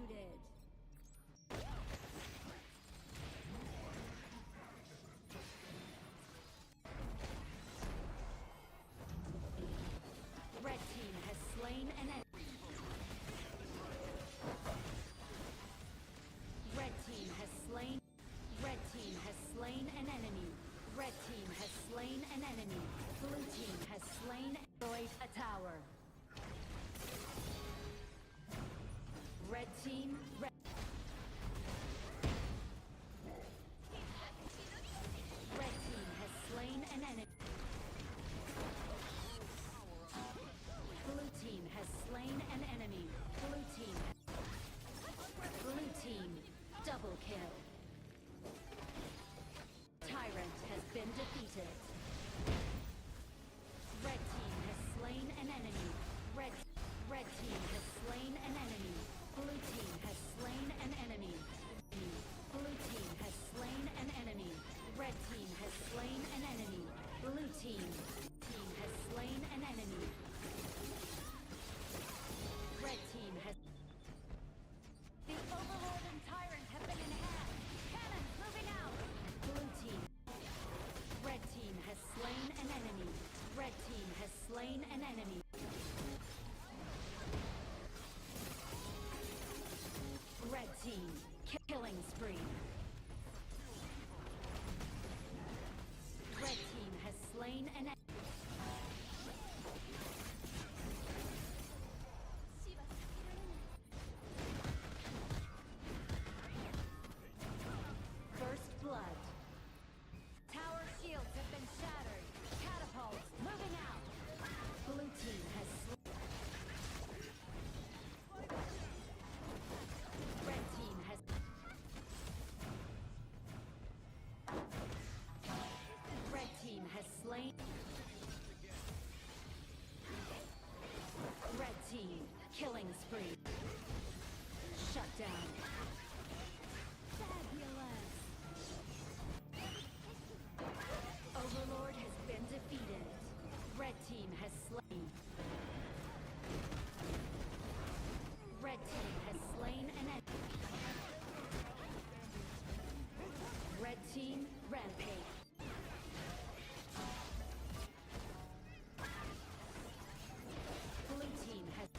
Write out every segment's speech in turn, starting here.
executed. Red team has slain an enemy. Red team has slain. Red team has slain an enemy. Red team has slain an enemy. Blue team has slain and destroyed a tower. Red team. Red team has slain an enemy. Blue team has slain an enemy. Blue team double kill. Tyrant has been defeated. Red team has slain an enemy. Red team has slain an enemy. Blue team has slain an enemy. Blue team has slain an enemy. Red team has slain an enemy. Blue team has slain an enemy. Red team has... The Overlord and Tyrant have been enhanced. Cannons moving out. Blue team. Red team has slain an enemy. Red team has slain an enemy. Red team killing spree. Red team has slain an enemy. First blood. Tower shields have been shattered. Catapults moving out. Blue team has Red team has... Red team has slain... Red team killing spree. Shut down. Fabulous. Overlord has been defeated. Red team has slain. Red team has slain an enemy. Red team rampage. Blue team has...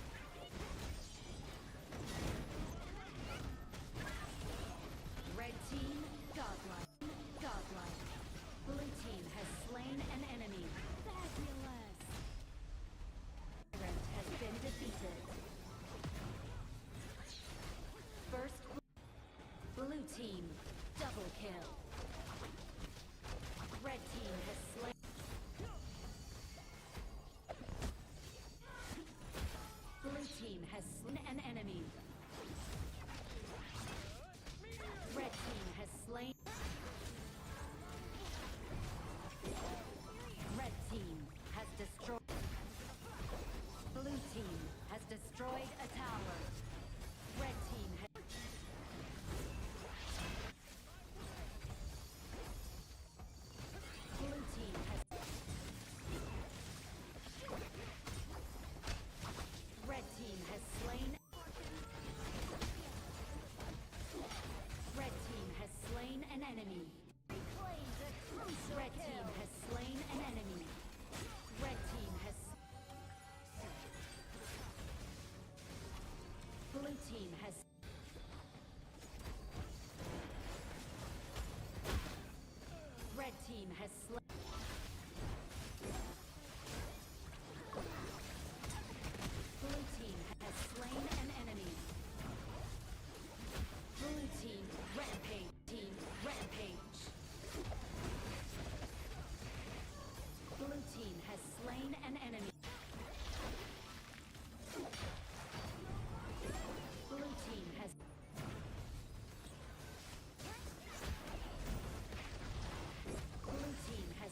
Red team godlike. Blue team has slain an enemy. Fabulous. Tyrant has been defeated. First, blue team double kill. Red team has slain. Blue team has slain an enemy. Red team has slain. Red team has destroyed. Blue team has destroyed a tower. Red team has... Blue team has... Red team has slain... Red team has slain an enemy. Red team has slain an enemy. Red team has... Blue team has... Red team has slain... Blue team has slain an enemy. Blue team rampage. Blue team has slain an enemy. Blue team has... Blue team has...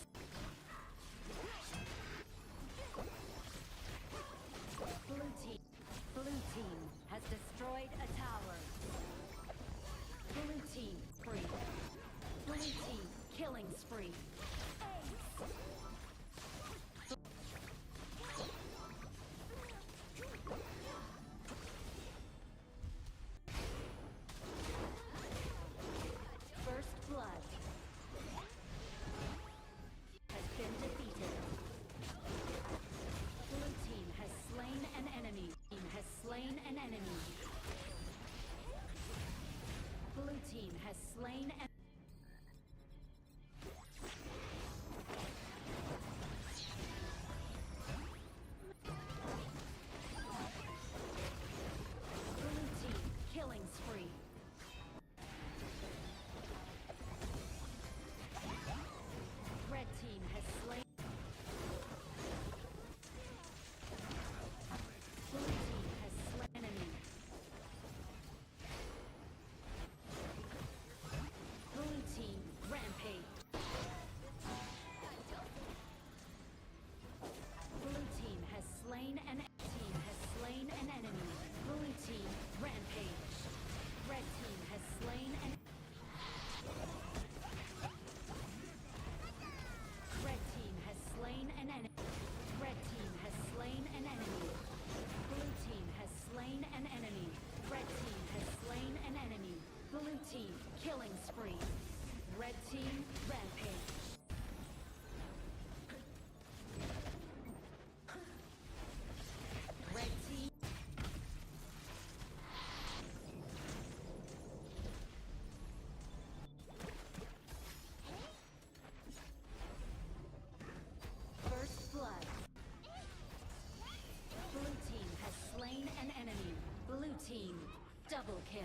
Double kill.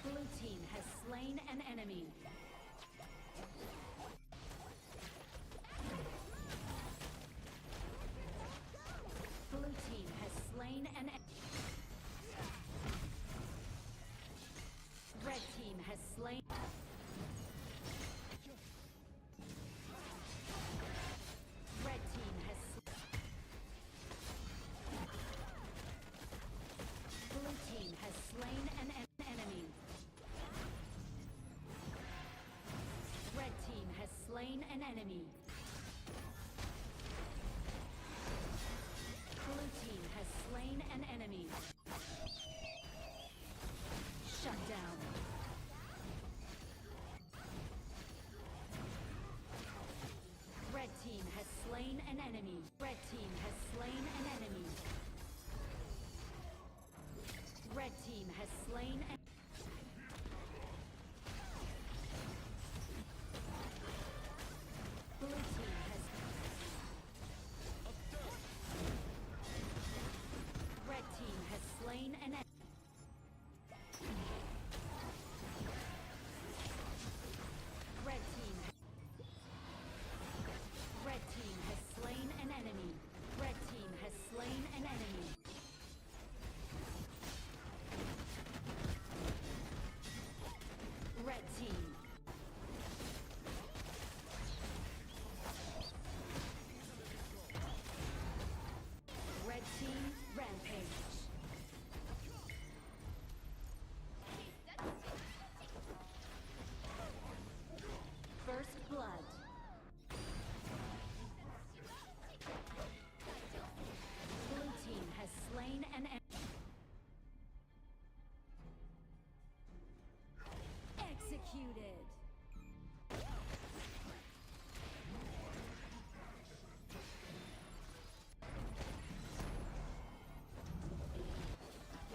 Blue team has slain an enemy. Blue team has slain an enemy. Red team has slain. Red team has Blue team has slain an enemy. Red team has slain an enemy. Blue team has slain an enemy. Shut down. Red team has slain an enemy. Red team has slain an enemy. Red team has slain an Blue team has Red team has slain an enemy. Red team has slain an enemy. Red team has slain an enemy. Red team. Red team rampage. First blood. Blue team has slain an enemy. Executed.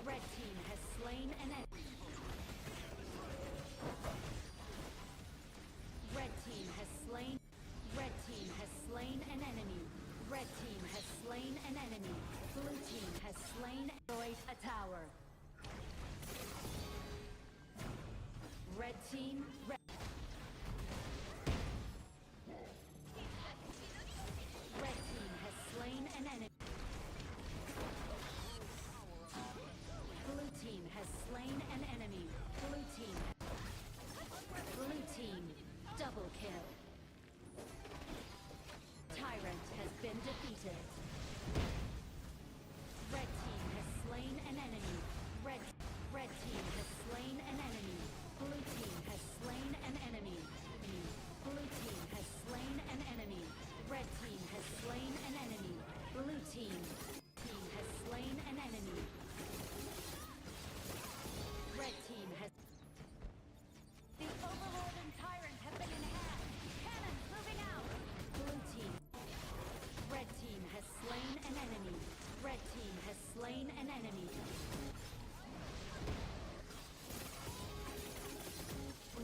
Red team has slain an enemy. Red team has slain. Red team has slain an enemy. Red team has slain an enemy. Blue team has slain. Destroyed a tower. Red team. Red team has slain an enemy. Blue team has slain an enemy. Blue team. Blue team. Double kill. Tyrant has been defeated. Red team has slain an enemy. Red team has slain an enemy. Blue team has slain an enemy. Blue team has slain an enemy. Red team has slain an enemy. Blue team has slain an enemy. Red team has. The Overlord and Tyrant have been enhanced. Cannons moving out. Blue team. Red team has slain an enemy. Red team has slain an enemy.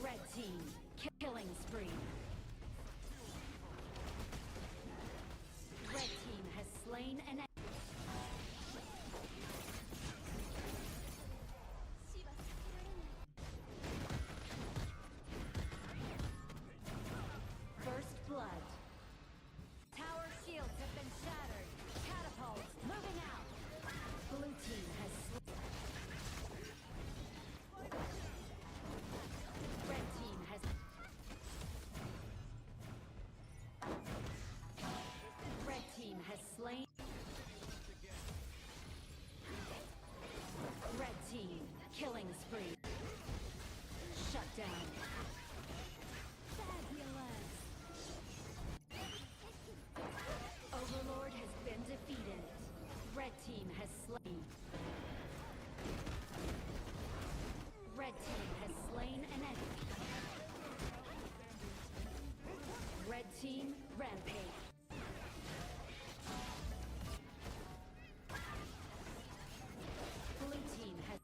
Red team killing spree. Red team has slain an enemy. First blood. Tower shields have been shattered. Catapults moving out. Blue team has Red team has. Red team has slain. Red team killing spree. Shut down. Fabulous. Overlord has been defeated. Red team has slain. Red team has slain an enemy. Red team rampage. Blue team has.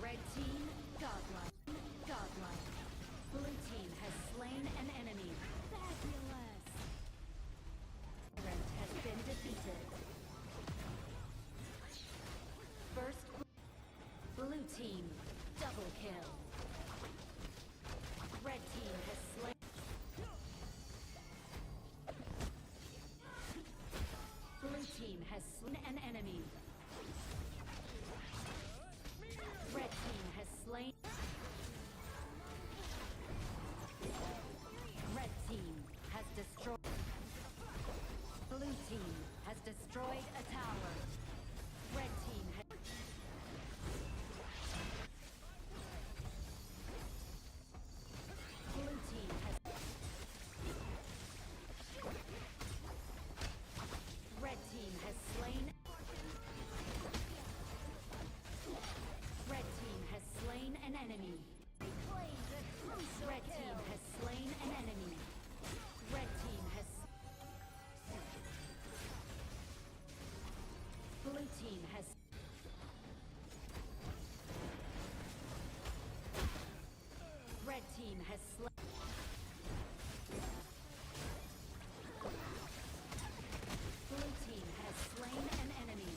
Red team godlike. Godlike. Blue team has slain an enemy. Fabulous. Red has team double kill. Red team has slain. Blue team has slain an enemy. Red team has slain. Red team has destroyed. Blue team has destroyed a tower. Red team has. Blue team has. Red team has slain. Red team has slain an enemy. Red team has slain an enemy. Red team has. Blue team has. Red team has slain. Blue team has slain an enemy.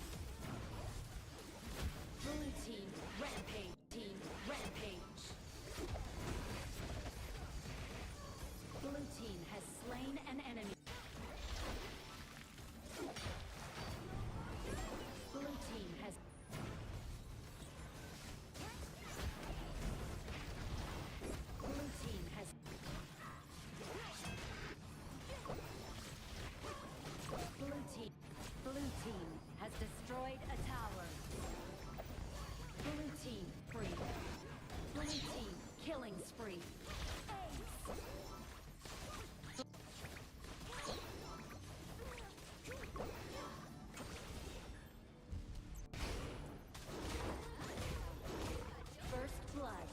Blue team rampage. Team rampage. Blue team has slain an enemy. Blue team has. Blue team has. Blue team has destroyed a tower. Blue team free. Blue team killing spree. First blood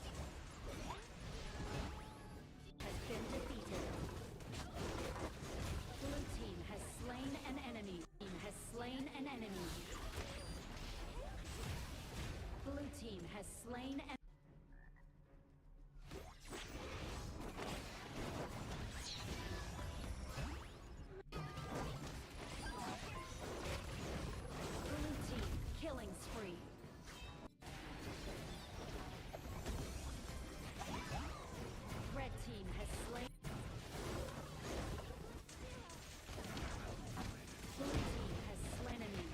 has been defeated. Blue team has slain an enemy. Team has slain an enemy. Blue team has slain an. Blue team killing spree. Red team has slain. Blue team has slain enemy.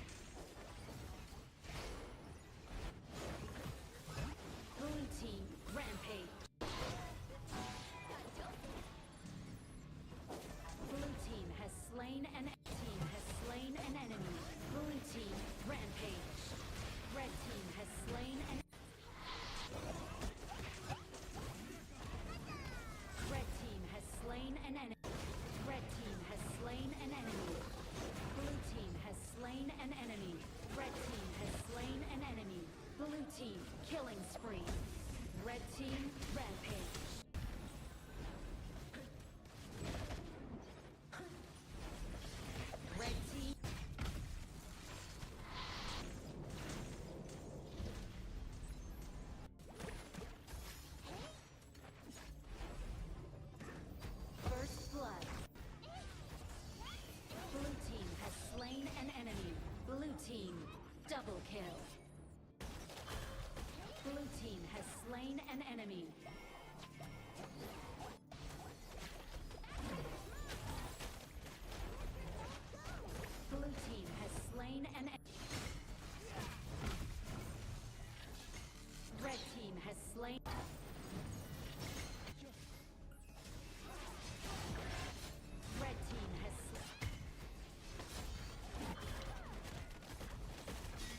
Blue team rampage. Blue team has slain an enemy. Blue team rampage. Red team has slain an. Red team has slain an enemy. Red team has slain an enemy. Blue team has slain an enemy. Red team has slain an enemy. Blue team killing spree. Red team rampage. Red team. First blood. Blue team has slain an enemy. Blue team double kill. Blue team has slain an enemy. Blue team has slain an enemy. Red team has slain. Red team has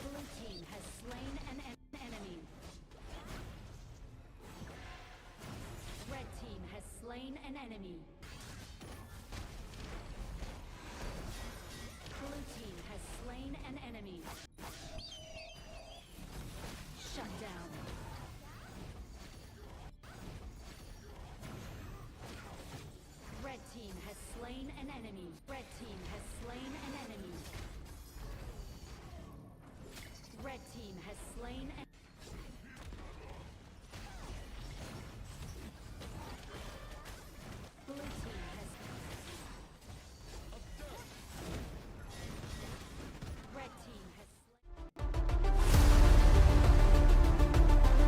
Blue team has slain an enemy. Red team has slain an enemy. Blue team has slain an enemy. Shut down. Red team has slain an enemy. Red team has slain an enemy. Red team has slain an. Blue team has. Red team has slain.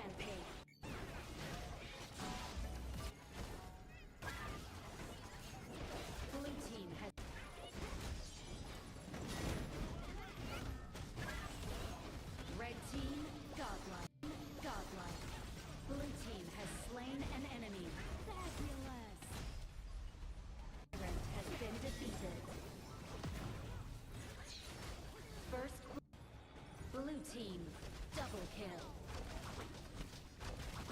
Rampage. Blue team has Red team godlike. Godlike. Blue team has slain an enemy. Fabulous. Red has been defeated. First blue team double kill.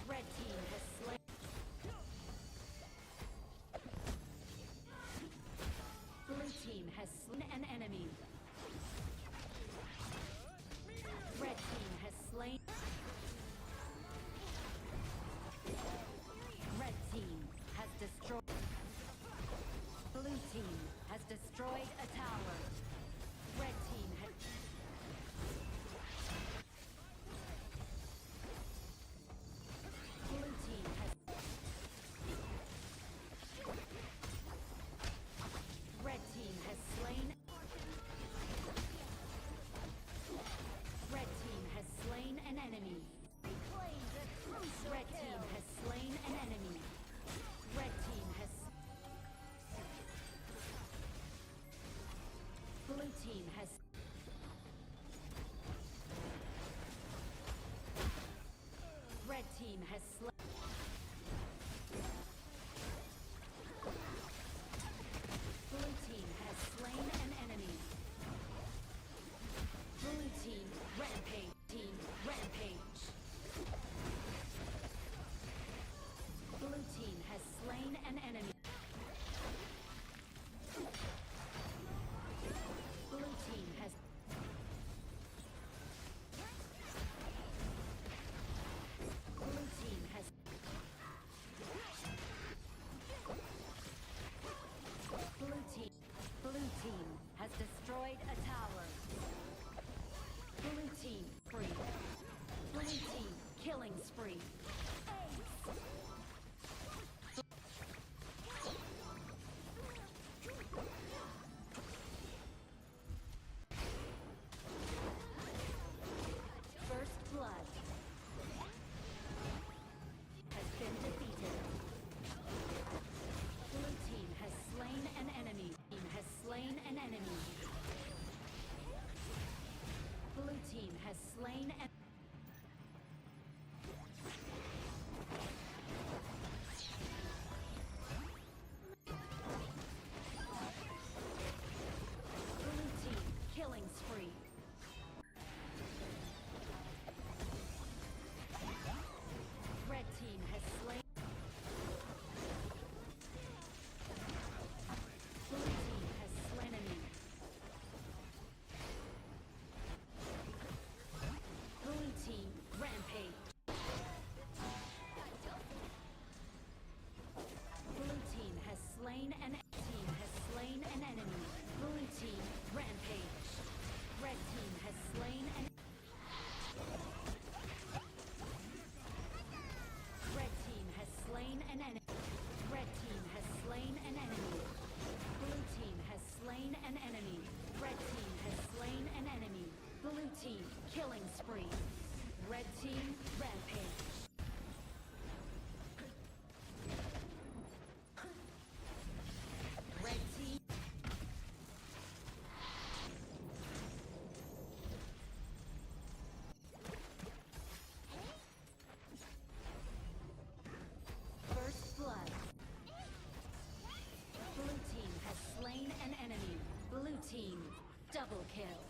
Red team has slain. Blue team has slain an enemy. Red team has slain. Red team has destroyed. Blue team has destroyed a tower. Red team has. Blue team has. Red team has slain. Red team has slain an enemy. Red team has slain an enemy. Red team has. Blue team has. Red team has slain. Blue team has slain an enemy. Blue team rampage. Team rampage. Blue team has slain an enemy. Blue team has. Blue team has. Blue team has destroyed a tower. Blue team free. Blue team killing spree. First blood has been defeated. Blue team has slain an enemy. Team has slain an enemy. Blue team has slain an. Blue team killing spree. Red team has slain. Blue team has slain enemy. Blue team rampage. Blue team has slain an enemy. Blue team rampage. Red team has slain an. Red team has slain an enemy. Red team has slain an enemy. Blue team has slain an enemy. Red team has slain an enemy. Blue team killing spree. Red team rampage. Red team. First blood. Blue team has slain an enemy. Blue team double kill.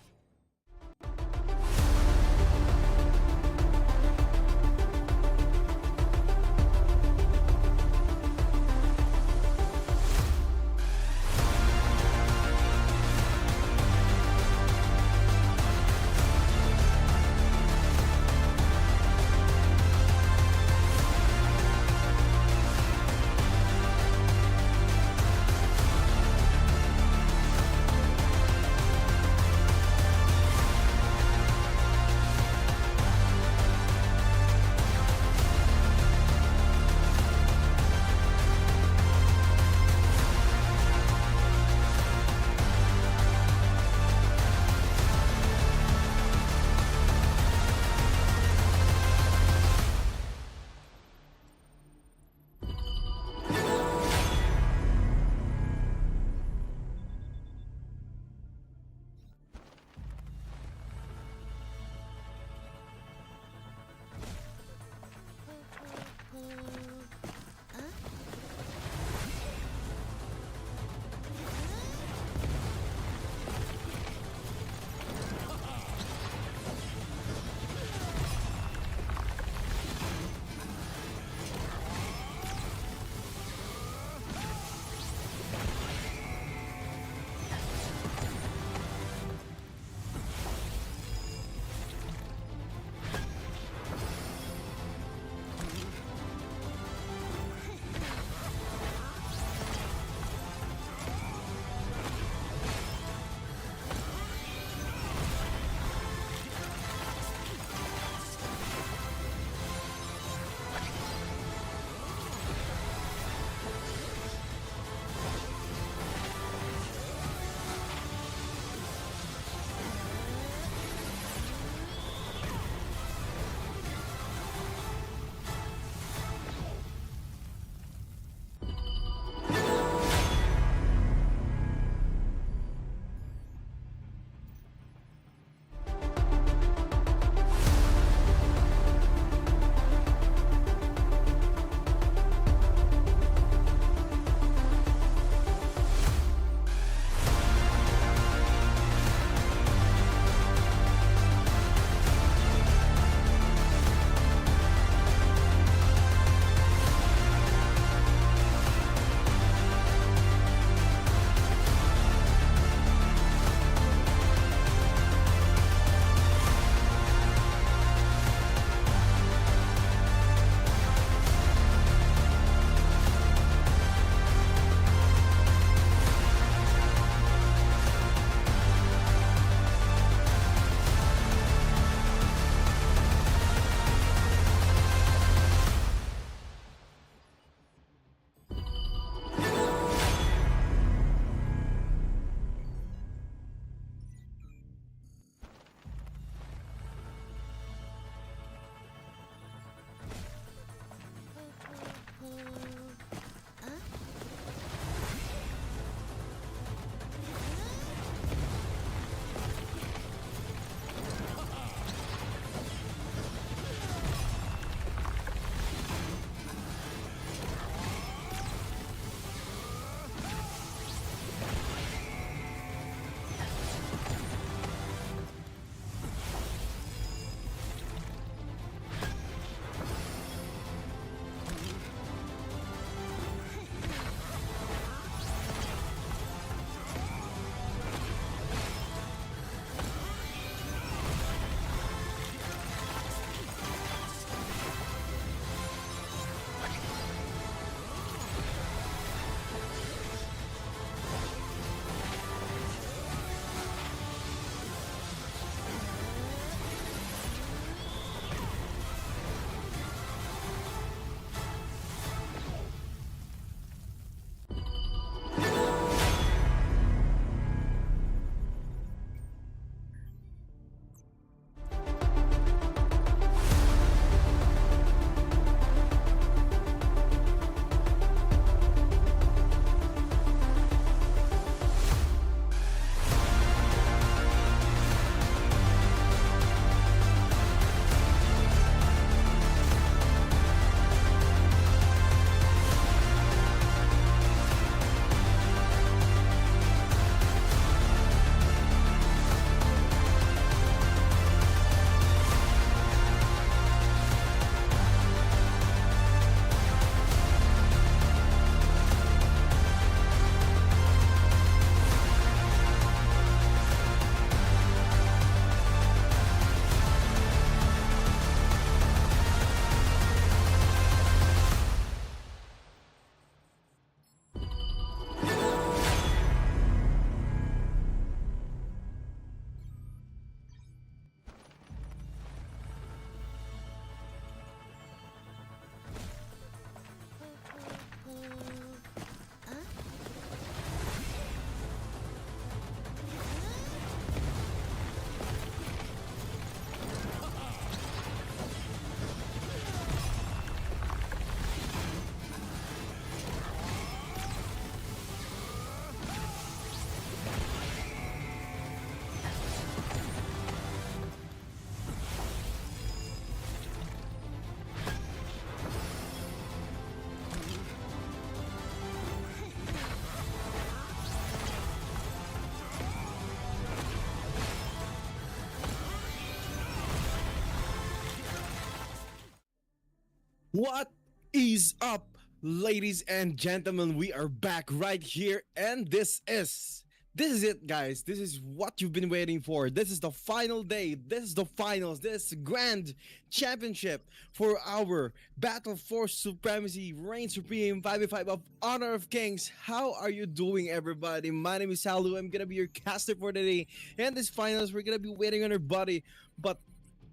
What is up, ladies and gentlemen? We are back right here, and this is it, guys. This is what you've been waiting for. This is the final day. This is the finals. This is grand championship for our Battle for Supremacy Reign Supreme 5v5 of Honor of Kings. How are you doing, everybody? My name is Salu. I'm gonna be your caster for today. And this finals, we're gonna be waiting on our buddy. But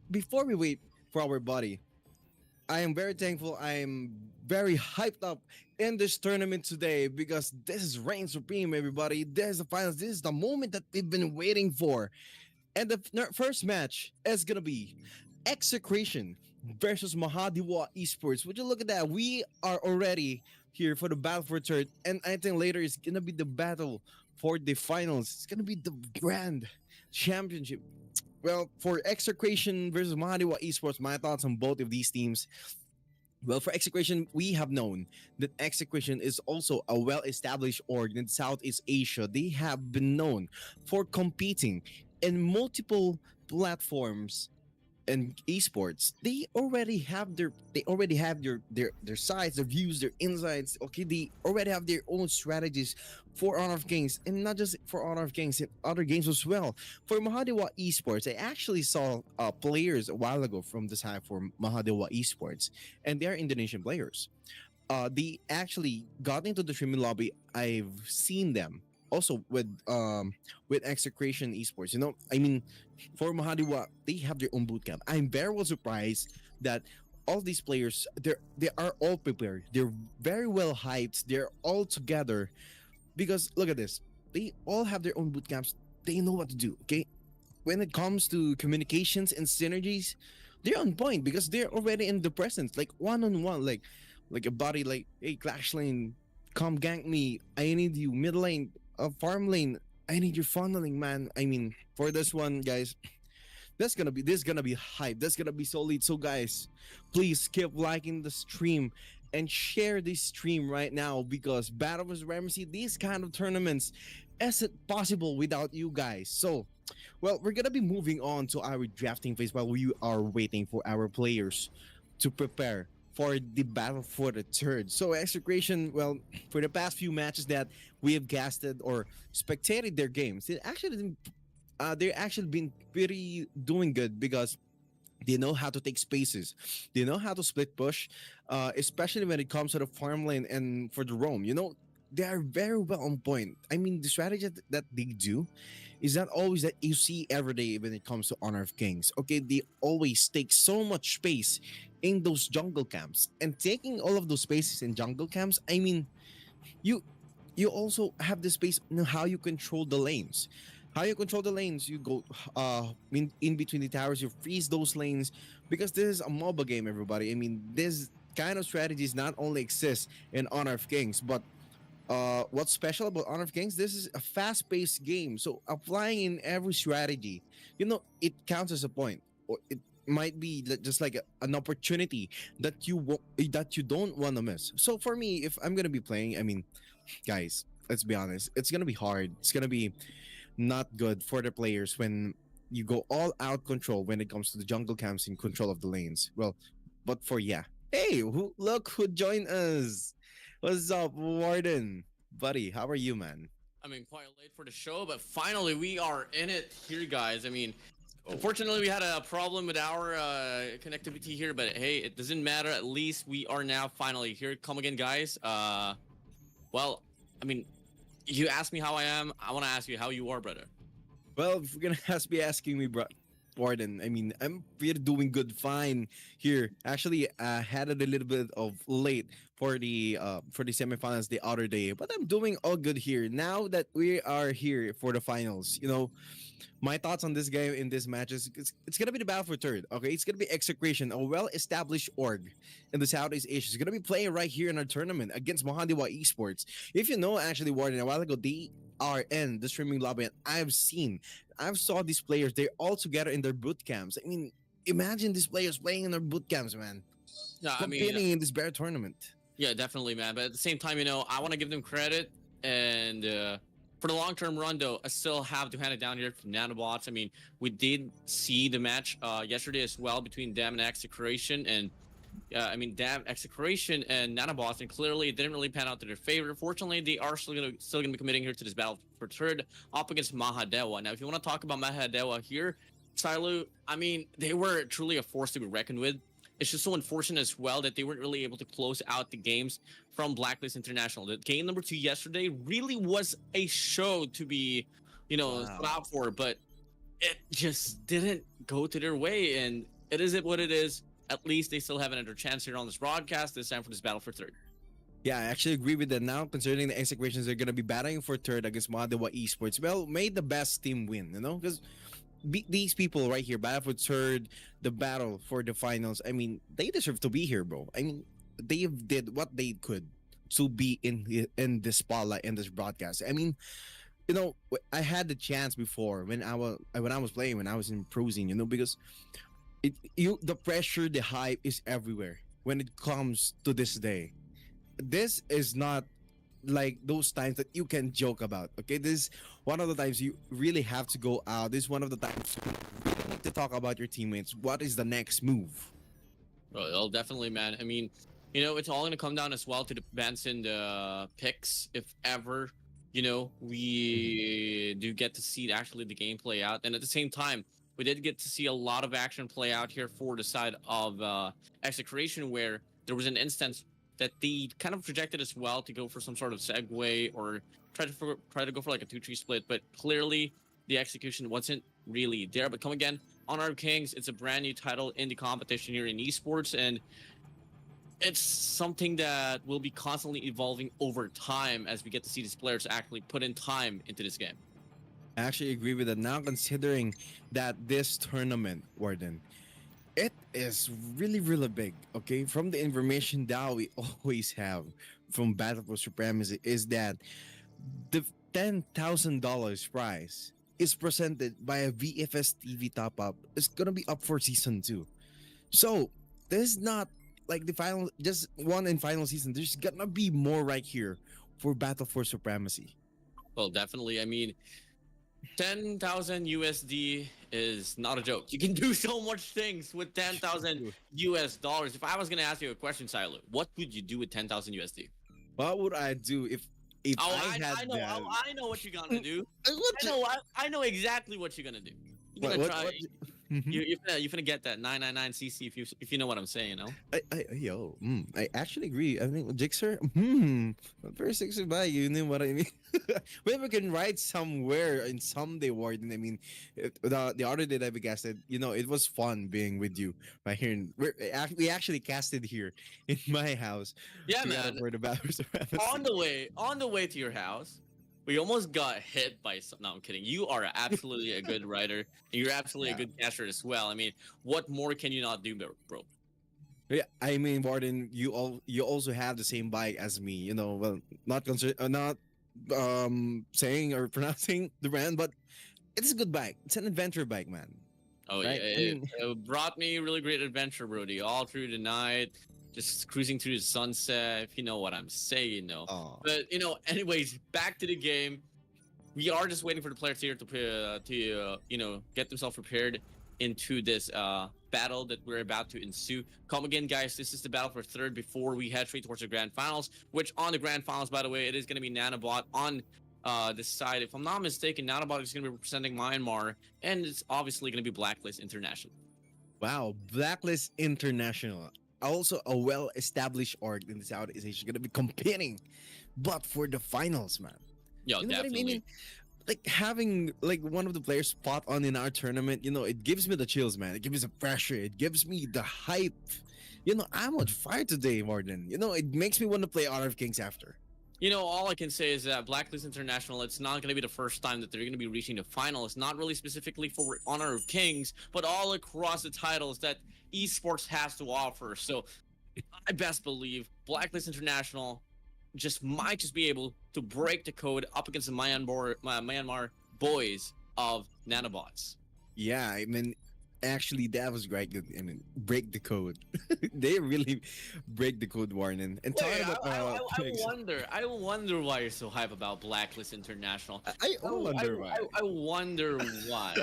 before we wait for our buddy, I am very thankful. I am very hyped up in this tournament today because this is Reign Supreme, everybody. This is the finals. This is the moment that we've been waiting for. And the first match is gonna be Execration versus Mahadewa Esports. Would you look at that? We are already here for the battle for third, and I think later is gonna be the battle for the finals. It's gonna be the grand championship. Well, for Execration versus Mahadewa Esports, my thoughts on both of these teams. Well, for Execration, we have known that Execration is also a well-established org in Southeast Asia. They have been known for competing in multiple platforms and esports. They already have their sides, their views, their insights. Okay, they already have their own strategies for Honor of Kings, and not just for Honor of Kings, in other games as well. For Mahadewa Esports, I actually saw players a while ago from the side for Mahadewa Esports, and they are Indonesian players. They actually got into the streaming lobby. I've seen them also with Execration Esports. I mean, for Mahadiwa, they have their own bootcamp. I'm very well surprised that all these players they are all prepared. They're very well hyped. They're all together because look at this. They all have their own bootcamps. They know what to do. Okay, when it comes to communications and synergies, they're on point because they're already in the presence, like one on one, like a body, like hey, Clash Lane, come gank me. I need you. Mid lane, farm lane. I need your funneling, man. I mean, for this one, guys, this is gonna be hype. That's gonna be solid. So, guys, please keep liking the stream and share this stream right now because Battle of Supremacy, these kind of tournaments, isn't possible without you guys. So, well, we're gonna be moving on to our drafting phase while we are waiting for our players to prepare for the battle for the third. So Execration, well, for the past few matches that we have casted or spectated their games, they're actually been pretty doing good because they know how to take spaces. They know how to split push, especially when it comes to the farm lane and for the roam. They are very well on point. I mean, the strategy that they do is not always that you see every day when it comes to Honor of Kings. Okay, they always take so much space in those jungle camps, and taking all of those spaces in jungle camps. I mean, you you also have the space in how you control the lanes. How you control the lanes, you go in between the towers, you freeze those lanes because this is a MOBA game, everybody. I mean, this kind of strategies not only exist in Honor of Kings, but what's special about Honor of Kings? This is a fast-paced game, so applying in every strategy, it counts as a point, or it might be just like an opportunity that you don't want to miss. So for me, if I'm gonna be playing, I mean, guys, let's be honest, it's gonna be hard. It's gonna be not good for the players when you go all out control when it comes to the jungle camps in control of the lanes. Well, but for yeah, hey, look who joined us. What's up, Warden? Buddy, how are you, man? I mean, quite late for the show, but finally we are in it here, guys. I mean, Oh. unfortunately, we had a problem with our connectivity here, but hey, it doesn't matter. At least we are now finally here. Come again, guys. Well, I mean, you asked me how I am. I want to ask you how you are, brother. Well, if you're gonna be asking me, bro, Warden, I mean, I'm really doing good, fine here. Actually, I had it a little bit of late for the semifinals the other day, but I'm doing all good here. Now that we are here for the finals, my thoughts on this game in this match is it's gonna be the battle for third. Okay, it's gonna be Execration, a well-established org in the Southeast Asia. It's gonna be playing right here in our tournament against Mahadewa Esports. If you know, actually, Warden, a while ago they are in the streaming lobby, and I've saw these players. They're all together in their boot camps. I mean, imagine these players playing in their boot camps, man. Yeah, I mean, Competing in this bear tournament. yeah, definitely, man. But at the same time, I want to give them credit, and for the long-term run, though, I still have to hand it down here to Nanobots. I mean, we did see the match yesterday as well between them and Execration, and I mean, damn, Execration and NANOBOT, and clearly it didn't really pan out to their favor. Fortunately, they are still gonna be committing here to this battle for third up against Mahadewa. Now, if you want to talk about Mahadewa here, Silo, I mean, they were truly a force to be reckoned with. It's just so unfortunate as well that they weren't really able to close out the games from Blacklist International. The game number 2 yesterday really was a show to be, stood out for, but it just didn't go to their way, and it is what it is. At least they still have another chance here on this broadcast, this time for this battle for third. Yeah, I actually agree with that. Now, considering the executions, they're going to be battling for third against MAHADEWA Esports. Well, may the best team win, because these people right here, battle for third, the battle for the finals, I mean, they deserve to be here, bro. I mean, they did what they could to be in this spotlight, in this broadcast. I mean, I had the chance before when I was playing, when I was in pro scene, because the pressure, the hype is everywhere when it comes to this day. This is not like those times that you can joke about. Okay, this is one of the times you really have to go out. This is one of the times you really need to talk about your teammates. What is the next move? Well, definitely, man. I mean, it's all going to come down as well to the Benson picks, if ever, we do get to see actually the game play out. And at the same time, we did get to see a lot of action play out here for the side of Execration, where there was an instance that they kind of projected as well to go for some sort of segue or try to go for like a 2-3 split, but clearly the execution wasn't really there. But come again, Honor of Kings, it's a brand new title in the competition here in esports, and it's something that will be constantly evolving over time as we get to see these players actually put in time into this game. I actually agree with that. Now, considering that this tournament, Warden, it is really, really big, okay? From the information that we always have from BattleForSupremacy is that the $10,000 prize is presented by a BFStv top-up. It's gonna be up for season 2. So, this is not like the final, just one in final season. There's gonna be more right here for BattleForSupremacy. Well, definitely. I mean, 10,000 USD is not a joke. You can do so much things with 10,000 US dollars. If I was going to ask you a question, Silo, what would you do with 10,000 USD? What would I do if I had that? I know what you're going to do. I know exactly what you're going to do. You're going to try. You're gonna get that 999 CC if you know what I'm saying, I actually agree. I think Jixer, very sexy by you know what I mean. Maybe we can write somewhere in someday, Warden. I mean, the other day that we casted, it was fun being with you right here. We actually casted here in my house. Yeah, man. For the battles on the way to your house, we almost got hit by some. No, I'm kidding. You are absolutely a good writer. And you're absolutely a good caster as well. I mean, what more can you not do, bro? Yeah, I mean, Warden, you also have the same bike as me. Well, not saying or pronouncing the brand, but it's a good bike. It's an adventure bike, man. Oh right? Yeah, it brought me really great adventure, Brody, all through the night. Just cruising through the sunset, if you know what I'm saying, But anyways, back to the game. We are just waiting for the players here to get themselves prepared into this battle that we're about to ensue. Come again, guys. This is the battle for third before we head straight towards the grand finals. Which on the grand finals, by the way, it is going to be NANOBOT on this side. If I'm not mistaken, NANOBOT is going to be representing Myanmar, and it's obviously going to be Blacklist International. Wow, Blacklist International. Also a well-established org in the Southeast Asia, going to be competing, but for the finals, man. Yo, definitely. I mean? Like having like one of the players spot on in our tournament, it gives me the chills, man. It gives me the pressure. It gives me the hype. I'm on fire today, Martin. It makes me want to play Honor of Kings after. All I can say is that Blacklist International, it's not going to be the first time that they're going to be reaching the final. It's not really specifically for Honor of Kings, but all across the titles that esports has to offer. So I best believe Blacklist International might be able to break the code up against the Myanmar boys of NANOBOTs. Yeah, I mean, Actually, that was great. Good. I mean, break the code. They really break the code, Warren. And talking Wait, about picks, I wonder why you're so hype about Blacklist International. I wonder why. I wonder why.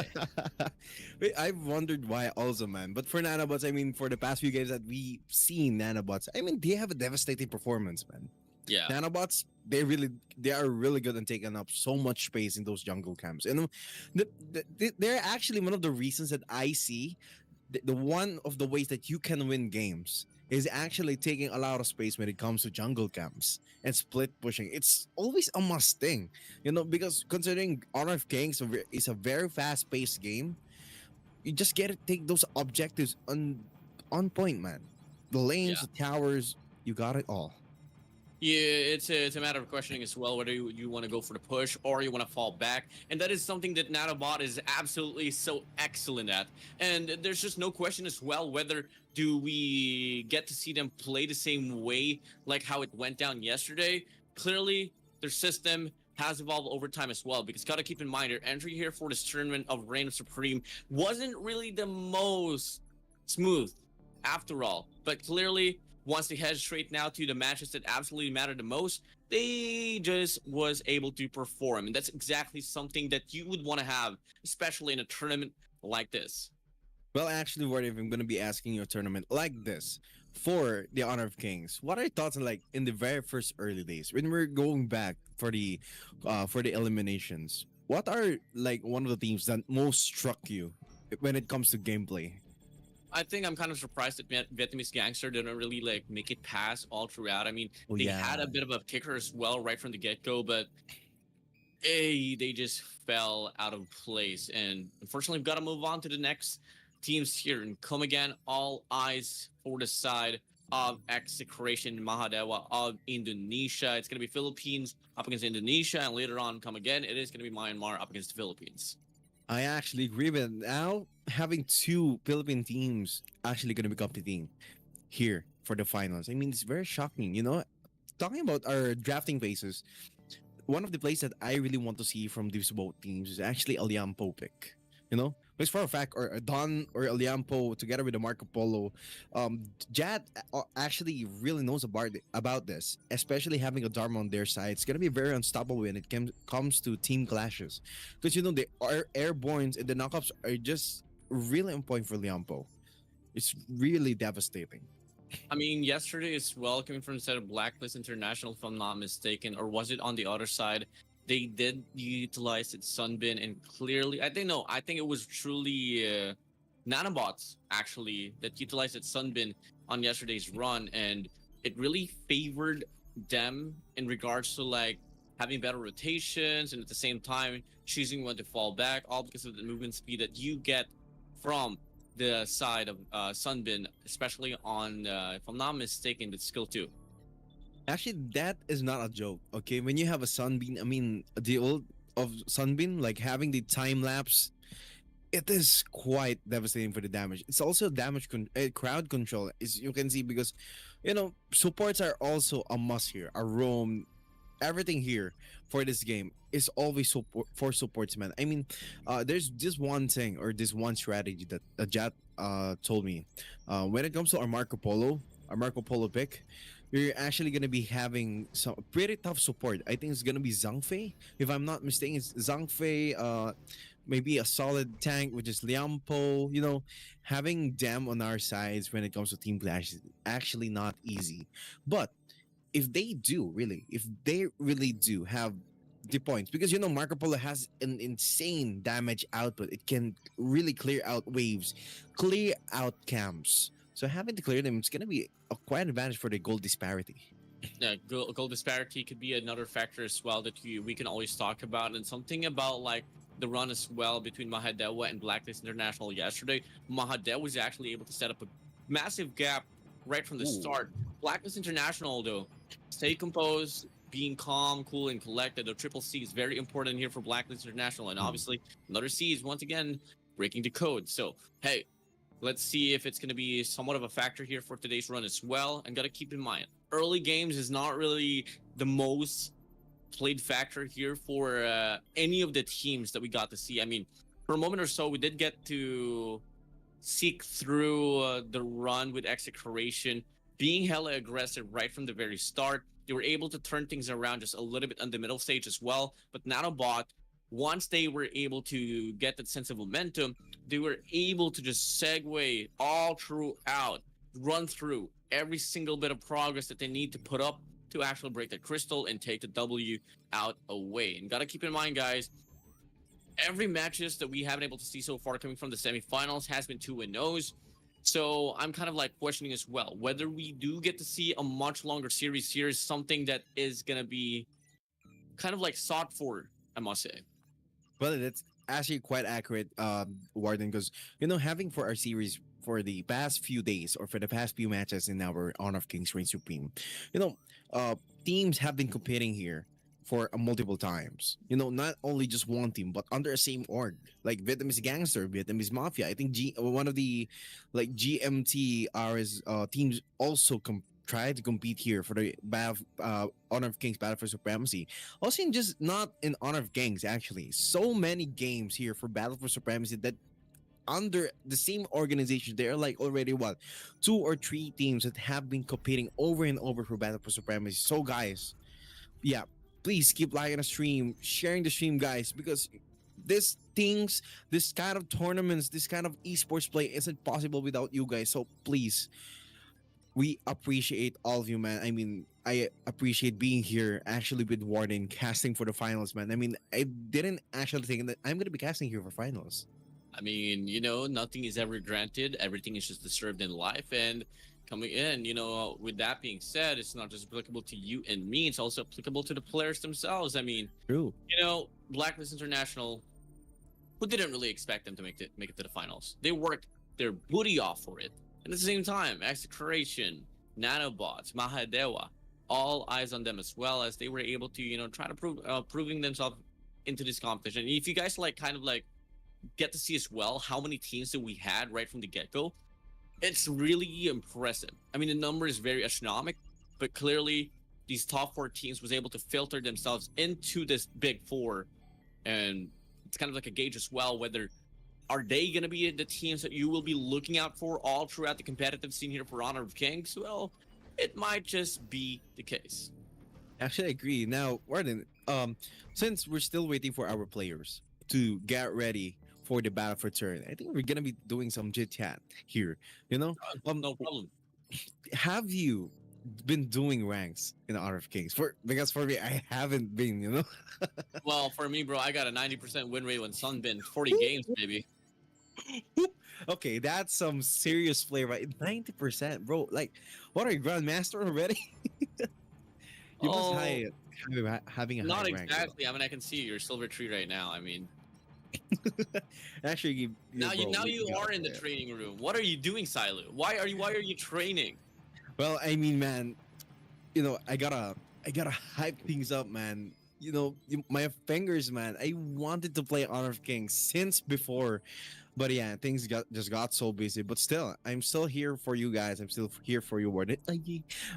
Wait, I've wondered why also, man. But for nanobots, I mean, for the past few games that we've seen nanobots, I mean, they have a devastating performance, man. Yeah. Nanobots, they are really good and taking up so much space in those jungle camps. And they're actually one of the reasons that I see the one of the ways that you can win games is actually taking a lot of space when it comes to jungle camps and split pushing. It's always a must thing, because considering Honor of Kings is a very fast paced game, you just gotta take those objectives on point, man. The lanes, the towers, you got it all. Yeah, it's a matter of questioning as well whether you want to go for the push or you want to fall back, and that is something that NANOBOT is absolutely so excellent at. And there's just no question as well whether do we get to see them play the same way like how it went down yesterday. Clearly, their system has evolved over time as well, because gotta keep in mind their entry here for this tournament of Reign of Supreme wasn't really the most smooth after all, but clearly once they head straight now to the matches that absolutely matter the most, they just was able to perform. And that's exactly something that you would want to have, especially in a tournament like this. Well, actually, what if I'm going to be asking you a tournament like this for the Honor of Kings? What are your thoughts on, like, in the very first early days when we're going back for the eliminations? What are, like, one of the teams that most struck you when it comes to gameplay? I think I'm kind of surprised that Vietnamese Gangster didn't really like make it pass all throughout. I mean, they had a bit of a kicker as well right from the get-go, but they just fell out of place. And unfortunately, we've got to move on to the next teams here and come again. All eyes for the side of EXECRATION MAHADEWA of Indonesia. It's going to be Philippines up against Indonesia, and later on, come again, it is going to be Myanmar up against the Philippines. I actually agree with it. Now, having two Philippine teams actually going to be competing here for the finals. I mean, it's very shocking, Talking about our drafting phases, one of the plays that I really want to see from these both teams is actually a Liampo pick, Because for a fact, or Don or Liampo together with the Marco Polo, Jad actually really knows about this, especially having a Dharma on their side. It's going to be very unstoppable when it comes to team clashes. Because, the airbornes and the knockups are just really on point for Liampo. It's really devastating. I mean, yesterday as well, coming from the side of Blacklist International, if I'm not mistaken, or was it on the other side? They did utilize its Sunbin, and clearly, I think it was truly nanobots actually that utilized its Sunbin on yesterday's run, and it really favored them in regards to like having better rotations and at the same time choosing when to fall back, all because of the movement speed that you get from the side of Sunbin, especially on, if I'm not mistaken, the skill 2. Actually, that is not a joke, okay? When you have a Sunbeam, I mean, the old of Sunbeam, like having the time lapse, it is quite devastating for the damage. It's also crowd control, as you can see, because, supports are also a must here. A roam, everything here for this game is always for supports, man. I mean, there's this one thing or this one strategy that Jat told me. When it comes to our Marco Polo pick, you're actually going to be having some pretty tough support. I think it's going to be Zhangfei. If I'm not mistaken, it's Zhangfei, maybe a solid tank, which is Liampo. Having them on our sides when it comes to team clash is actually not easy. But if they really do have the points, because Marco Polo has an insane damage output. It can really clear out waves, clear out camps. So having to clear them, it's going to be a quite advantage for the gold disparity. Yeah, gold disparity could be another factor as well that we can always talk about, and something about like the run as well between Mahadewa and Blacklist International yesterday. Mahadewa was actually able to set up a massive gap right from the start. Blacklist International, though, stay composed, being calm, cool, and collected. The triple C is very important here for Blacklist International, and obviously another C is once again breaking the code. So hey, let's see if it's going to be somewhat of a factor here for today's run as well. And got to keep in mind, early games is not really the most played factor here for any of the teams that we got to see. I mean, for a moment or so, we did get to seek through the run with execration, being hella aggressive right from the very start. They were able to turn things around just a little bit on the middle stage as well. But NANOBOT, once they were able to get that sense of momentum, they were able to just segue all throughout, run through every single bit of progress that they need to put up to actually break that crystal and take the W out away. And gotta keep in mind, guys, every matches that we haven't able to see so far coming from the semifinals has been 2-0s. So I'm kind of like questioning as well whether we do get to see a much longer series here is something that is gonna be kind of like sought for, I must say. Well, that's actually quite accurate, Warden, because having for our series for the past few days or for the past few matches in our Honor of Kings Reign Supreme, you know, teams have been competing here for multiple times. Not only just one team, but under the same org, like Vietnamese Gangster, Vietnamese Mafia. I think one of the like GMT teams also tried to compete here for the Honor of Kings Battle for Supremacy. Also, just not in Honor of Kings, actually. So many games here for Battle for Supremacy that under the same organization, there are like already what 2 or 3 teams that have been competing over and over for Battle for Supremacy. So guys, yeah, please keep liking the stream, sharing the stream, guys, because this kind of tournaments, this kind of esports play isn't possible without you guys. So please, we appreciate all of you, man. I mean, I appreciate being here actually with Warden casting for the finals, man. I mean, I didn't actually think that I'm gonna be casting here for finals. I mean, nothing is ever granted. Everything is just deserved in life. And coming in, with that being said, it's not just applicable to you and me. It's also applicable to the players themselves. I mean, True. Blacklist International, who didn't really expect them to make it to the finals? They worked their booty off for it. And at the same time, EXECRATION, NANOBOT, MAHADEWA, all eyes on them as well, as they were able to, try to proving themselves into this competition. And if you guys kind of get to see as well how many teams that we had right from the get-go, it's really impressive. I mean, the number is very astronomical, but clearly these top 4 teams was able to filter themselves into this big 4, and it's kind of like a gauge as well whether are they going to be the teams that you will be looking out for all throughout the competitive scene here for Honor of Kings. Well, it might just be the case. Actually, I agree. Now, Warden, since we're still waiting for our players to get ready for the battle for turn, I think we're gonna be doing some chit chat here. No problem. Have you been doing ranks in Honor of Kings? Because for me, I haven't been. Well, for me, bro, I got a 90% win rate when Sunbin 40 games, baby. Okay, that's some serious play, right? 90%, bro. Like, what are you, Grandmaster already? You must having a not high rank, exactly. I mean, I can see your silver tree right now. I mean, actually, now you are in the training room. What are you doing, Silu? Why are you training? Well, I mean, man, I gotta hype things up, man. My fingers, man. I wanted to play Honor of Kings since before, but yeah, things just got so busy. But still, I'm still here for you guys. I'm still here for you, Warden.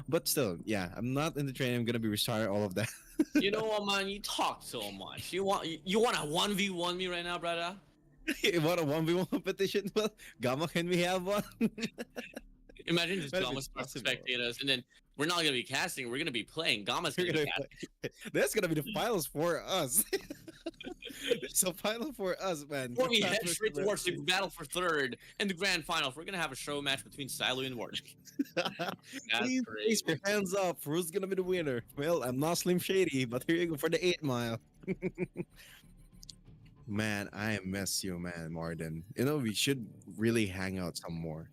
But still, yeah, I'm not in the training. I'm gonna be retired. All of that. You know what, man? You talk so much. You want a 1v1 me right now, brother? You want a 1v1 competition? Well, Gamma, can we have one? Imagine just But Gamma it's possible. spectating us, and then we're not gonna be casting. We're gonna be playing. Gamma's gonna be casting. That's gonna be the finals for us. So final for us, man. Before we head straight towards the battle for third and the grand finals, we're gonna have a show match between Silu and Warden. Please raise your hands up. Who's gonna be the winner? Well, I'm not Slim Shady, but here you go for the 8 mile. Man, I miss you, man, Martin. We should really hang out some more.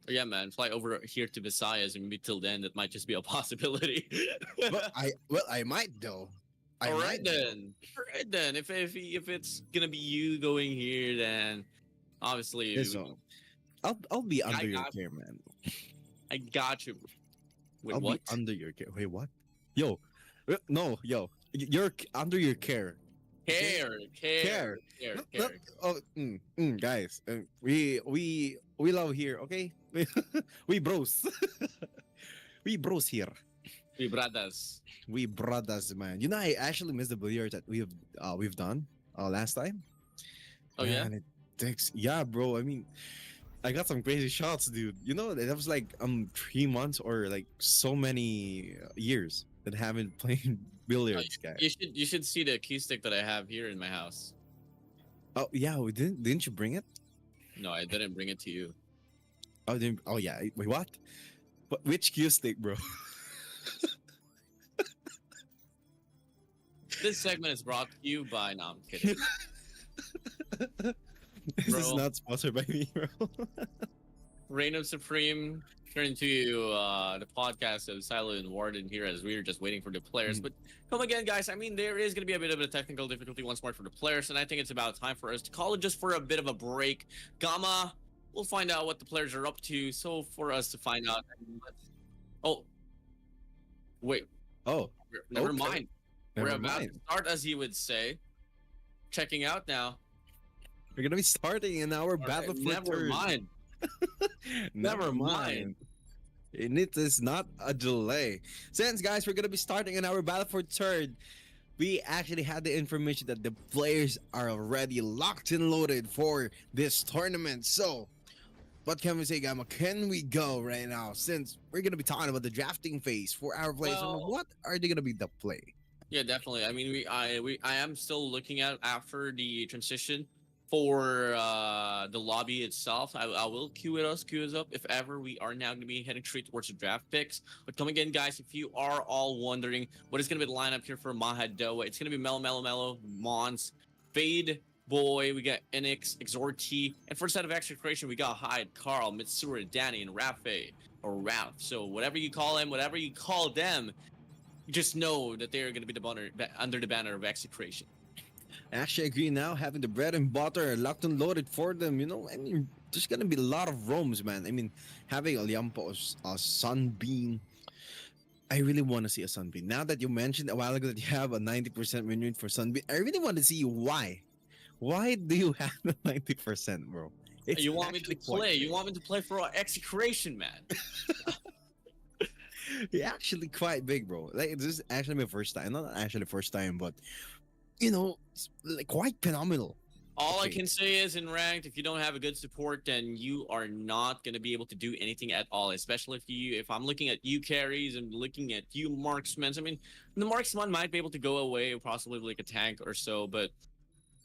Yeah, man, fly over here to Visayas, and maybe till then, that might just be a possibility. I might though. All right then. If it's gonna be you going here, then obviously I'll be under your care, man. I got you. Wait, I'll what? be under your care. Wait, what? Yo, no, yo, you're under your care. Care. Guys, we love here, okay? We bros. We bros here. We brothers. We brothers, man. I actually missed the billiards that we've done last time. Oh, yeah? Man, it takes, yeah, bro. I mean, I got some crazy shots, dude. You know, that was like 3 months or like so many years that haven't played billiards, guy. You should see the key stick that I have here in my house. Oh yeah, we didn't you bring it? No, I didn't bring it to you. Oh, didn't, oh yeah. Wait, what? Which cue stick, bro? This segment is brought to you by. No, I'm kidding. This is Bro. not sponsored by me, bro. Reign of Supreme turn into the podcast of Silo and Warden here as we are just waiting for the players. But come again, guys. I mean, there is going to be a bit of a technical difficulty once more for the players, and I think it's about time for us to call it just for a bit of a break. Gamma, we'll find out what the players are up to. So for us to find out, oh, wait, Oh, never okay. mind. Never We're about mind. to start, as he would say. Checking out now. We're gonna be starting in our battle for Never turn. mind. Never mind. And it is not a delay. Since guys, we're gonna be starting in our battle for third. We actually had the information that the players are already locked and loaded for this tournament. So, what can we say, Gamma? Can we go right now? Since we're gonna be talking about the drafting phase for our players, Well- what are they gonna be the play? Yeah, definitely. I mean, I am still looking at after the transition for the lobby itself. I will queue us up if ever we are now going to be heading straight towards the draft picks. But come again, guys, if you are all wondering what is going to be the lineup here for Mahadewa, it's going to be Mellow, Mons, Fade, Boy, we got Enix, 𝐊𝐿𝐿, and for set of execution, we got Hyde, Carl, Mitsuru, Danny, and Rafe, or Ralph. So whatever you call him, whatever you call them, just know that they're going to be under the banner of execration. I actually agree now, having the bread and butter locked and loaded for them. You know, I mean, there's gonna be a lot of roams, man. I mean, having a Liampo, a Sunbeam. I really want to see a Sunbeam. Now that you mentioned a while ago that you have a 90% win rate for Sunbeam, I really want to see why. Why do you have the 90%, bro? It's You want me to actually quite play? You big. want me to play for execration, man? It's actually quite big, bro. Like, this is actually my first time. Not actually first time, but you know, it's like quite phenomenal. All I Okay. can say is in ranked, if you don't have a good support, then you are not gonna be able to do anything at all. Especially if I'm looking at you carries and looking at you marksmen. I mean, the marksman might be able to go away, possibly like a tank or so, but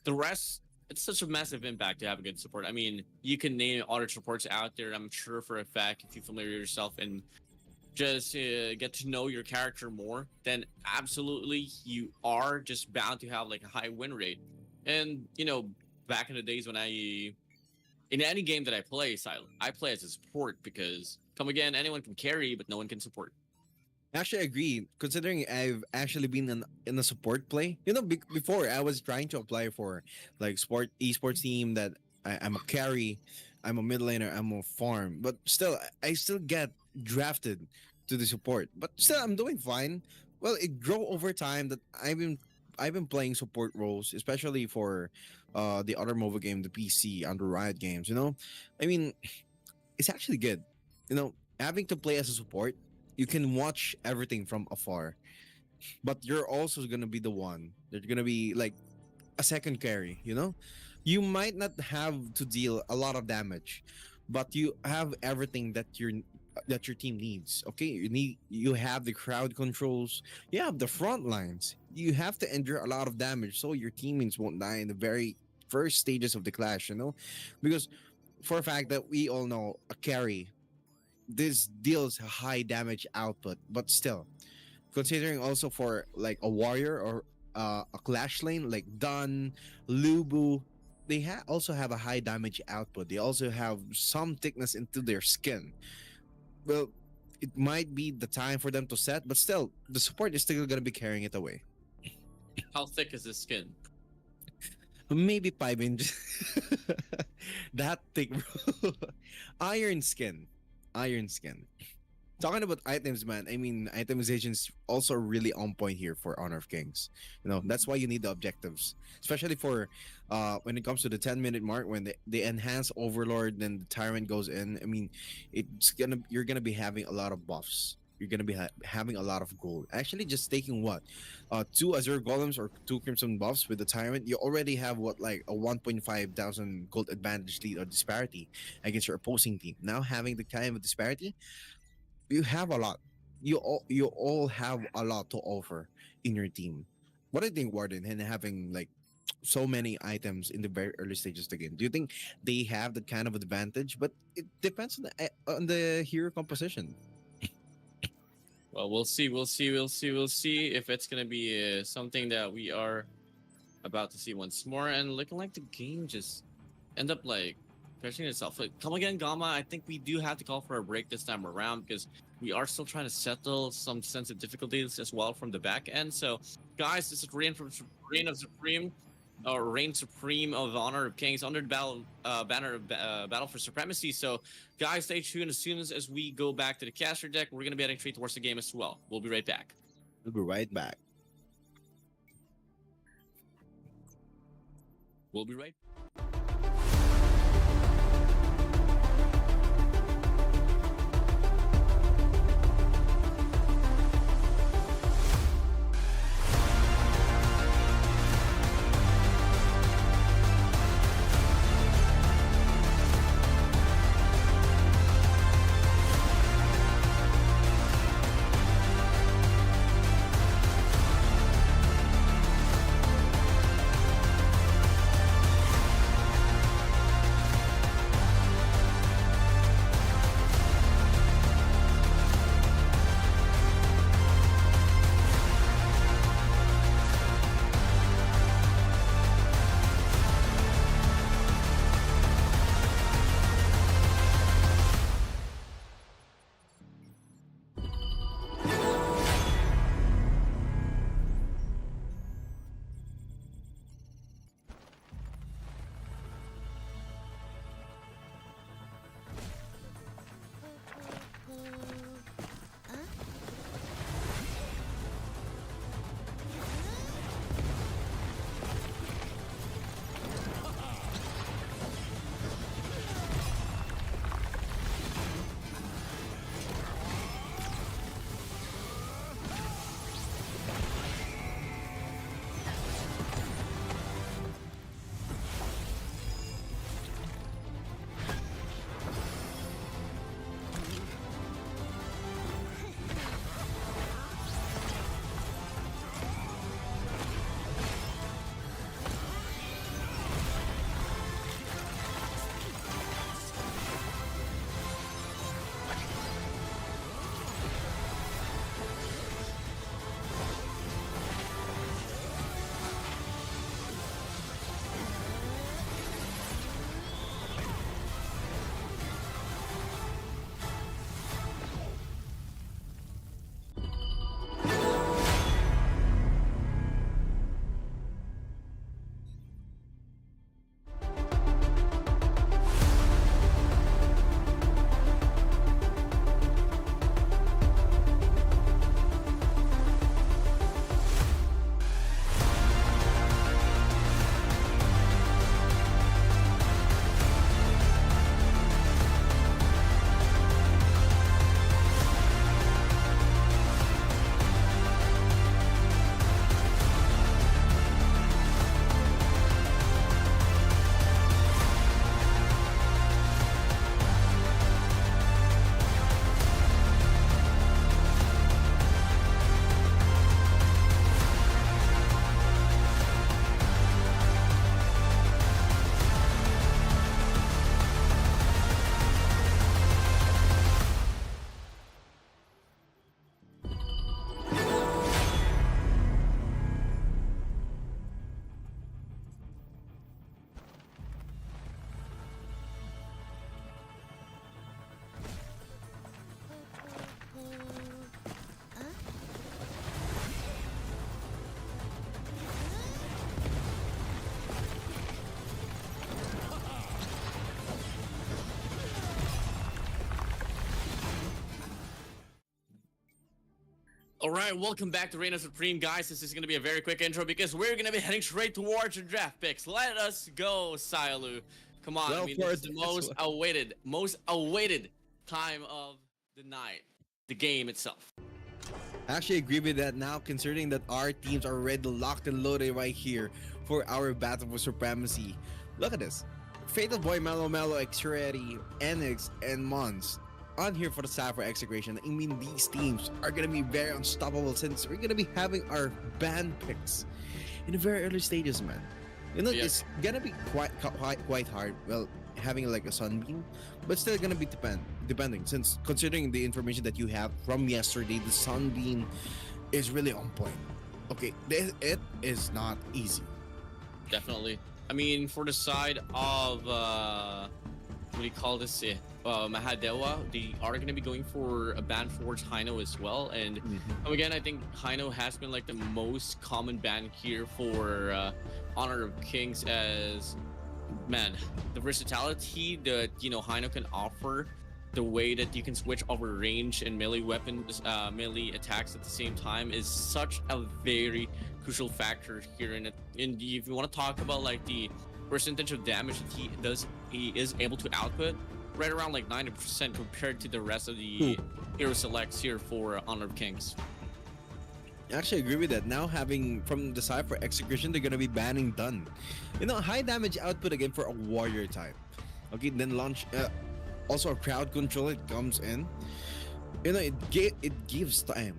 the rest, it's such a massive impact to have a good support. I mean, you can name other supports out there. I'm sure for a fact if you familiar yourself and just get to know your character more, then absolutely you are just bound to have like a high win rate. And you know, back in the days when in any game that I play, Silent, I play as a support because come again, anyone can carry, but no one can support. Actually, I agree. Considering I've actually been in a support play, you know, before I was trying to apply for like esports team that I'm a carry, I'm a mid laner, I'm a farm, but still, I still get drafted to the support. But still, I'm doing fine. Well, it grew over time that I've been playing support roles, especially for the other mobile game, the PC under Riot Games. You know, I mean, it's actually good. You know, having to play as a support, you can watch everything from afar, but you're also gonna be the one. There's gonna be like a second carry. You know, you might not have to deal a lot of damage, but you have everything that your team needs. Okay, you have the crowd controls, you have the front lines. You have to endure a lot of damage so your teammates won't die in the very first stages of the clash. You know, because for a fact that we all know a carry this deals a high damage output, but still, considering also for like a warrior or a clash lane like Dun, Lubu, they also have a high damage output. They also have some thickness into their skin. Well, it might be the time for them to set, but still, the support is still gonna be carrying it away. How thick is this skin? Maybe 5 inches. That thick, bro. Iron skin. Iron skin. Talking about items, man. I mean, itemization is also really on point here for Honor of Kings. You know, that's why you need the objectives, especially for when it comes to the 10-minute mark when the enhanced Overlord, then the Tyrant goes in. I mean, you're gonna be having a lot of buffs. you're gonna be having a lot of gold. Actually, just taking what, two Azure Golems or two Crimson Buffs with the Tyrant, you already have what, like a 1.5 thousand gold advantage lead or disparity against your opposing team. Now having the kind of disparity, you have a lot. You all have a lot to offer in your team. What do you think, Warden, and having like so many items in the very early stages of the game? Do you think they have that kind of advantage? But it depends on the hero composition. Well, we'll see. We'll see if it's gonna be something that we are about to see once more. And looking like the game just end up like crashing itself. Like, come again, Gamma. I think we do have to call for a break this time around because we are still trying to settle some sense of difficulties as well from the back end. So, guys, this is Reign of Supreme, or Reign Supreme of the Honor of Kings under the banner of Battle for Supremacy. So, guys, stay tuned. As soon as we go back to the caster deck, we're gonna be heading straight towards the game as well. We'll be right back. We'll be right back. We'll be right. All right, welcome back to Reign of Supreme, guys. This is going to be a very quick intro because we're going to be heading straight towards your draft picks. Let us go, Sialu. Come on, Well, I mean, this is the most awaited time of the night. the game itself. I actually agree with that now, considering that our teams are already locked and loaded right here for our battle for supremacy. Look at this. Fatal Boy, Mellow, X-Ready, NX, and Mons on here for the side for Execration. I mean, these teams are going to be very unstoppable since we're going to be having our ban picks in the very early stages, man. You know, it's going to be quite hard. Well, having like a Sunbeam, but still going to be depending, since considering the information that you have from yesterday, the Sunbeam is really on point. Okay, it is not easy. Definitely. I mean, for the side of what do you call this? Mahadewa, they are going to be going for a ban for 𝐁𝐼𝐻 as well. And again, I think 𝐁𝐼𝐻 has been like the most common ban here for Honor of Kings, as man, the versatility that 𝐁𝐼𝐻 can offer, the way that you can switch over range and melee weapons, melee attacks at the same time, is such a very crucial factor here in it. And if you want to talk about like the percentage of damage that he is able to output, right around like 90% compared to the rest of the hero selects here for Honor of Kings. I actually agree with that. Now having from the side for Execution, they're gonna be banning Dun. You know, high damage output again for a warrior type. Okay, then launch also a crowd control, it comes in. You know, it gives time.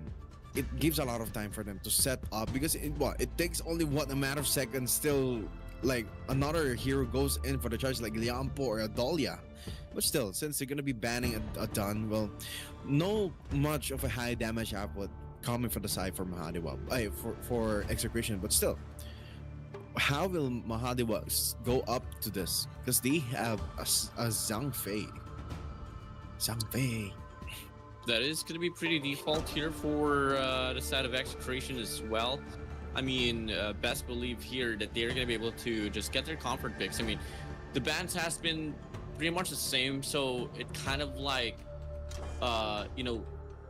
It gives a lot of time for them to set up, because it takes only a matter of seconds till like another hero goes in for the charge, like Liampo or a Dahlia. But still, since they're gonna be banning a Dun, well, no much of a high damage output coming from the side for Mahadewa, for Execution. But still, how will Mahadewa go up to this? Because they have a 𝐊𝐈𝐍𝐻𝐕. 𝐊𝐈𝐍𝐻𝐕. That is going to be pretty default here for the side of Execration as well. I mean, best believe here that they're going to be able to just get their comfort picks. I mean, the bans has been pretty much the same, so it kind of like,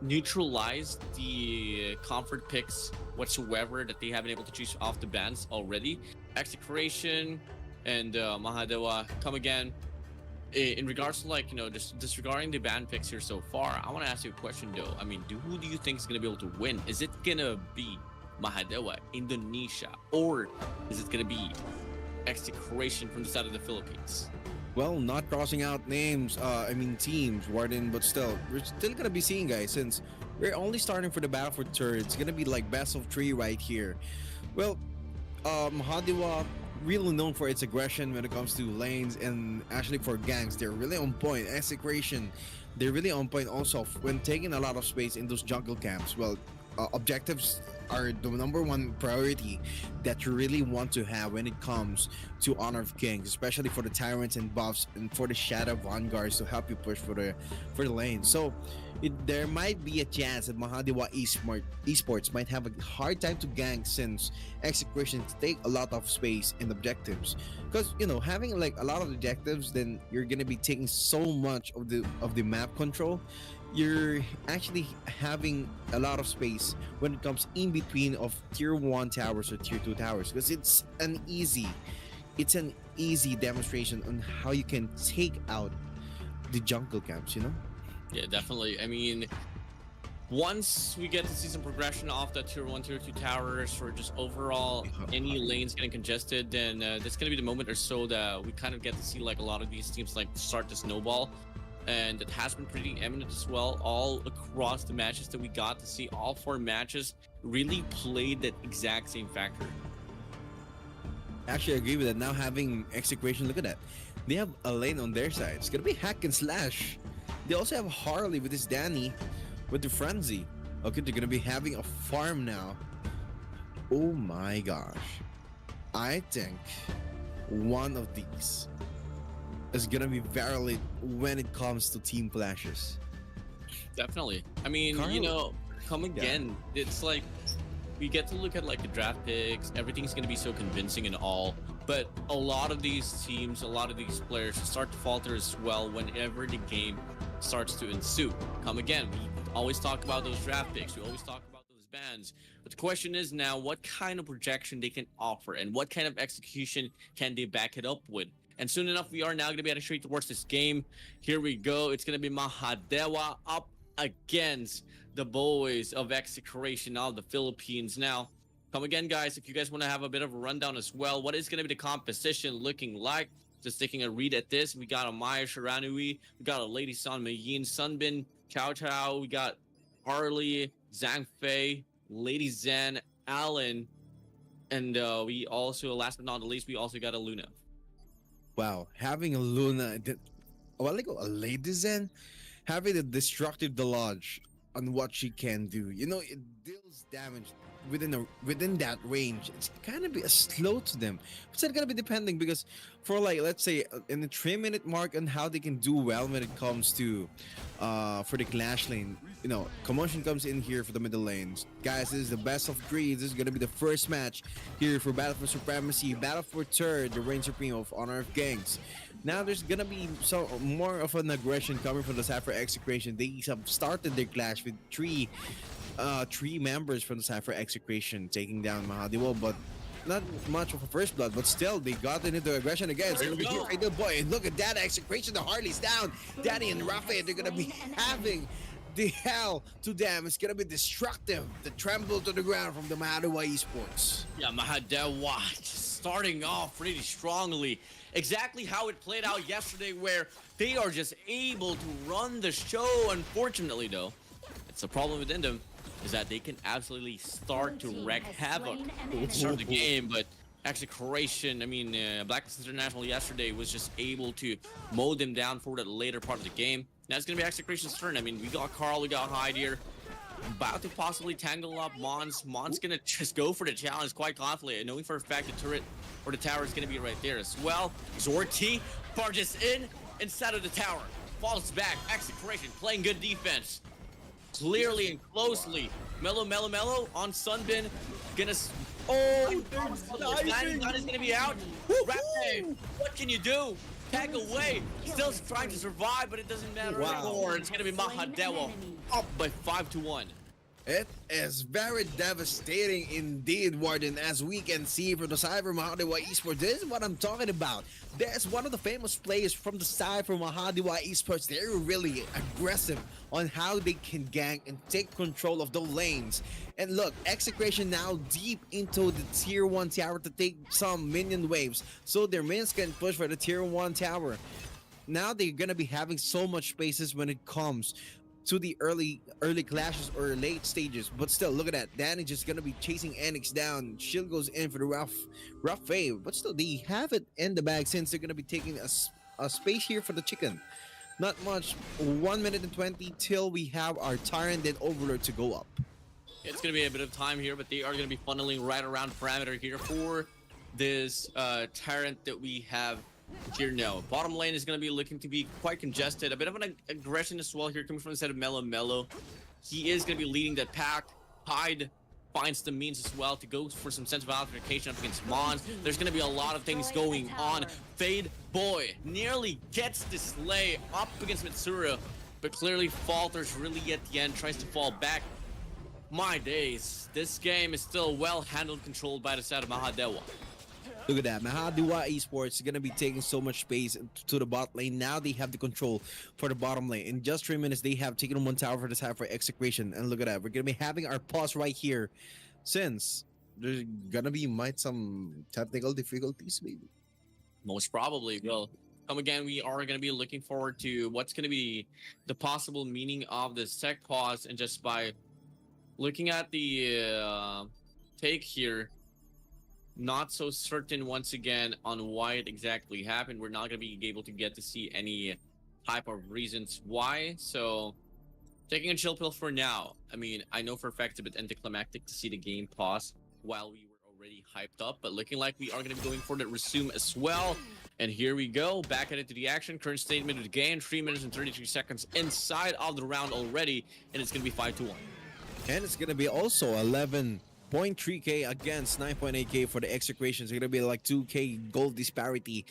neutralized the comfort picks whatsoever that they have been able to choose off the bans already. Execration and Mahadewa come again. In regards to like, just disregarding the ban picks here so far, I want to ask you a question though. I mean, who do you think is going to be able to win? Is it going to be Mahadewa, Indonesia, or is it going to be Execration from the side of the Philippines? Well, not crossing out names, teams, Warden, but still, we're still gonna be seeing, guys, since we're only starting for the battle for third. It's gonna be like best of 3 right here. Well, Mahadewa, really known for its aggression when it comes to lanes and actually for ganks. They're really on point. Execration, they're really on point also when taking a lot of space in those jungle camps. Well, objectives are the #1 priority that you really want to have when it comes to Honor of Kings, especially for the tyrants and buffs and for the shadow vanguards to help you push for the lane. So there might be a chance that Mahadewa Esports might have a hard time to gank, since Execution take a lot of space in objectives. Because having like a lot of objectives, then you're gonna be taking so much of the map control. You're actually having a lot of space when it comes in between of tier 1 towers or tier 2 towers, because it's an easy demonstration on how you can take out the jungle camps. Yeah, definitely. I mean, once we get to see some progression off the tier 1, tier 2 towers, or just overall any lanes getting congested, then that's gonna be the moment or so that we kind of get to see like a lot of these teams like start to snowball. And it has been pretty eminent as well all across the matches that we got to see. All 4 matches really played that exact same factor. Actually, I agree with that. Now having Execration, look at that. They have a lane on their side. It's gonna be hack and slash. They also have Harley with his Danny with the Frenzy. Okay, they're gonna be having a farm now. Oh my gosh. I think one of these is gonna be valid when it comes to team clashes. Definitely. I mean, come again. Yeah. It's like we get to look at like the draft picks. Everything's gonna be so convincing and all, but a lot of these teams, a lot of these players start to falter as well whenever the game starts to ensue. Come again. We always talk about those draft picks. We always talk about those bans. But the question is now, what kind of projection they can offer and what kind of execution can they back it up with? And soon enough, we are now going to be heading straight towards this game. Here we go. It's going to be Mahadewa up against the boys of Execration of the Philippines. Now, come again, guys, if you guys want to have a bit of a rundown as well, what is going to be the composition looking like? Just taking a read at this, we got a Maya Shiranui, we got a Lady San Mayin, Sunbin, Chow, we got Harley, Zhang Fei, Lady Zen, Alan, and we also, last but not the least, we also got a Luna. Wow, having a Luna, like a Lady Zen, having a destructive Delage on what she can do. You know, it deals damage within that range. It's kind of be a slow to them. It's not gonna be depending because for like let's say in the 3-minute mark on how they can do well when it comes to for the clash lane. You know, commotion comes in here for the middle lanes. Guys, this is the best of 3. This is gonna be the first match here for Battle for Supremacy, Battle for Third, the reign supreme of Honor of Kings. Now there's gonna be some more of an aggression coming from the Cypher Execration. They have started their clash with three members from the Cypher Execration taking down Mahadewa, but not much of a first blood, but still they got into aggression again. It's gonna be here, Fatal Boy, and look at that Execration. The Harley's down. Danny and Rafael, they're gonna be having the hell to them. It's gonna be destructive. The tremble to the ground from the Mahadewa Esports. Yeah, Mahadewa just starting off pretty strongly. Exactly how it played out yesterday, where they are just able to run the show. Unfortunately, though, it's a problem within them is that they can absolutely start to wreak havoc to start the game, but Execration, I mean, BLACKLIST International yesterday was just able to mow them down for the later part of the game. Now it's going to be Execration's turn. I mean, we got Carl, we got Hyde here, about to possibly tangle up Mons. Mons going to just go for the challenge quite confidently, knowing for a fact the turret or the tower is going to be right there as well. 𝐁𝐅𝐒𝐕 barges in inside of the tower, falls back. Execration playing good defense. Clearly and closely. Mellow on Sunbin. Gonna. Oh, Gun is gonna be out. Rapid, what can you do? Tag away. Still trying to survive, but it doesn't matter anymore. It's gonna be Mahadewa up by 5-1. It is very devastating indeed, Warden, as we can see from the side from Mahadewa Esports. This is what I'm talking about. There's one of the famous players from the side from Mahadewa Esports. They're really aggressive on how they can gank and take control of the lanes. And look, Execration now deep into the tier 1 tower to take some minion waves, so their minions can push for the tier 1 tower. Now they're gonna be having so much spaces when it comes to the early clashes or late stages, but still look at that. Danny just gonna be chasing Enix down. Shield goes in for the rough fave, but still they have it in the bag since they're gonna be taking a space here for the chicken. Not much. 1 minute and 20 till we have our Tyrant and Overlord to go up. It's gonna be a bit of time here, but they are gonna be funneling right around parameter here for this Tyrant that we have here now. Bottom lane is going to be looking to be quite congested. A bit of an aggression as well here coming from the side of Mellow. He is going to be leading that pack. Hyde finds the means as well to go for some sense of altercation up against Mons. There's going to be a lot of things going on. Fade Boy nearly gets the slay up against Mitsuru, but clearly falters really at the end, tries to fall back. My days, this game is still well handled, controlled by the side of Mahadewa. Look at that. Mahadewa Esports is going to be taking so much space to the bot lane. Now they have the control for the bottom lane. In just 3 minutes, they have taken 1 tower for the side for Execration. And look at that. We're going to be having our pause right here since there's going to be some technical difficulties, maybe. Most probably. Well, come again, we are going to be looking forward to what's going to be the possible meaning of this tech pause. And just by looking at the take here, not so certain once again on why it exactly happened. We're not going to be able to get to see any type of reasons why. So taking a chill pill for now. I mean, I know for a fact it's a bit anticlimactic to see the game pause while we were already hyped up, but looking like we are going to be going for the resume as well. And here we go, back at it to the action. Current statement of the game, 3 minutes and 33 seconds inside of the round already, and it's going to be 5-1. And it's going to be also 11.3k against 9.8k for the Execration. It's going to be like 2k gold disparity.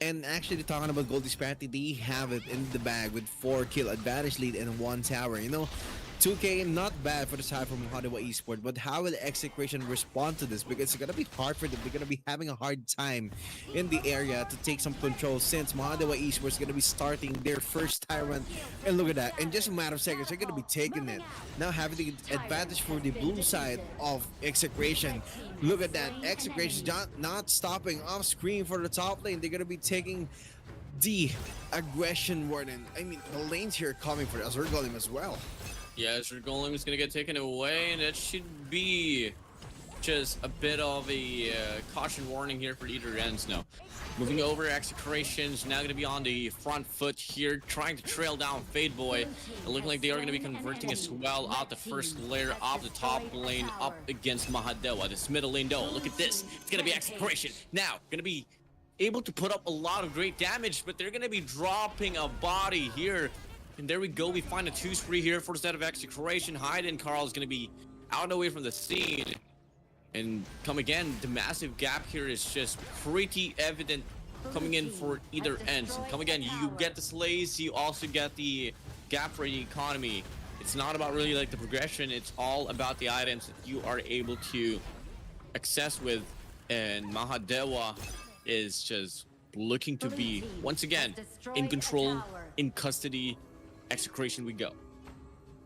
And actually talking about gold disparity, they have it in the bag with 4 kill advantage lead and 1 tower. You know, 2K, not bad for the side from MAHADEWA Esports, but how will EXECRATION respond to this? Because it's gonna be hard for them. They're gonna be having a hard time in the area to take some control since MAHADEWA Esports is gonna be starting their first tyrant. And look at that, in just a matter of seconds, they're gonna be taking it. Now having the advantage for the blue side of EXECRATION. Look at that, EXECRATION not stopping off screen for the top lane. They're gonna be taking the aggression warden. I mean, the lanes here coming for Azure Golem as well. Yeah, Azure Golem is gonna get taken away, and that should be just a bit of a caution warning here for either ends now. Moving over, EXECRATION's now gonna be on the front foot here, trying to trail down FadeBoy. It looking like they are gonna be converting as well out the first layer of the top lane up against MAHADEWA. This middle lane though, look at this. It's gonna be EXECRATION. Now, gonna be able to put up a lot of great damage, but they're gonna be dropping a body here. And there we go, we find a 2-3 here for the set of EXECRATION. 𝐁𝐅𝐿 is going to be out and away from the scene. And come again, the massive gap here is just pretty evident coming in for either ends. And come again, you get the slays, you also get the gap for the economy. It's not about really like the progression, it's all about the items that you are able to access with. And MAHADEWA is just looking to be, once again, in control, in custody. EXECRATION we go.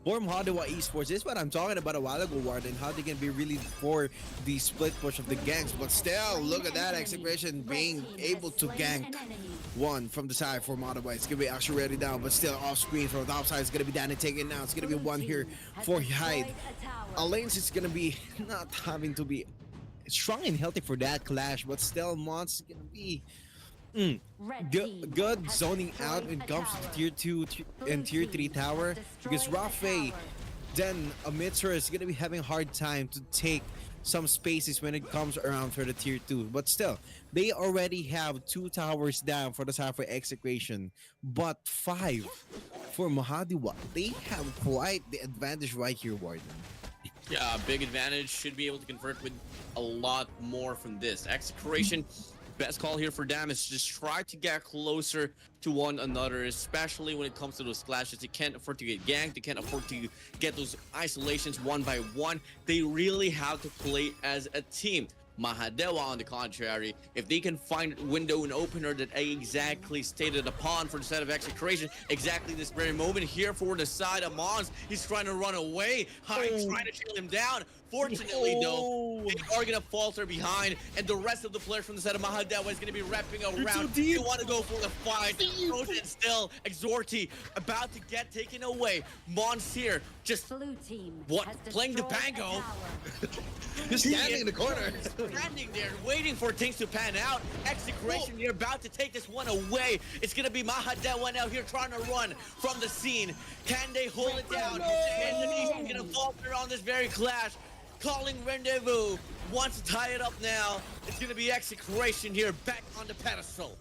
For MAHADEWA Esports, this is what I'm talking about a while ago, Warden, how they can be really for the split push of the ganks. But still, look at that, EXECRATION being able to gank one from the side for MAHADEWA. It's gonna be actually ready down, but still off screen from the outside. It's gonna be Danny taken now. It's gonna be one here for 𝐊𝐈𝐍𝐿. Alliance is gonna be not having to be strong and healthy for that clash, but still Mons is gonna be good zoning out when it comes to tier 2 and tier 3 tower, because 𝐓𝐿𝐍𝐿, then Amitsura is going to be having a hard time to take some spaces when it comes around for the tier 2. But still, they already have 2 towers down for the side for EXECRATION, but 5 for MAHADEWA. They have quite the advantage right here, Warden. Yeah, big advantage, should be able to convert with a lot more from this. EXECRATION, best call here for them is just try to get closer to one another, especially when it comes to those clashes. They can't afford to get ganked, they can't afford to get those isolations one by one. They really have to play as a team. MAHADEWA, on the contrary, if they can find window and opener that I exactly stated upon for the set of EXECRATION, exactly this very moment here for the side of Mons, he's trying to run away, 𝐁𝐼 trying to shield him down. Fortunately though, they are gonna falter behind, and the rest of the players from the set of MAHADEWA is gonna be wrapping around. You want to go for the fight. Frozen still, 𝐁𝐼𝐍𝑒 about to get taken away. Mons here, just playing the bango. Just standing in the corner. Standing there, waiting for things to pan out. EXECRATION here about to take this one away. It's gonna be MAHADEWA now here trying to run from the scene. Can they hold it down? He's gonna falter on this very clash. Calling rendezvous. Wants to tie it up now. It's gonna be EXECRATION here back on the pedestal.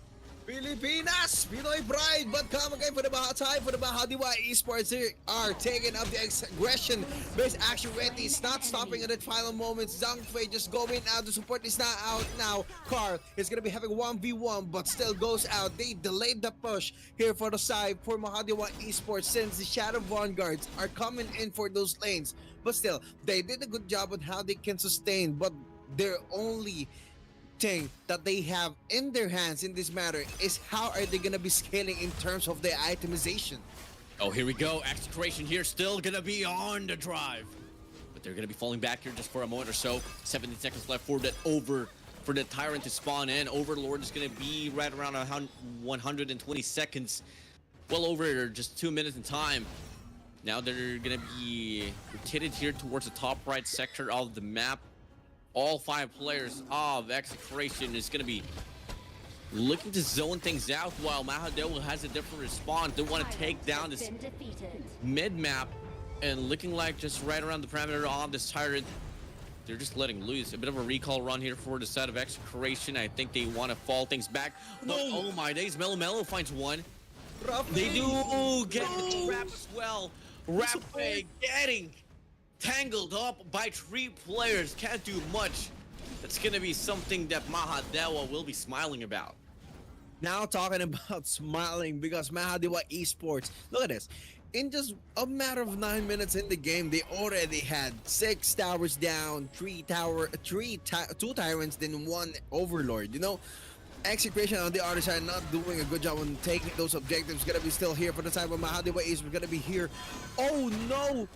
Pilipinas, Pinoy pride, but come again for the MAHADEWA Esports. They are taking up the aggression. Base action ready. It's not stopping at the final moments. 𝐷𝐿𝐹 just going out. The support is not out now. 𝐁𝐼𝐿 is going to be having 1v1, but still goes out. They delayed the push here for the side for MAHADEWA Esports since the Shadow Vanguards are coming in for those lanes. But still, they did a good job on how they can sustain, but their only thing that they have in their hands in this matter is how are they gonna be scaling in terms of their itemization. Oh, here we go. EXECRATION here still gonna be on the drive, but they're gonna be falling back here just for a moment or so. 17 seconds left for the tyrant to spawn in. Overlord is gonna be right around 120 seconds, well over just 2 minutes in time. Now they're gonna be rotated here towards the top right sector of the map. All 5 players of EXECRATION is going to be looking to zone things out, while MAHADEWA has a different response. They want to take down this mid-map, and looking like just right around the perimeter of this tyrant, they're just letting loose. A bit of a recall run here for the side of EXECRATION. I think they want to fall things back. But oh my days, 𝐿𝐿𝐿 finds one. They do get the trap as well. 𝐓𝐿𝐿 getting tangled up by 3 players, can't do much. That's gonna be something that MAHADEWA will be smiling about. Now talking about smiling, because MAHADEWA Esports, look at this. in just a matter of 9 minutes in the game, they already had 6 towers down, 2 tyrants, then 1 overlord. You know, Execration on the other side not doing a good job on taking those objectives. Gonna be still here for the side of MAHADEWA is gonna be here. Oh no!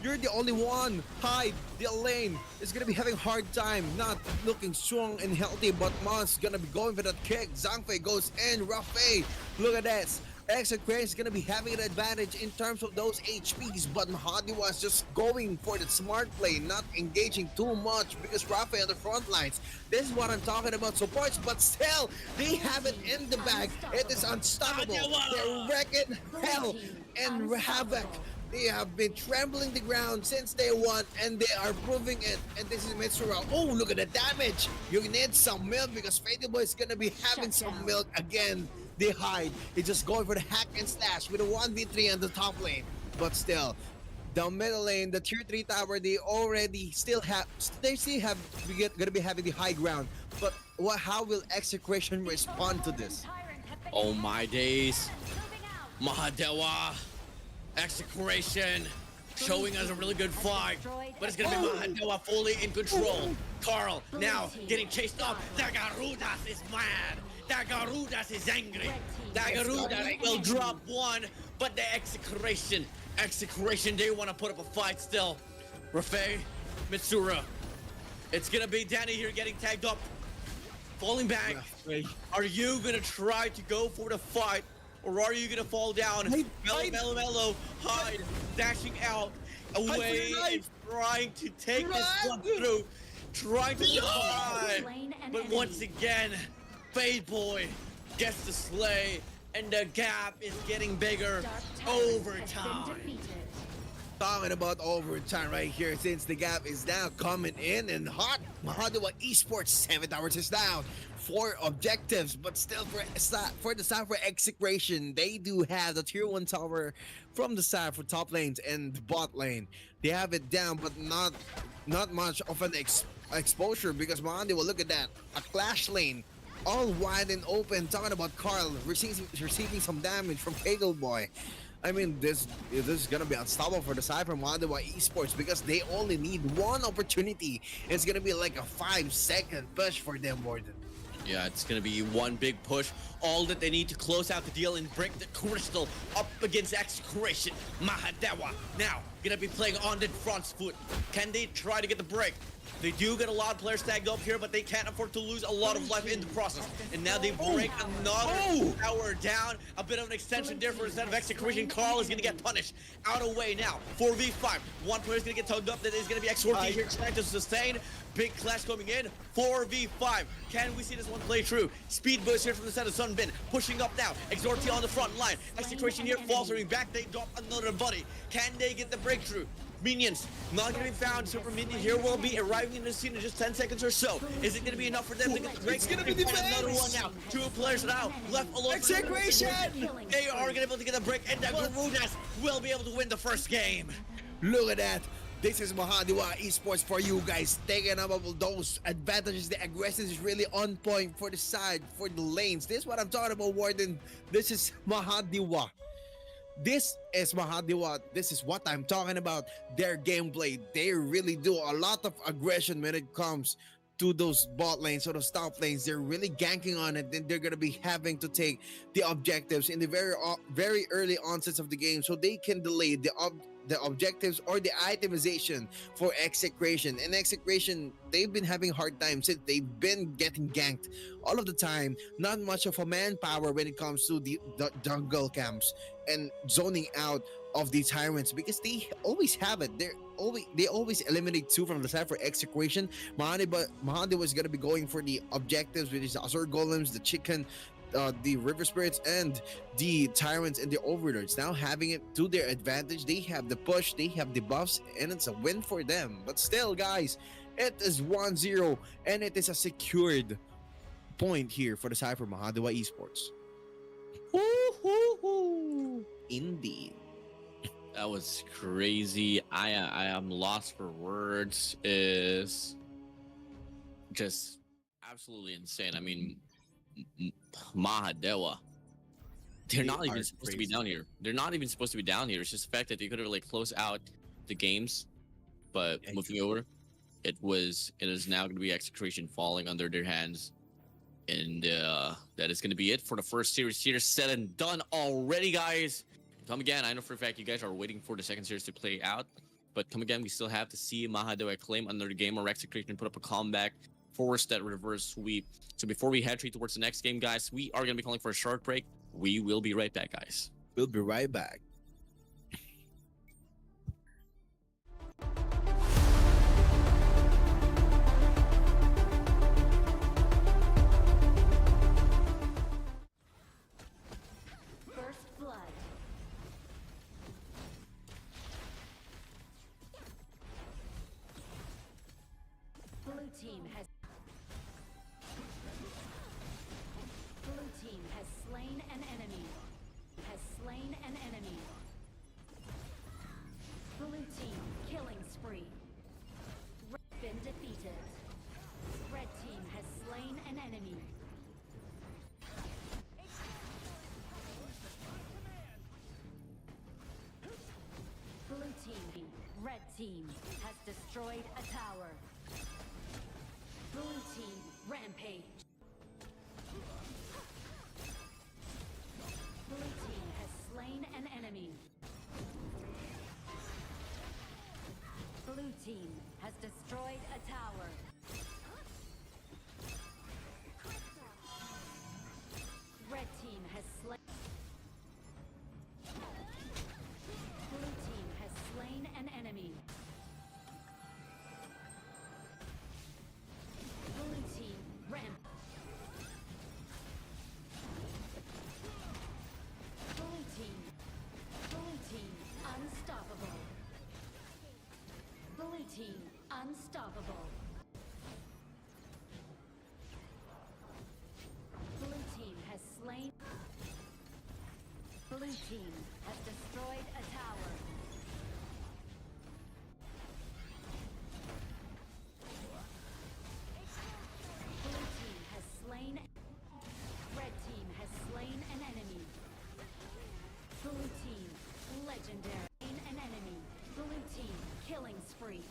You're the only one. Hide. The lane is gonna be having hard time, not looking strong and healthy, but Mon's gonna be going for that kick. 𝐊𝐕 goes in. 𝐓𝐕, look at this. Execration is gonna be having an advantage in terms of those HPs, but MAHADEWA is just going for the smart play, not engaging too much because 𝐓𝐕 on the front lines. This is what I'm talking about, supports, but still, they have it in the bag. It is unstoppable. They're wrecking hell and havoc. They have been trembling the ground since day one, and they are proving it. And this is Mitsura. Oh, look at the damage. You need some milk because Fatal is going to be having some milk again. They hide. They're just going for the hack and slash with a 1v3 on the top lane. But still, the middle lane, the tier 3 tower, they still have gonna be having the high ground. But how will Execration respond to this? Oh my days. MAHADEWA. Execration. Showing us a really good fight. But it's gonna be MAHADEWA fully in control. Carl now getting chased off. Dagarudas is mad. Dagarudas is angry. Dagarudas will drop one, but the Execration, they want to put up a fight still. 𝐓𝐕, Mitsura. It's gonna be Danny here getting tagged up. Falling back. Are you gonna try to go for the fight? Or are you gonna fall down? Mellow, hide, dashing out, away, and trying to take this one through. Trying to survive. But once again, Fade Boy gets the slay, and the gap is getting bigger over time. Talking about overtime right here, since the gap is now coming in and hot. MAHADEWA Esports 7 towers is down, 4 objectives, but still for the side for Execration, they do have the tier 1 tower from the side for top lanes and bot lane. They have it down, but not much of an exposure because MAHADEWA, look at that, a clash lane all wide and open. Talking about Carl receiving some damage from Kegel Boy. I mean, this is gonna be unstoppable for the side from MAHADEWA Esports because they only need one opportunity. It's gonna be like a 5-second push for them, Warden. Yeah, it's gonna be one big push. All that they need to close out the deal and break the crystal up against Execration. MAHADEWA now gonna be playing on the front foot. Can they try to get the break? They do get a lot of players tagged up here, but they can't afford to lose a lot of life in the process. And now they break another tower down. A bit of an extension there for instead of Execration. Carl is going to get punished. Out of way now. 4v5. One player is going to get tugged up. That is going to be XORT here trying to sustain. Big clash coming in. 4v5. Can we see this one play through? Speed boost here from the side of Sunbin. Pushing up now. XORT on the front line. Execration here faltering back. They drop another buddy. Can they get the breakthrough? Minions not going to be found. Super Minion here will be arriving in the scene in just 10 seconds or so. Is it going to be enough for them to get the break? It's going to be defense. Another one now. 2 players now left alone. Execration! They are going to be able to get the break, and Dagarudas will be able to win the first game. Look at that. This is MAHADEWA Esports for you guys. Taking up those advantages. The aggression is really on point for the side, for the lanes. This is what I'm talking about, Warden. This is MAHADEWA. This is MAHADEWA. This is what I'm talking about. Their gameplay. They really do a lot of aggression when it comes to those bot lanes or those top lanes. They're really ganking on it. Then they're gonna be having to take the objectives in the very early onsets of the game, so they can delay the objectives or the itemization for Execration. And Execration, they've been having a hard time since they've been getting ganked all of the time. Not much of a manpower when it comes to the jungle camps and zoning out of the tyrants because they always have it. They always eliminate 2 from the side for Execration. MAHADEWA is going to be going for the objectives, which is the Azure Golems, the Chicken, the River Spirits, and the Tyrants and the Overlords. Now having it to their advantage, they have the push, they have the buffs, and it's a win for them. But still, guys, it is 1-0, and it is a secured point here for the side for MAHADEWA Esports. Indeed. That was crazy. I am lost for words. Is just absolutely insane. I mean, MAHADEWA They're They not even are supposed to be crazy. down here. They're not even supposed to be down here. It's just the fact that they could have like closed out the games, but Yeah, moving over, it is now going to be execration falling under their hands, and that is going to be it for the first series here, said and done already, guys. Come again. I know for a fact you guys are waiting for the second series to play out, but come again, we still have to see MAHADEWA claim another game or execration put up a comeback, force that reverse sweep. So before we head straight towards the next game, guys, we are going to be calling for a short break. We will be right back, guys. We'll be right back. First blood. Blue team has slain an enemy. Has slain an enemy. Blue team killing spree. Red been defeated. Red team has slain an enemy. Blue team, red team has destroyed a tower. Blue team rampage. Blue team has slain an enemy. Blue team has destroyed a tower. Red team has slain. Blue team has slain an enemy. Blue team ramp. Blue team unstoppable. Blue team unstoppable. Blue team has slain. Blue team has destroyed a tower. Blue team has slain. Red team has slain an enemy. Blue team legendary. Slain an enemy. Blue team killing spree.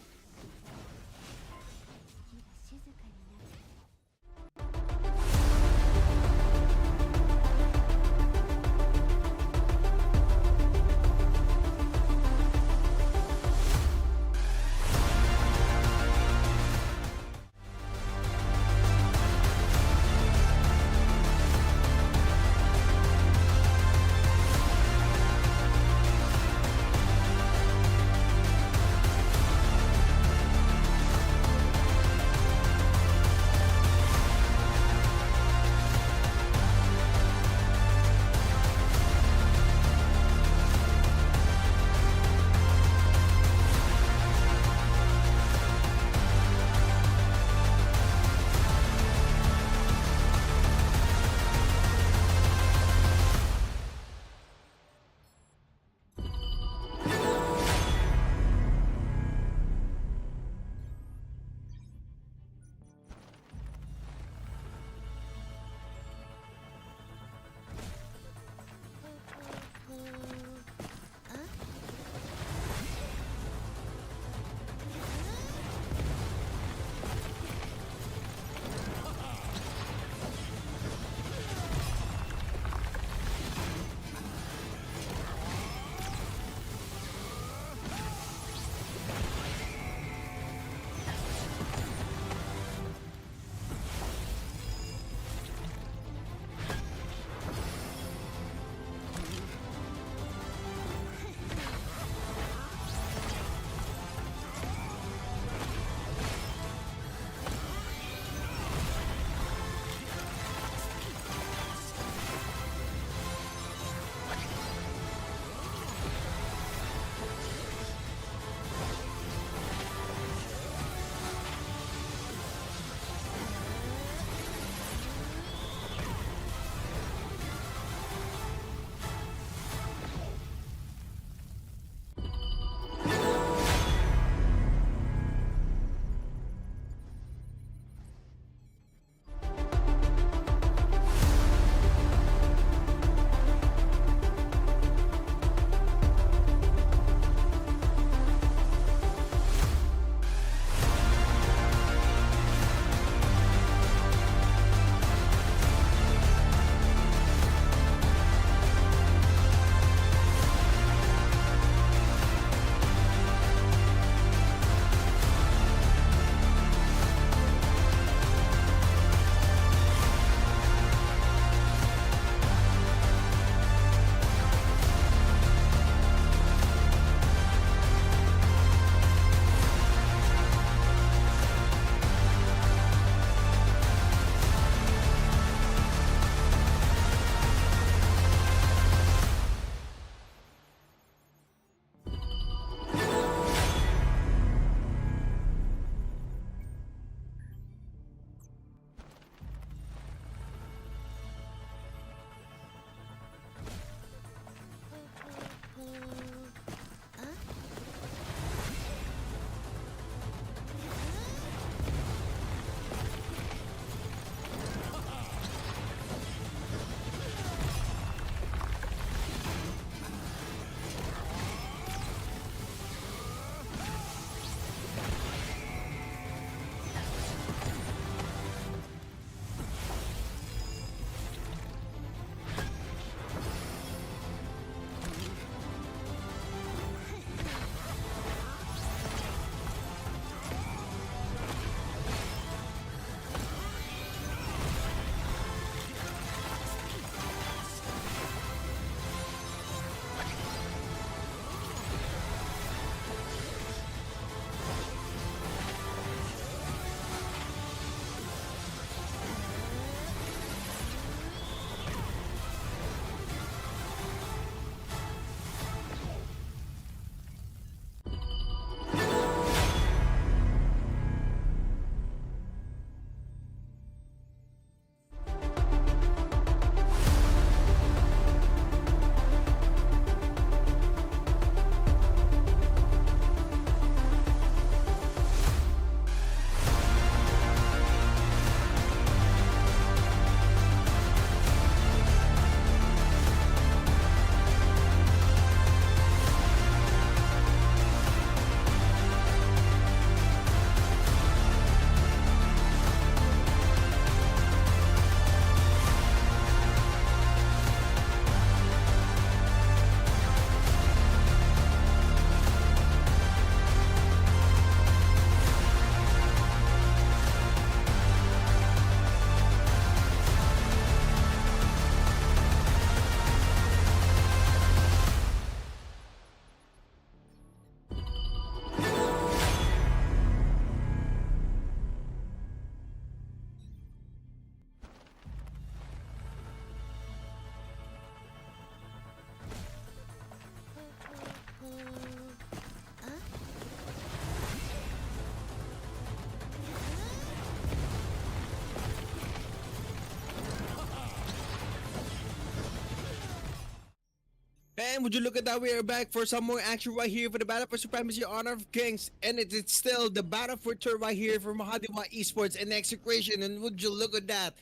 And would you look at that, we are back for some more action right here for the Battle for Supremacy Honor of Kings. And it's still the battle for turn right here for Mahadewa Esports and Execration. And would you look at that,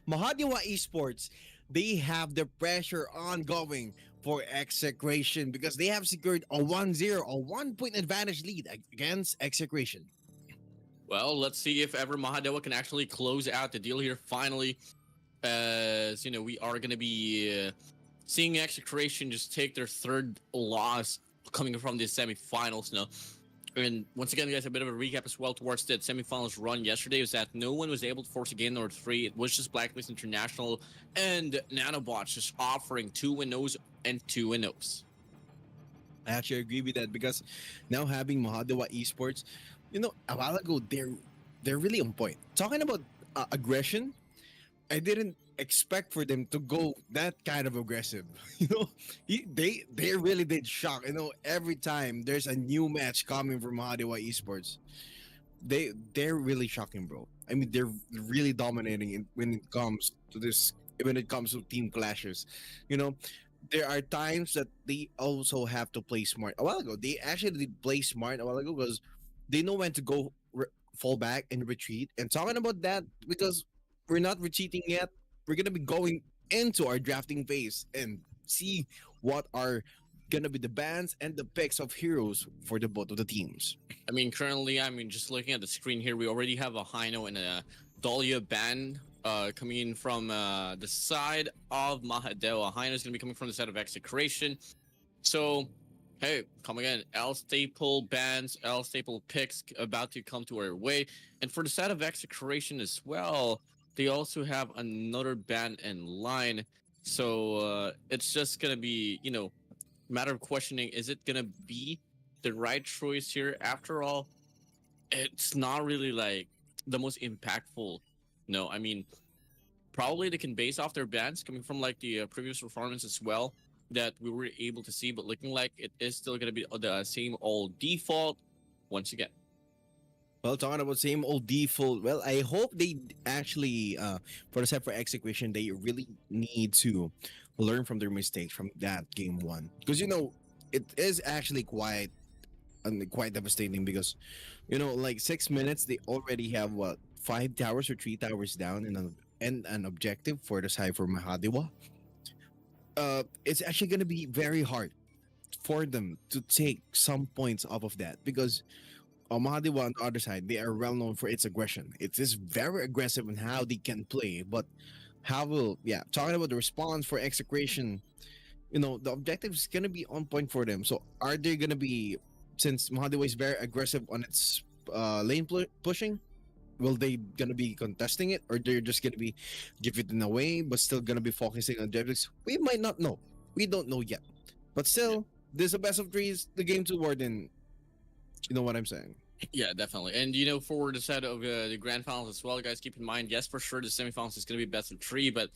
Mahadewa Esports, they have the pressure ongoing for Execration because they have secured a 1-0, a 1-point advantage lead against Execration. Well, let's see if ever Mahadewa can actually close out the deal here finally. As you know, we are going to be seeing Execration just take their third loss coming from the semifinals now. And once again, guys, a bit of a recap as well towards that semifinals run yesterday is that no one was able to force a game or 3. It was just BLACKLIST International and NANOBOT just offering 2-0s and 2-0s. I actually agree with that because now having Mahadewa Esports, you know, a while ago they're really on point. Talking about aggression, I didn't expect for them to go that kind of aggressive. You know, they really did shock. You know, every time there's a new match coming from Mahadewa Esports, they're really shocking, bro. I mean, they're really dominating when it comes to this. When it comes to team clashes, you know, there are times that they also have to play smart. A while ago, they actually did play smart a while ago because they know when to go fall back and retreat. And talking about that, because we're not retreating yet, we're gonna be going into our drafting phase and see what are gonna be the bans and the picks of heroes for the both of the teams. I mean, currently, just looking at the screen here, we already have a Hino and a Dahlia ban coming in from the side of Mahadewa. Hino is going to be coming from the side of Execration. So, hey, come again. L staple bans, L staple picks about to come to our way. And for the side of Execration as well, they also have another ban in line. So it's just going to be, you know, matter of questioning, is it going to be the right choice here? After all, it's not really like the most impactful. No, I mean, probably they can base off their bans coming from like the previous performance as well that we were able to see, but looking like it is still going to be the same old default once again. Well, talking about same old default, well, I hope they actually, for the set for Execution, they really need to learn from their mistakes from that game one. Because, you know, it is actually quite devastating because, you know, like 6 minutes, they already have, what, 5 towers or 3 towers down and an objective for the side for Mahadewa. It's actually going to be very hard for them to take some points off of that because Mahadewa on the other side, they are well known for its aggression. It is very aggressive in how they can play, but talking about the response for Execration, you know, the objective is gonna be on point for them. So are they gonna be, since Mahadewa is very aggressive on its lane pushing, will they gonna be contesting it, or they're just gonna be give it away but still gonna be focusing on objectives? We might not know. We don't know yet. But still, there's a best of threes, the game toward, and you know what I'm saying. Yeah, definitely. And, you know, for the side of the grand finals as well, guys, keep in mind, yes, for sure, the semifinals is going to be best of 3, but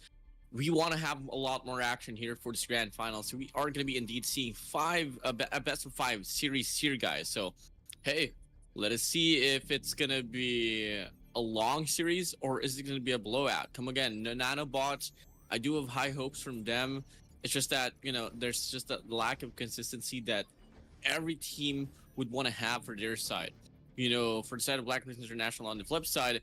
we want to have a lot more action here for this grand final. So we are going to be indeed seeing a best of 5 series here, guys. So, hey, let us see if it's going to be a long series or is it going to be a blowout. Come again, the NANOBOT, I do have high hopes from them. It's just that, you know, there's just a lack of consistency that every team would want to have for their side. You know, for the side of BLACKLIST International, on the flip side,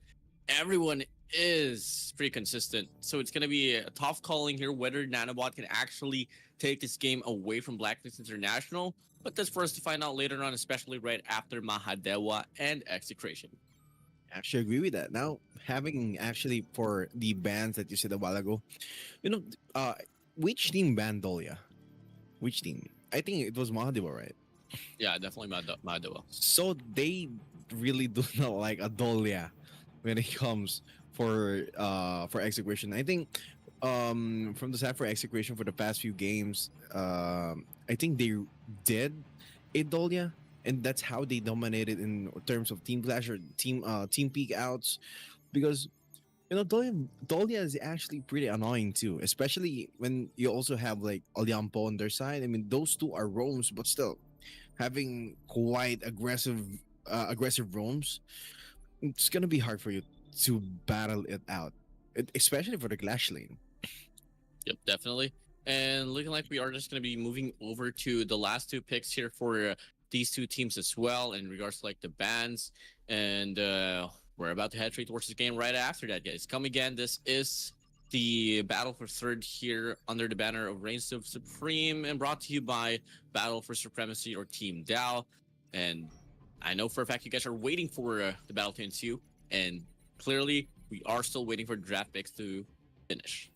everyone is pretty consistent. So it's going to be a tough calling here whether NANOBOT can actually take this game away from BLACKLIST International. But that's for us to find out later on, especially right after Mahadewa and Execration. Actually agree with that. Now, having actually for the bans that you said a while ago, you know, which team banned Dahlia? Which team? I think it was Mahadewa, right? Yeah, definitely Mahadewa. So they really do not like a Dahlia when it comes for Execution. I think from the side for Execution for the past few games, I think they did a Dahlia, and that's how they dominated in terms of team clash or team peak outs, because you know Dahlia is actually pretty annoying too, especially when you also have like Olyampo on their side. I mean, those two are roams, but still having quite aggressive roams, it's gonna be hard for you to battle it out, especially for the Clash lane. Yep, definitely. And looking like we are just going to be moving over to the last two picks here for these two teams as well in regards to like the bans. And we're about to head straight towards this game right after that, guys. Come again. This is the battle for third here under the banner of Reigns of Supreme and brought to you by Battle for Supremacy or Team Dow. And I know for a fact you guys are waiting for the battle to ensue. And clearly, we are still waiting for draft picks to finish.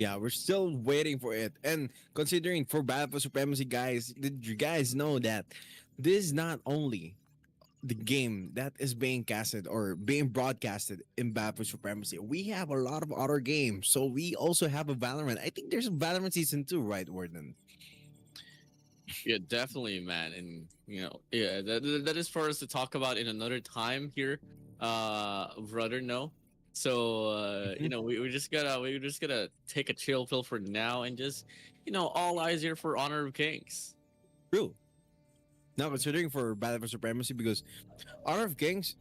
Yeah, we're still waiting for it. And considering for Battle for Supremacy, guys, did you guys know that this is not only the game that is being casted or being broadcasted in Battle for Supremacy? We have a lot of other games. So we also have a Valorant. I think there's a Valorant Season 2, right, Warden? Yeah, definitely, man. And yeah, that is for us to talk about in another time here, brother. No. So we just gotta take a chill pill for now and just all eyes here for Honor of Kings. True. Now considering for Battle for Supremacy, because Honor of Kings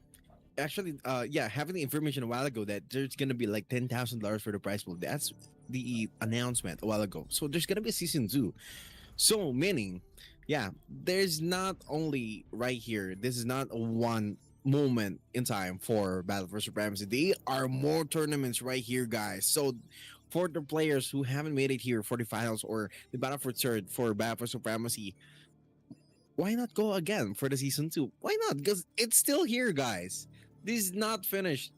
actually having the information a while ago that there's gonna be like $10,000 for the prize pool. That's the announcement a while ago. So there's gonna be a season 2. So meaning, there's not only right here. This is not a one moment in time for Battle for Supremacy. There are more tournaments right here, guys. So for the players who haven't made it here for the finals or the battle for third for Battle for Supremacy, why not go again for the season 2? Why not? Because it's still here, guys. This is not finished.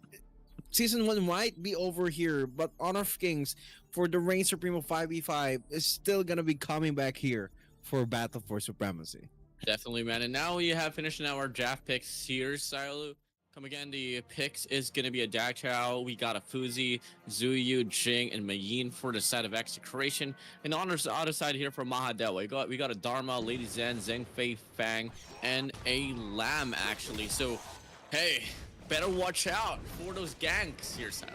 Season 1 might be over here, but Honor of Kings for the Reign Supremo 5v5 is still gonna be coming back here for Battle for Supremacy. Definitely, man. And now we have finished now our draft picks here, Silu. Come again, the picks is going to be a Dachao. We got a Fuzi, Zuyu, Jing, and Mayin for the side of Execration. And on the other side here for Mahadewa, we got a Dharma, Lady Zen, Zheng Fei Fang, and a Lamb, actually. So, hey, better watch out for those ganks here, Silu.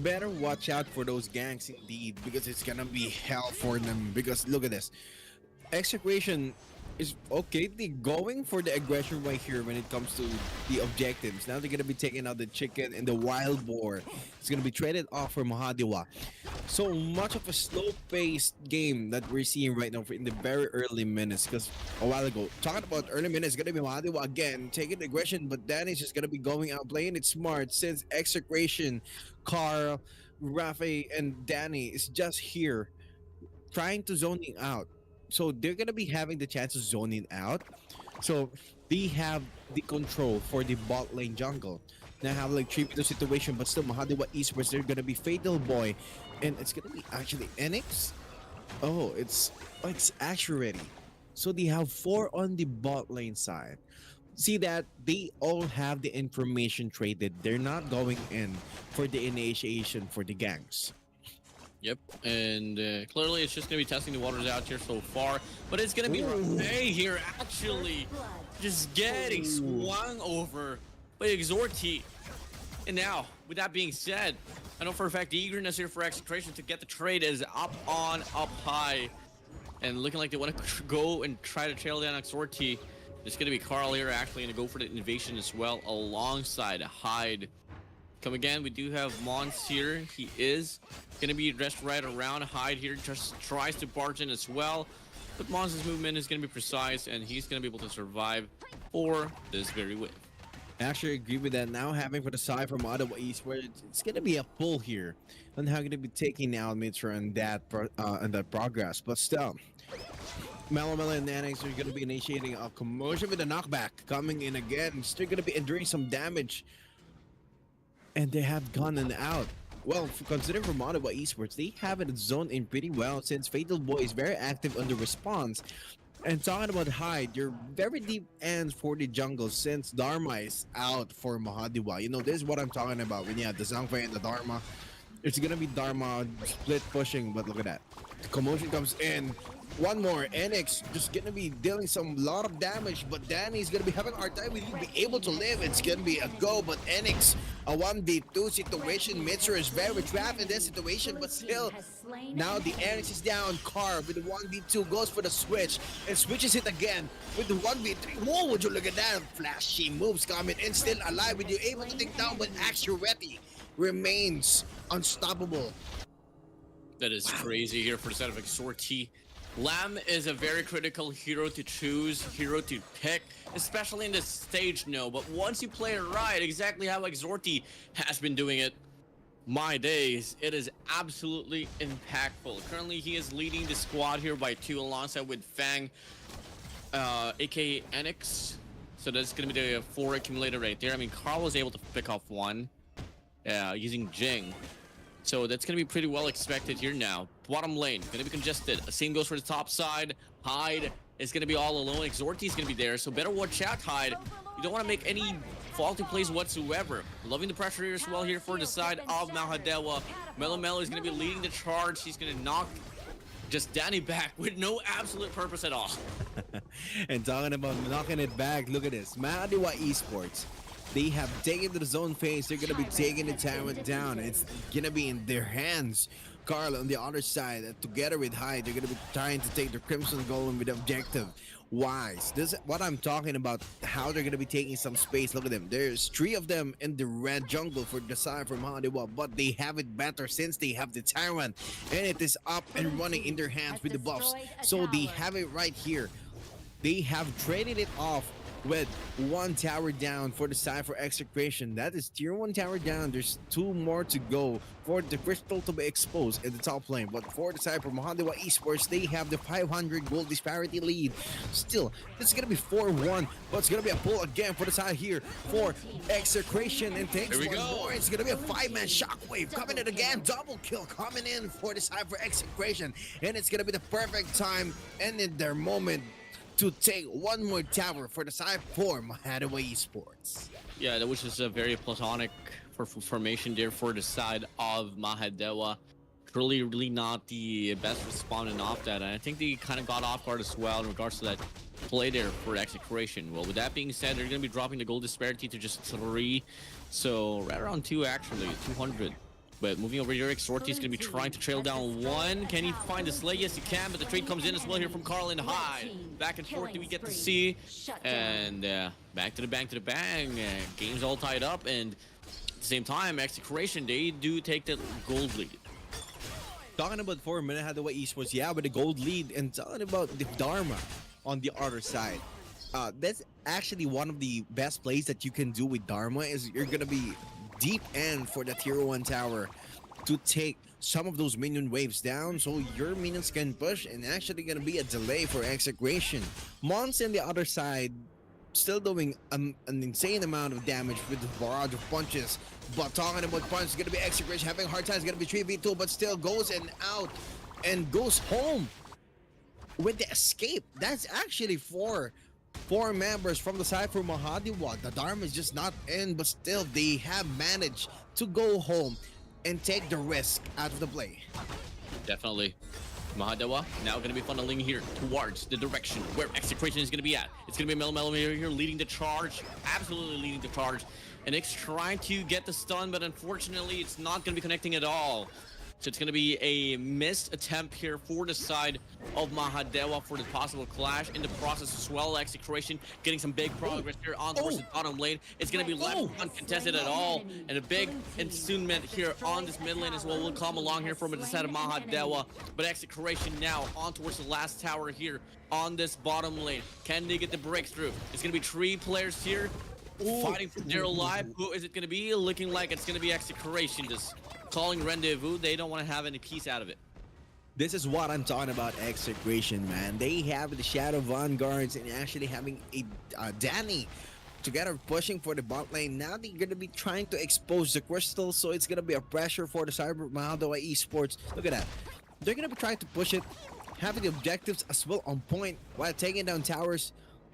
Better watch out for those ganks indeed, because it's gonna be hell for them. Because look at this. Execration is okay. They're going for the aggression right here when it comes to the objectives. Now they're gonna be taking out the chicken and the wild boar. It's gonna be traded off for Mahadewa. So much of a slow-paced game that we're seeing right now in the very early minutes. Because a while ago, talking about early minutes, it's gonna be Mahadewa again taking the aggression, but Danny's just gonna be going out playing it smart since Execration, Carl, Rafe, and Danny is just here trying to zoning out. So they're gonna be having the chance of zoning out. So they have the control for the bot lane jungle. Now have like 3v2 situation, but still Mahadewa Esports, they're gonna be Fatal Boy, and it's gonna be actually Enix. Oh, it's actually ready. So they have 4 on the bot lane side. See that they all have the information traded. They're not going in for the initiation for the gangs. Yep, and clearly it's just going to be testing the waters out here so far, but it's going to be Rafe here actually just getting swung over by 𝐊𝐿𝐷. And now, with that being said, I know for a fact the eagerness here for Execration to get the trade is up high, and looking like they want to go and try to trail down 𝐊𝐷. It's going to be Carl here actually going to go for the invasion as well alongside Hyde. Come again, we do have Mons here. He is going to be dressed right around. Hyde here just tries to barge in as well. But Mons' movement is going to be precise, and he's going to be able to survive for this very win. I actually agree with that. Now having for the side from Mahadewa Esports, it's going to be a pull here on how going to be taking out Mitra and that progress. But still, Mellow and Nanix are going to be initiating a commotion with a knockback. Coming in again. Still going to be enduring some damage. And they have gone and out. Well, considering for Mahadewa Esports, they have it zoned in pretty well since Fatal Boy is very active on the response. And talking about Hyde, you're very deep ends for the jungle since Dharma is out for Mahadewa. You know, this is what I'm talking about when you have the Zheng Fei and the Dharma. It's gonna be Dharma split pushing, but look at that. The commotion comes in. One more. Enix just gonna be dealing some lot of damage, but Danny's gonna be having a hard time with you be able to live. It's gonna be a go, but Enix, a 1v2 situation. Mitzer is very trapped in this situation, but still, now the Enix is down. Carr with the 1v2 goes for the switch and switches it again with the 1v3. Whoa, would you look at that? Flashy moves coming in, still alive with you, able to take down, but 𝐊𝐿𝐿𝐿 remains unstoppable. That is crazy here for the side of 𝐁𝐅𝐿𝐿𝐿. Lamb is a very critical hero to choose, hero to pick, especially in this stage, no. But once you play it right, exactly how 𝐁𝐁𝐅𝐿𝐿 has been doing it, my days, it is absolutely impactful. Currently, he is leading the squad here by 2 alongside with Fang, aka Enix. So that's going to be the 4 accumulator right there. I mean, Carl was able to pick off 1 using Jing. So that's going to be pretty well expected here now. Bottom lane, going to be congested. Same goes for the top side. Hyde is going to be all alone. 𝐁𝐁𝐅𝐿𝐿 is going to be there. So better watch out, Hyde. You don't want to make any faulty plays whatsoever. Loving the pressure here as well here for the side of MAHADEWA. 𝐿𝐿𝐿𝐿 is going to be leading the charge. He's going to knock just Danny back with no absolute purpose at all. And talking about knocking it back, look at this. MAHADEWA Esports. They have taken to the zone phase. They're going to be taking the tyrant down. It's going to be in their hands. Carl on the other side, together with Hyde, they're going to be trying to take the Crimson Golem with objective wise. This is what I'm talking about, how they're going to be taking some space. Look at them. There's 3 of them in the red jungle for the side from MAHADEWA, but they have it better since they have the tyrant. And it is up and running in their hands with the buffs. So they have it right here. They have traded it off with 1 tower down for the side for EXECRATION. That is tier 1 tower down. There's 2 more to go for the crystal to be exposed in the top lane. But for the side for MAHADEWA Esports, they have the 500 gold disparity lead. Still, this is going to be 4-1, but it's going to be a pull again for the side here for EXECRATION. And takes one more. It's going to be a 5-man shockwave coming in again. Double kill coming in for the side for EXECRATION. And it's going to be the perfect time and in their moment to take 1 more tower for the side for MAHADEWA Esports. Yeah, which is a very platonic formation there for the side of MAHADEWA. Really not the best responding off that. And I think they kind of got off guard as well in regards to that play there for EXECRATION. Well, with that being said, they're going to be dropping the gold disparity to just 3. So right around 2 actually, 200. But moving over here, 𝐁𝐁𝐅𝐿𝐿 is going to be trying to trail down 1. Can he find the slay? Yes, he can, but the trade comes in as well here from Carl and Hyde. Back and forth do we get to see. And back to the bang to the bang. Game's all tied up, and at the same time, EXECRATION, they do take the gold lead. Talking about for MAHADEWA Esports, yeah, with the gold lead, and talking about the Dharma on the other side. That's actually one of the best plays that you can do with Dharma is you're going to be deep end for the tier 1 tower to take some of those minion waves down so your minions can push, and actually going to be a delay for EXECRATION. Mons on the other side still doing an insane amount of damage with the barrage of punches, but talking about punches, going to be EXECRATION having a hard time. It's going to be 3v2, but still goes and out and goes home with the escape. That's actually 4 members from the side for MAHADEWA. The Dharma is just not in, but still they have managed to go home and take the risk out of the play. Definitely. MAHADEWA now going to be funneling here towards the direction where EXECRATION is going to be at. It's going to be 𝐿𝐿𝐿𝐿 here leading the charge, absolutely leading the charge. And X trying to get the stun, but unfortunately it's not going to be connecting at all. So it's going to be a missed attempt here for the side of MAHADEWA for the possible clash. In the process as well, EXECRATION getting some big progress here on towards the bottom lane. It's going to be left uncontested at all. And a big attunement here on this mid lane as well will come along here from the side of MAHADEWA. But EXECRATION now on towards the last tower here on this bottom lane. Can they get the breakthrough? It's going to be 3 players here fighting for their life. Who is it going to be? Looking like it's going to be EXECRATION just calling rendezvous. They don't want to have any peace out of it. This is what I'm talking about, EXECRATION, man. They have the Shadow Vanguards and actually having a Danny together pushing for the bot lane. Now they're going to be trying to expose the crystal, so it's going to be a pressure for the cyber MAHADEWA Esports. Look at that. They're going to be trying to push it, having the objectives as well on point while taking down towers.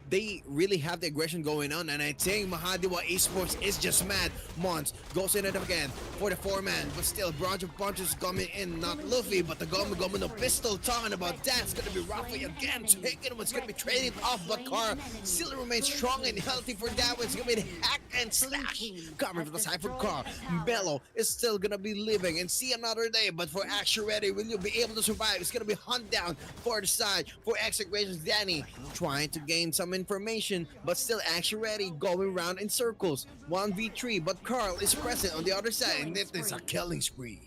They really have the aggression going on, and I think Mahadewa Esports is just mad. Mons goes in it again for the 4-man, but still Bronze Punches coming in, not Luffy, but the Gomu no pistol. Talking about that, it's gonna be Ruffy again, taking what's gonna be traded off, but Carl still remains strong and healthy for that one. It's gonna be the hack and slash coming from the side for Carl. Bello is still gonna be living and see another day, but for Action Ready, will you be able to survive? It's gonna be hunt down for the side for EXECRATION. Danny trying to gain some information, but still Action Ready going around in circles. 1v3, but Carl is present on the other side, and it is a killing spree.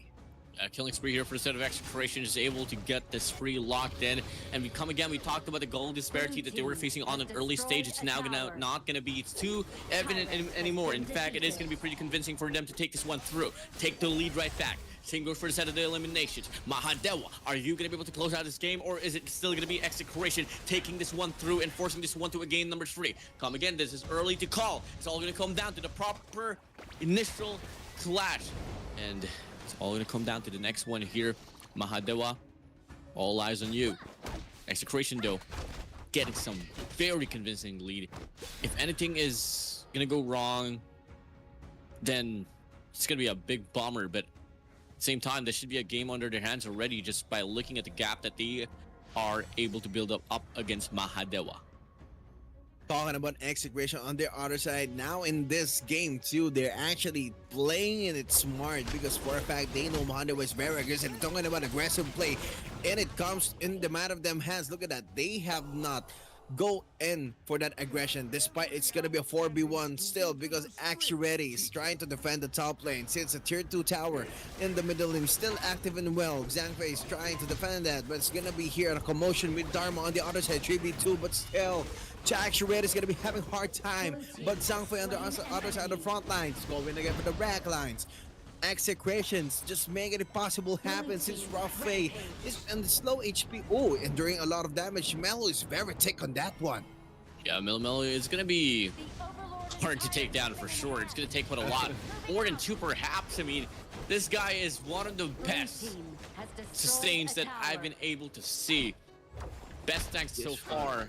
Killing spree here for the set of EXECRATION is able to get the spree locked in, and we come again. We talked about the goal disparity that they were facing on an early stage. It's now not gonna be too evident anymore. In fact, it is gonna be pretty convincing for them to take this one through, take the lead right back. Same goes for the set of the eliminations. Mahadewa, are you gonna be able to close out this game, or is it still gonna be EXECRATION taking this one through and forcing this one to a game number 3? Come again, this is early to call. It's all gonna come down to the proper initial clash, and it's all gonna come down to the next one here. Mahadewa, all eyes on you. EXECRATION though, getting some very convincing lead. If anything is gonna go wrong, then it's gonna be a big bummer, but at the same time, there should be a game under their hands already just by looking at the gap that they are able to build up against Mahadewa. Talking about EXECRATION on their other side, now in this game too, they're actually playing it smart, because for a fact they know Mahadewa is very aggressive. Talking about aggressive play, and it comes in the matter of them hands. Look at that, they have not go in for that aggression, despite it's gonna be a 4v1 still, because Action Ready is trying to defend the top lane since a tier 2 tower in the middle lane still active and well. Zhangfei is trying to defend that, but it's gonna be here a commotion with Dharma on the other side, 3v2, but still Action Ready is gonna be having hard time, but Zhangfei on the other side of the front lines going again for the back lines. EXECRATIONs just making it possible happen since Ruffy is in the slow HP. Oh, and doing a lot of damage. Melo is very thick on that one. Yeah, Melo is gonna be hard to take down for sure. It's gonna take a lot more than 2 perhaps. I mean, this guy is one of the best sustains that I've been able to see. Best tanks so far.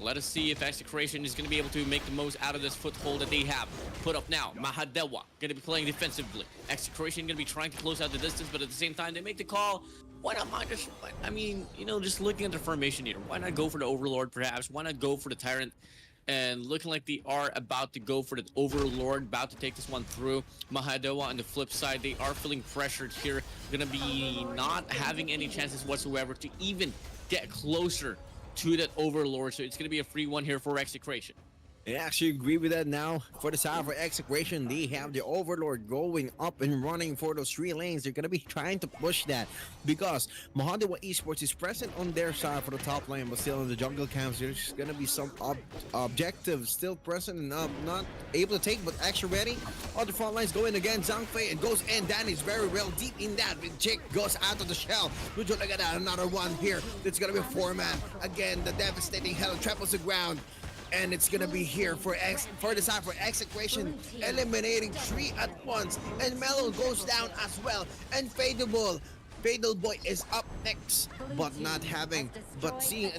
Let us see if EXECRATION is going to be able to make the most out of this foothold that they have. Put up now, Mahadewa going to be playing defensively. EXECRATION going to be trying to close out the distance, but at the same time, they make the call. Why not mind us? I mean, you know, just looking at the formation here, why not go for the Overlord perhaps? Why not go for the Tyrant? And looking like they are about to go for the Overlord, about to take this one through. Mahadewa on the flip side, they are feeling pressured here. Going to be not having any chances whatsoever to even get closer to that Overlord, so it's going to be a free one here for EXECRATION. I actually agree with that now. For the side for EXECRATION, they have the Overlord going up and running for those 3 lanes. They're going to be trying to push that because Mahadewa Esports is present on their side for the top lane, but still in the jungle camps, there's going to be some objectives still present and not able to take, but Action Ready on the front lines going again. Zhangfei and goes in. Danny's very well deep in that. Jake goes out of the shell. Would you look at that? Another one here. It's going to be a 4-man. Again, the devastating hell tramples the ground. And it's gonna be here for the side for EXECRATION, eliminating 3 at once. And Melo goes down as well. And Fatal Boy is up next, but not having, but seeing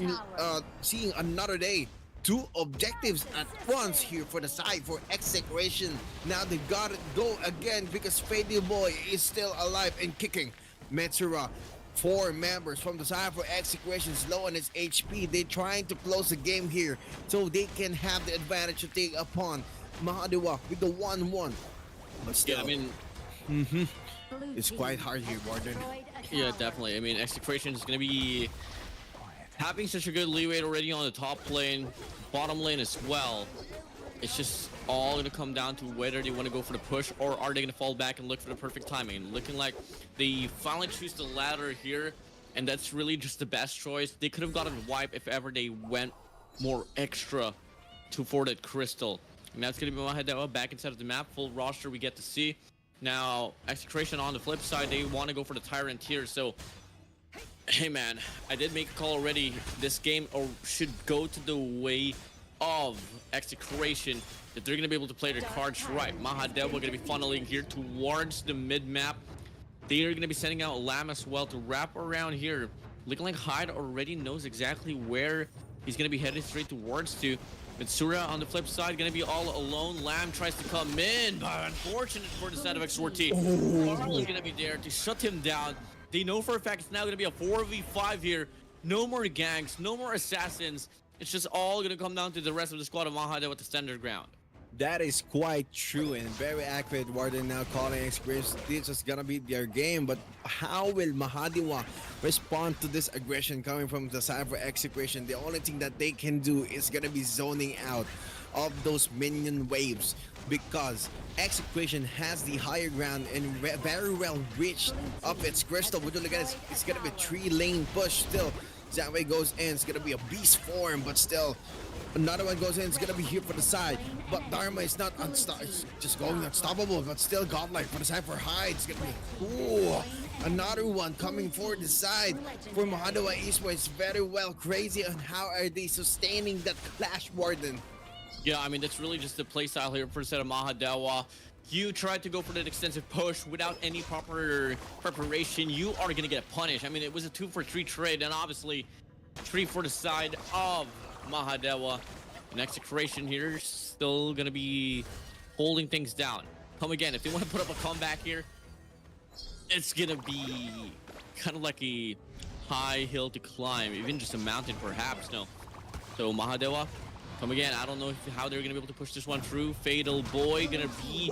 another day. 2 objectives at once here for the side for EXECRATION. Now they gotta go again because Fatal Boy is still alive and kicking. Metsura, 4 members from the side for EXECRATION low on its HP. They're trying to close the game here so they can have the advantage to take upon Mahadewa with the 1-1. But still, yeah, I mean, it's quite hard here, Warden. Yeah, definitely. I mean, EXECRATION is going to be having such a good leeway already on the top lane, bottom lane as well. It's just all going to come down to whether they want to go for the push or are they going to fall back and look for the perfect timing. Looking like they finally choose the latter here, and that's really just the best choice. They could have gotten wipe if ever they went more extra for that crystal. And that's going to be Mahadewa back inside of the map. Full roster we get to see. Now, EXECRATION on the flip side, they want to go for the Tyrant here. So, hey man, I did make a call already. This game should go to the way of EXECRATION, that they're going to be able to play their cards right. Mahadewa going to be funneling here towards the mid-map. They are going to be sending out Lamb as well to wrap around here. Looking like Hyde already knows exactly where he's going to be headed straight towards to. Mitsura on the flip side, gonna be all alone. Lamb tries to come in, but unfortunate for the side of XORT. Carl is gonna be there to shut him down. They know for a fact it's now gonna be a 4v5 here. No more ganks, no more assassins. It's just all gonna come down to the rest of the squad of Mahadewa with the standard ground. That is quite true and very accurate. Warden now calling experience. This is gonna be their game, but how will Mahadewa respond to this aggression coming from the side for EXECRATION? The only thing that they can do is gonna be zoning out of those minion waves, because EXECRATION has the higher ground and very well reached up its crystal. Would you look at it? It's gonna be 3-lane push still. 𝐊𝐈𝐍𝐿 goes in. It's gonna be a beast form, but still another one goes in. It's gonna be here for the side, but Dharma is not it's just going unstoppable, but still godlike for the side for Hyde. It's gonna be another one coming for the side for Mahadewa Esports. Very well, crazy on how are they sustaining that clash, Warden. Yeah, I mean, that's really just the playstyle here for the set of Mahadewa. You tried to go for that extensive push without any proper preparation. You are going to get punished. I mean, it was a 2-for-3 trade, and obviously 3 for the side of Mahadewa. And EXECRATION here still going to be holding things down. Come again, if they want to put up a comeback here, it's going to be kind of like a high hill to climb, even just a mountain perhaps. No. So Mahadewa, come again. I don't know how they're gonna be able to push this one through. Fatal Boy gonna be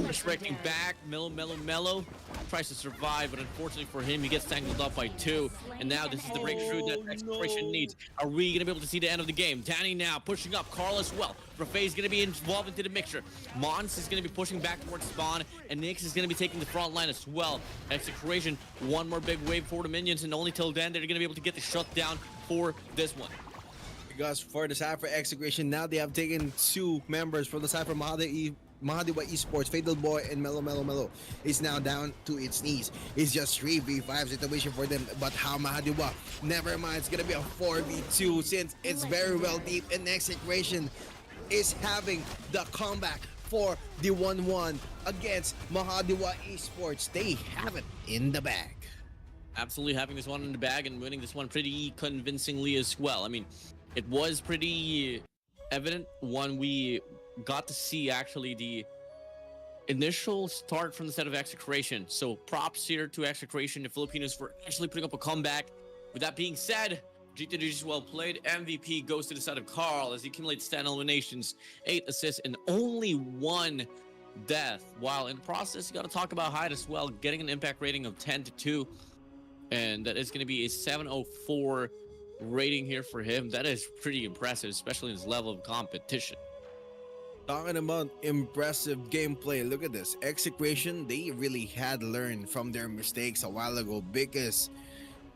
resurrecting back. Mellow tries to survive, but unfortunately for him, he gets tangled up by 2. And now this is the breakthrough that EXECRATION needs. Are we gonna be able to see the end of the game? Danny now pushing up. Carl as well. Rafay is gonna be involved into the mixture. Mons is gonna be pushing back towards spawn, and Nyx is gonna be taking the front line as well. EXECRATION, one more big wave for the minions, and only till then they're gonna be able to get the shutdown for this one. Because for the side for EXECRATION, now they have taken 2 members from the side for Mahadewa Esports. Fatal Boy and Mellow is now down to its knees. It's just 3v5 situation for them, but how Mahadewa? Never mind, it's gonna be a 4v2 since it's very well deep, and EXECRATION is having the comeback for the 1-1 against Mahadewa Esports. They have it in the bag. Absolutely having this one in the bag and winning this one pretty convincingly as well. I mean, it was pretty evident when we got to see actually the initial start from the set of EXECRATION. So props here to EXECRATION, the Filipinos, for actually putting up a comeback. With that being said, GTG is well played. MVP goes to the side of Carl as he accumulates 10 eliminations, 8 assists, and only 1 death. While in the process, you got to talk about Hyde as well, getting an impact rating of 10-2. And that is going to be a 704 rating here for him. That is pretty impressive, especially in his level of competition. Talking about impressive gameplay, look at this. EXECRATION, they really had learned from their mistakes a while ago, because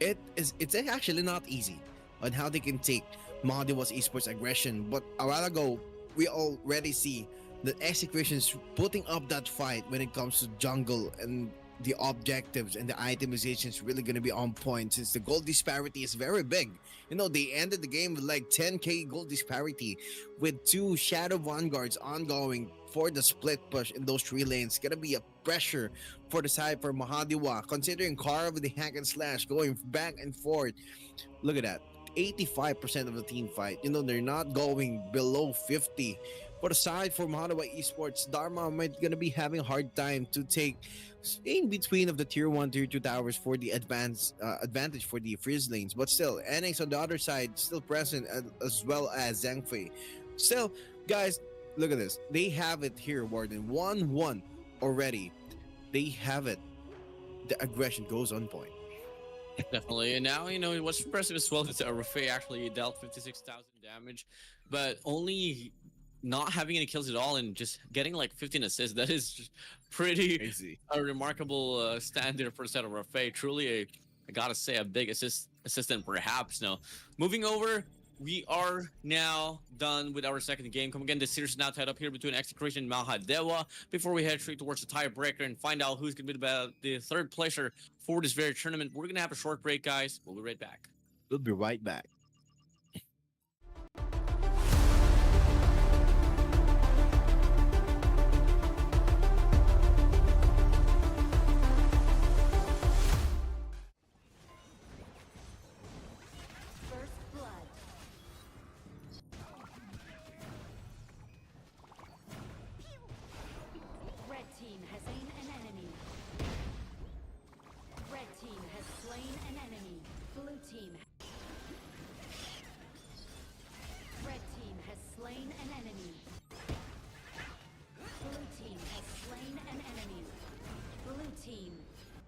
it's actually not easy on how they can take Mahadewa Esports aggression. But a while ago, we already see that EXECRATION's putting up that fight when it comes to jungle, and the objectives and the itemization is really going to be on point, since the gold disparity is very big. You know, they ended the game with like 10k gold disparity, with 2 Shadow Vanguards ongoing for the split push in those 3 lanes. Gonna be a pressure for the side for Mahadewa, considering Kara with the hack and slash going back and forth. Look at that, 85% of the team fight. You know, they're not going below 50. For the side for Mahadewa Esports, Dharma might gonna be having a hard time to take in between of the tier 1, tier 2 towers for the advantage for the freeze lanes. But still, NX on the other side still present, as well as Zhang Still, guys, look at this. They have it here, Warden. 1-1 already. They have it. The aggression goes on point. Definitely. And now, you know, what's impressive as well is that Rafay actually dealt 56,000 damage, but only not having any kills at all and just getting like 15 assists. That is just pretty Crazy. A remarkable standard for the set of Rafay. Truly I gotta say, a big assistant perhaps. No, moving over, we are now done with our second game. Come again, the series is now tied up here between EXECRATION and Mahadewa. Before we head straight towards the tiebreaker and find out who's gonna be the third placer for this very tournament, we're gonna have a short break, guys. We'll be right back. We'll be right back. team has slain an enemy. Red team has slain an enemy. Blue team. Red team has slain an enemy. Blue team has slain an enemy. Blue team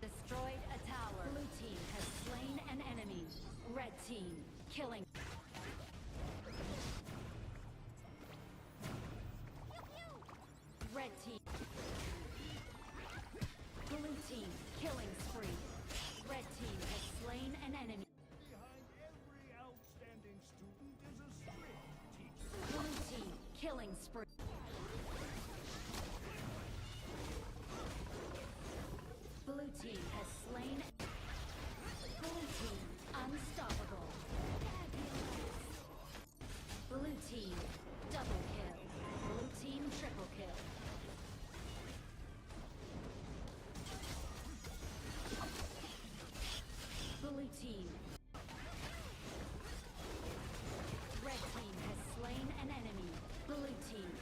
destroyed a tower. Blue team has slain an enemy. Red team killing. Red team. Blue team killing spree. Red team has slain an enemy. Behind every outstanding student is a strict teacher. Blue team killing spree. Blue team has slain. Blue team unstoppable. Blue team double kill. Blue team triple kill. Blue team. Red team has slain an enemy. Blue team.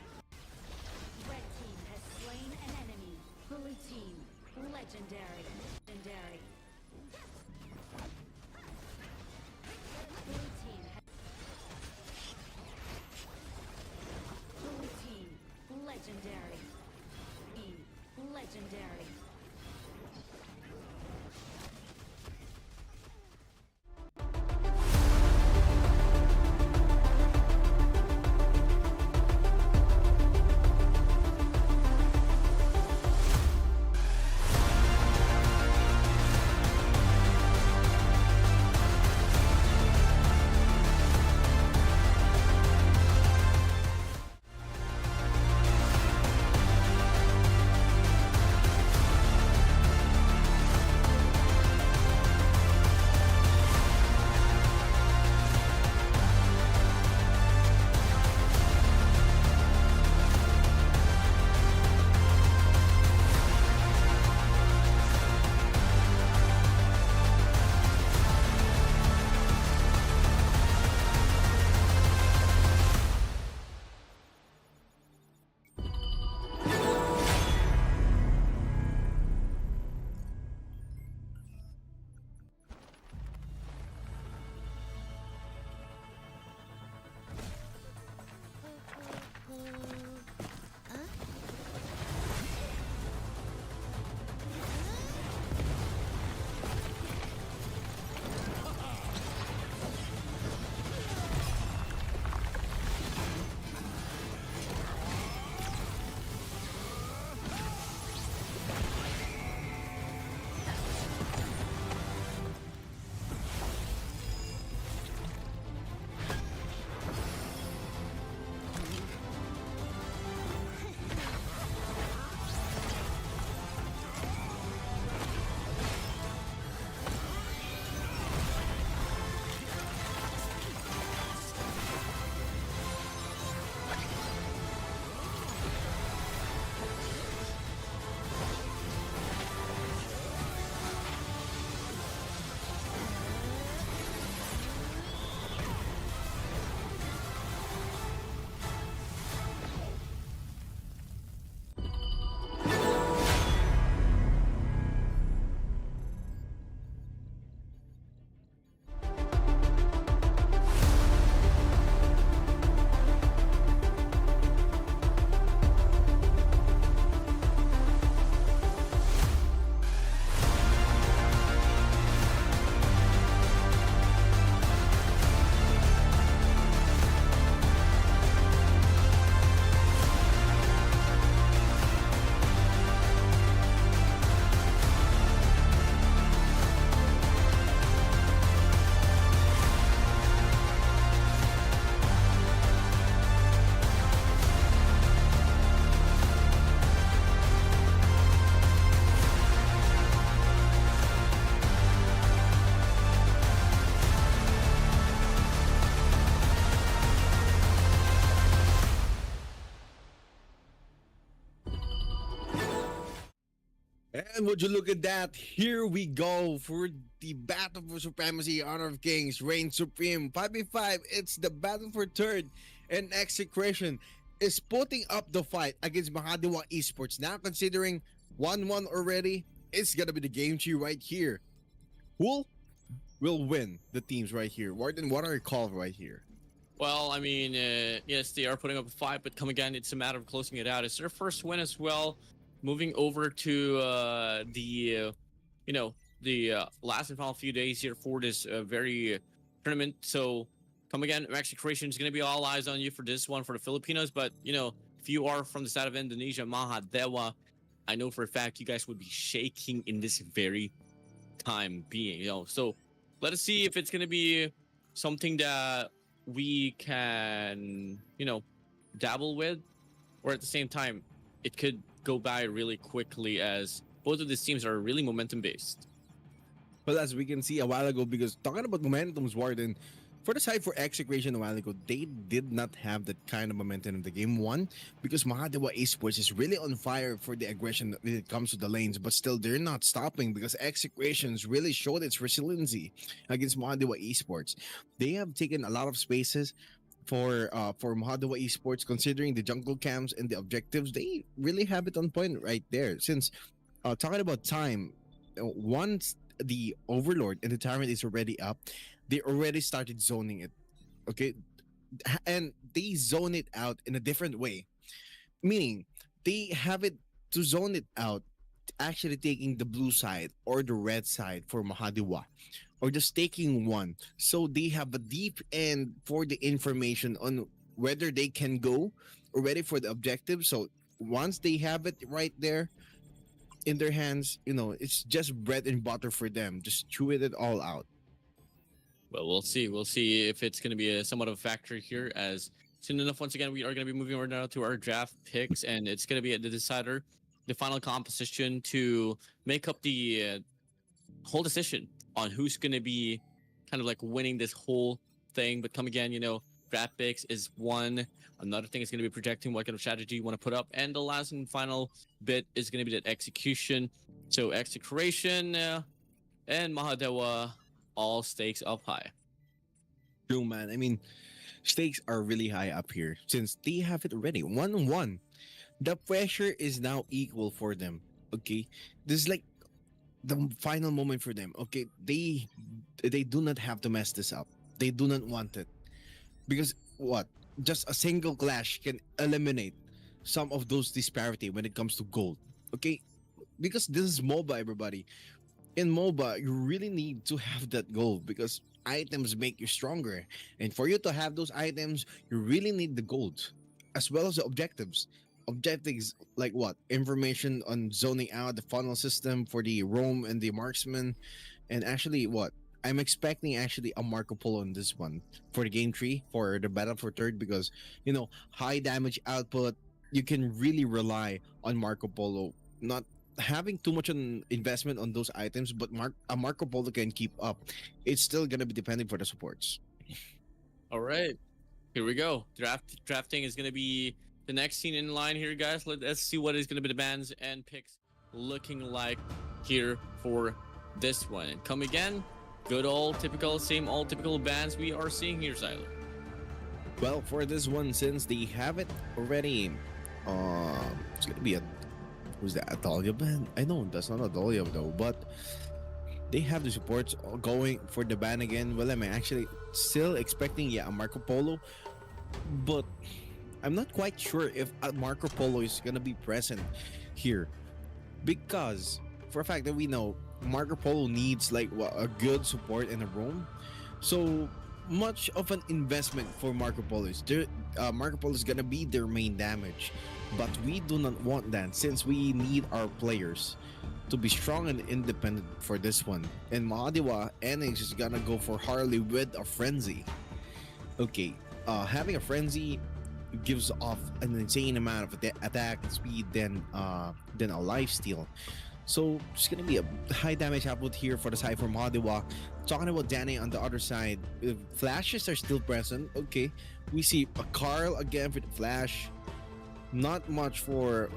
Red team has slain an enemy. Blue team. Legendary. Legendary. Blue team. Blue team. Legendary. Team. Legendary. And would you look at that? Here we go for the Battle for Supremacy, Honor of Kings, Reign Supreme. 5v5, it's the battle for third and execration. is putting up the fight against Mahadewa Esports. Now considering 1-1 already, it's gonna be the game tree right here. Who will win the teams right here? Warden, what are your calls right here? Well, I mean, yes, they are putting up a fight, but come again, it's a matter of closing it out. It's their first win as well. Moving over to the last and final few days here for this very tournament. So come again, EXECRATION is going to be all eyes on you for this one for the Filipinos. But, if you are from the side of Indonesia, Mahadewa, I know for a fact you guys would be shaking in this very time being, So let us see if it's going to be something that we can, dabble with, or at the same time, it could go by really quickly as both of these teams are really momentum based. Well, as we can see a while ago, because talking about momentum's Warden, for the side for EXECRATION a while ago, they did not have that kind of momentum in the game one because Mahadewa Esports is really on fire for the aggression when it comes to the lanes, but still they're not stopping because EXECRATION's really showed its resiliency against Mahadewa Esports. They have taken a lot of spaces for Mahadewa Esports, considering the jungle camps and the objectives. They really have it on point right there. Since talking about time, once the Overlord and the Tyrant is already up, they already started zoning it. Okay, and they zone it out in a different way, meaning they have it to zone it out, actually taking the blue side or the red side for Mahadewa, or just taking one. So they have a deep end for the information on whether they can go already for the objective. So once they have it right there in their hands, it's just bread and butter for them. Just chew it all out. Well, we'll see. We'll see if it's going to be a somewhat of a factor here. As soon enough, once again, we are going to be moving over now to our draft picks, and it's going to be the decider, the final composition to make up the whole decision on who's going to be kind of like winning this whole thing. But come again, draft picks is one. Another thing is going to be projecting what kind of strategy you want to put up, and the last and final bit is going to be that execution. So EXECRATION and Mahadewa, all stakes up high. True, man. I mean, stakes are really high up here since they have it already. 1-1. The pressure is now equal for them. Okay, this is like the final moment for them. Okay, they do not have to mess this up. They do not want it because what? Just a single clash can eliminate some of those disparity when it comes to gold. Okay, because this is MOBA, everybody. In MOBA, you really need to have that gold because items make you stronger. And for you to have those items, you really need the gold as well as the objectives. Objectives like what? Information on zoning out the funnel system for the roam and the marksman. And actually, what? I'm expecting actually a Marco Polo on this one for the game tree for the battle for third because, high damage output. You can really rely on Marco Polo. Not having too much an investment on those items, but Marco Polo can keep up. It's still gonna be depending for the supports. All right, here we go. Drafting is going to be the next scene in line here, guys. Let's see what is going to be the bans and picks looking like here for this one. And come again, good old typical, same old typical bans we are seeing here, Siler. Well, for this one, since they have it already, it's gonna be who's that? Adalia ban? I know that's not Adalia though, but they have the supports going for the ban again. Well, I'm actually still expecting a Marco Polo, but I'm not quite sure if a Marco Polo is gonna be present here because for a fact that we know Marco Polo needs like a good support in a roam. So much of an investment for Marco Polo is Marco Polo is gonna be their main damage, but we do not want that since we need our players to be strong and independent for this one. And Mahadewa NX is gonna go for Harley with a frenzy. Okay, having a frenzy gives off an insane amount of attack speed than a life steal. So it's gonna be a high damage output here for the side for Mahadewa. Talking about Danny on the other side, flashes are still present. Okay, we see a Carl again for the flash. Not much for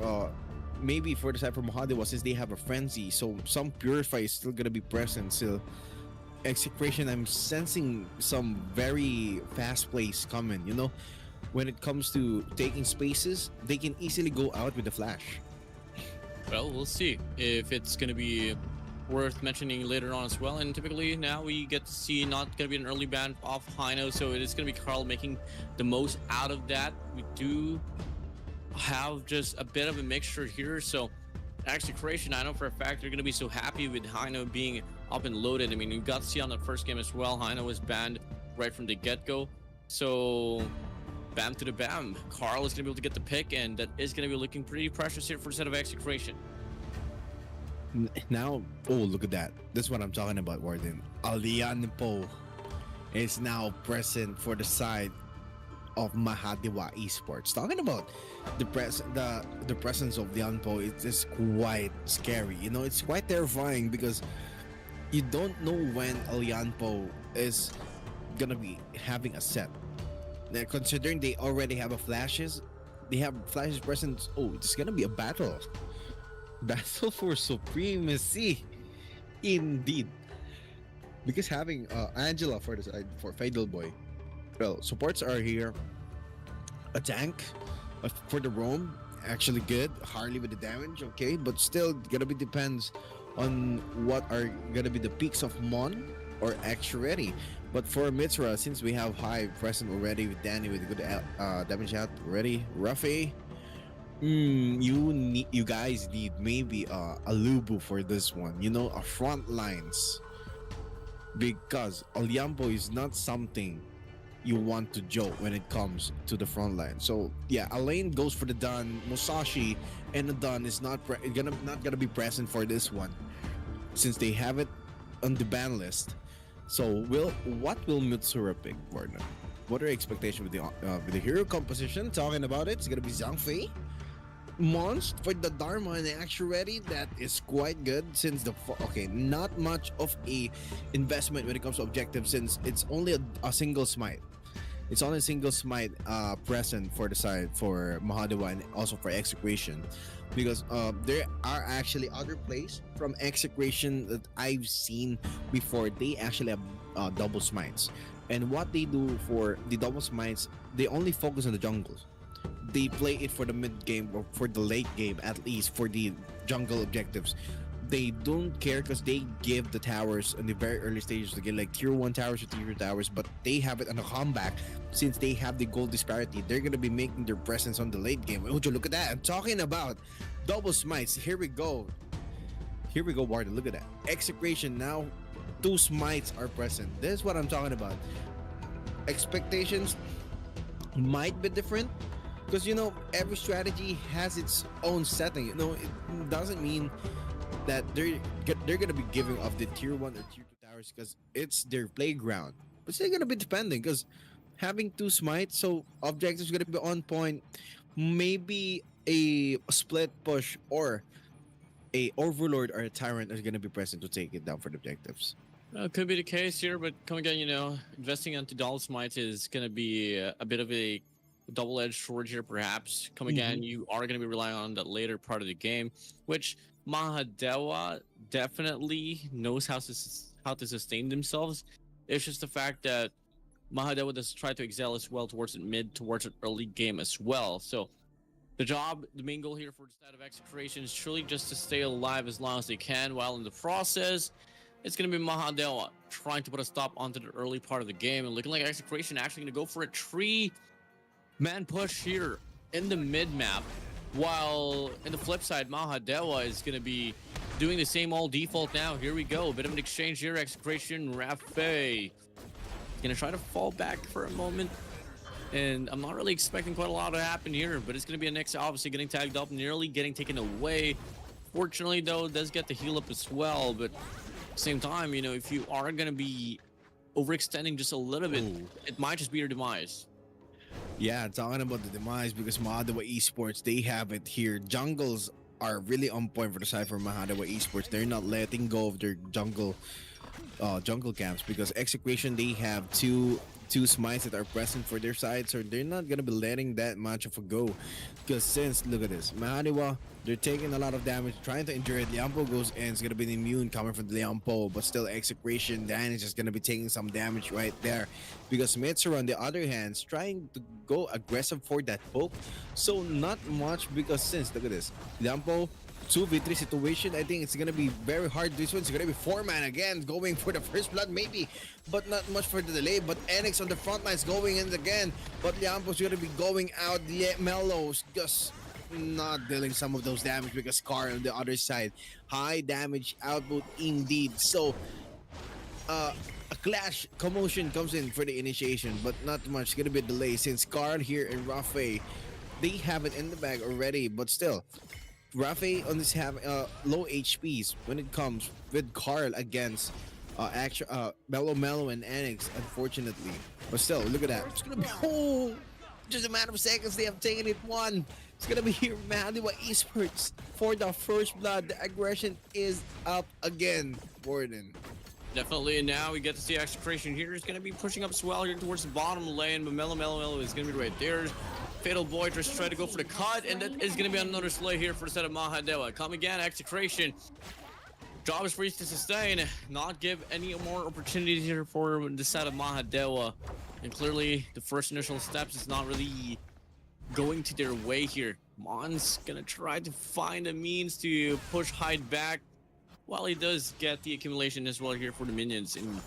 maybe for the side for Mahadewa since they have a frenzy. So some purify is still gonna be present. Still, EXECRATION, I'm sensing some very fast plays coming. when it comes to taking spaces, they can easily go out with the flash. Well, we'll see if it's going to be worth mentioning later on as well. And typically now we get to see not going to be an early ban off Hino, so it is going to be Carl making the most out of that. We do have just a bit of a mixture here, so EXECRATION, I know for a fact they're going to be so happy with Hino being up and loaded. I mean, you got to see on the first game as well, Hino was banned right from the get-go, so bam to the bam, Carl is going to be able to get the pick, and that is going to be looking pretty precious here for the set of EXECRATION. Now, oh, look at that. That's what I'm talking about, Warden. Alianpo is now present for the side of Mahadewa Esports. Talking about the presence of Lianpo, it is quite scary. You know, it's quite terrifying because you don't know when Lianpo is gonna be having a set. Now, considering they already have they have flashes present. Oh, it's gonna be a battle. Battle for supremacy, indeed. Because having Angela for the side for Fatal Boy, well, supports are here. A tank for the roam, actually good. Harley with the damage, okay, but still gonna be depends on what are gonna be the peaks of Mon or extra ready. But for Mitra, since we have high present already with Danny with good damage out already, Ruffy. You guys need maybe a Lubu for this one, you know, a front lines, because Olyampo is not something you want to joke when it comes to the front line. So yeah, Alain goes for the Dun, Musashi and the Dun is not gonna be present for this one since they have it on the ban list. So what will Mitsura pick, Warner? What are expectations with the hero composition? Talking about it, it's gonna be Zhang Fei. Monst for the Dharma and actually ready, that is quite good since not much of a investment when it comes to objectives since it's only a single smite. It's only a single smite present for the side for Mahadewa and also for EXECRATION, because there are actually other plays from EXECRATION that I've seen before. They actually have double smites, and what they do for the double smites, they only focus on the jungles. They play it for the mid game or for the late game, at least for the jungle objectives. They don't care because they give the towers in the very early stages to get like tier 1 towers or tier 2 towers, but they have it on a comeback since they have the gold disparity. They're gonna be making their presence on the late game. Would you look at that? I'm talking about double smites. Here we go, Warden. Look at that. EXECRATION now 2 smites are present. This is what I'm talking about. Expectations might be different, because you know every strategy has its own setting. You know, it doesn't mean that they're gonna be giving up the tier 1 or tier 2 towers because it's their playground. But they're gonna be depending because having 2 smites, so objectives gonna be on point. Maybe a split push or a overlord or a tyrant is gonna be present to take it down for the objectives. Could be the case here, but come again, you know, investing into double smites is gonna be a bit of a double-edged sword here, perhaps. Come again, you are going to be relying on the later part of the game, which Mahadewa definitely knows how to sustain themselves. It's just the fact that Mahadewa does try to excel as well towards the mid, towards an early game as well. So the main goal here for the side of EXECRATION is truly just to stay alive as long as they can, while in the process, it's going to be Mahadewa trying to put a stop onto the early part of the game, and looking like EXECRATION actually going to go for a 3-man push here in the mid map, while in the flip side, Mahadewa is going to be doing the same old default now. Here we go, a bit of an exchange here. EXECRATION, Rafe going to try to fall back for a moment, and I'm not really expecting quite a lot to happen here, but it's going to be a Nyx obviously getting tagged up, nearly getting taken away. Fortunately though, does get the heal up as well, but at the same time, you know, if you are going to be overextending just a little bit, it might just be your demise. Yeah, talking about the demise, because Mahadewa Esports, they have it here. Jungles are really on point for the side for Mahadewa Esports. They're not letting go of their jungle camps, because EXECRATION, they have 2 two smites that are present for their side, so they're not gonna be letting that much of a go. Because since look at this, Mahadewa, they're taking a lot of damage, trying to endure it. 𝐊𝐈𝐍𝐻𝐿 goes in, it's gonna be an immune coming from the 𝐊𝐈𝐍𝐻𝐿, but still execration. Dan is just gonna be taking some damage right there. Because Mitsuru on the other hand is trying to go aggressive for that poke. So not much, because since look at this, 𝐊𝐿𝐻𝐿 2v3 situation, I think it's gonna be very hard. This one's gonna be 4-man again, going for the first blood maybe, but not much for the delay. But Enix on the front lines going in again, but 𝐊𝐿𝐻𝐿's gonna be going out. The Mellows just not dealing some of those damage because 𝐁𝐅 on the other side, high damage output indeed. So a clash commotion comes in for the initiation, but not much. It's gonna be a delay since 𝐁𝐅 here and 𝐊𝐻𝐻𝐿, they have it in the bag already, but still 𝐊𝐻𝐻𝐿 on this have low HPs when it comes with 𝐁𝐅 against Mellow and Enix, unfortunately. But still, look at that. It's gonna be just a matter of seconds. They have taken it one. It's gonna be here, MAHADEWA Esports for the first blood. The aggression is up again, Gordon. Definitely, and now we get to see EXECRATION here. Is going to be pushing up Swell here towards the bottom lane, but Mellow is going to be right there. Fatal Boy just try to go for the cut, and that is going to be another slay here for the set of MAHADEWA. Come again, EXECRATION. Job is for you to sustain, not give any more opportunities here for the set of MAHADEWA. And clearly, the first initial steps is not really going to their way here. Mon's gonna try to find a means to push Hyde back, while he does get the accumulation as well here for the minions. In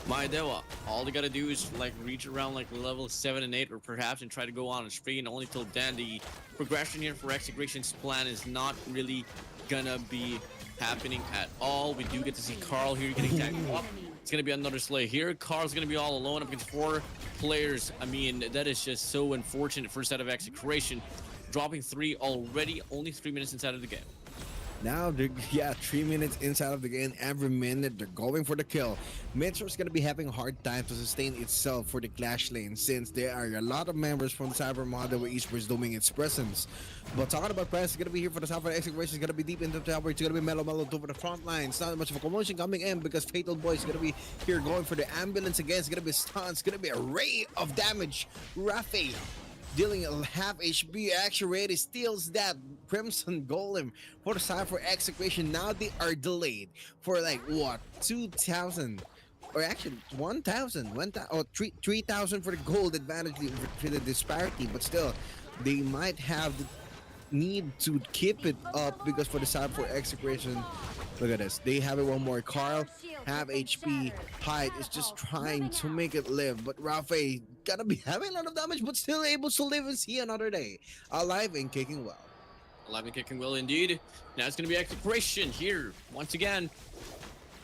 MAHADEWA, all they gotta do is like reach around like level 7 and 8, or perhaps and try to go on a spree, and only till then the progression here for EXECRATION's plan is not really gonna be happening at all. We do get to see 𝐁𝐅 here getting tagged up. It's gonna be another slay here. 𝐁𝐅's gonna be all alone up against 4 players. I mean, that is just so unfortunate for a set of EXECRATION. Dropping 3 already, only 3 minutes inside of the game. Now, 3 minutes inside of the game. Every minute, they're going for the kill. Mitsuru's going to be having a hard time to sustain itself for the clash lane, since there are a lot of members from the Cyber MAHADEWA Esports doing its presence. But talking about presence, it's going to be here for the Cyber EXECRATION. It's going to be deep into the tower. It's going to be Mellow to the front line. It's not much of a commotion coming in because Fatal Boy is going to be here going for the ambulance again. It's going to be stuns. It's going to be a ray of damage. 𝐊𝐻𝐻𝐿 dealing a half HP, actually ready, steals that Crimson Golem for the side for EXECRATION. Now they are delayed for like what, 2,000 or actually 1,000, 3,000 for the gold advantage for the disparity, but still they might have the need to keep it up because for the side for EXECRATION, look at this, they have it one more. 𝐁𝐅 have HP, Hyde is just trying to make it live, but 𝐊𝐻𝐻𝐿 gonna be having a lot of damage but still able to live and see another day alive and kicking well. Alive and kicking well indeed. Now it's gonna be EXECRATION here once again.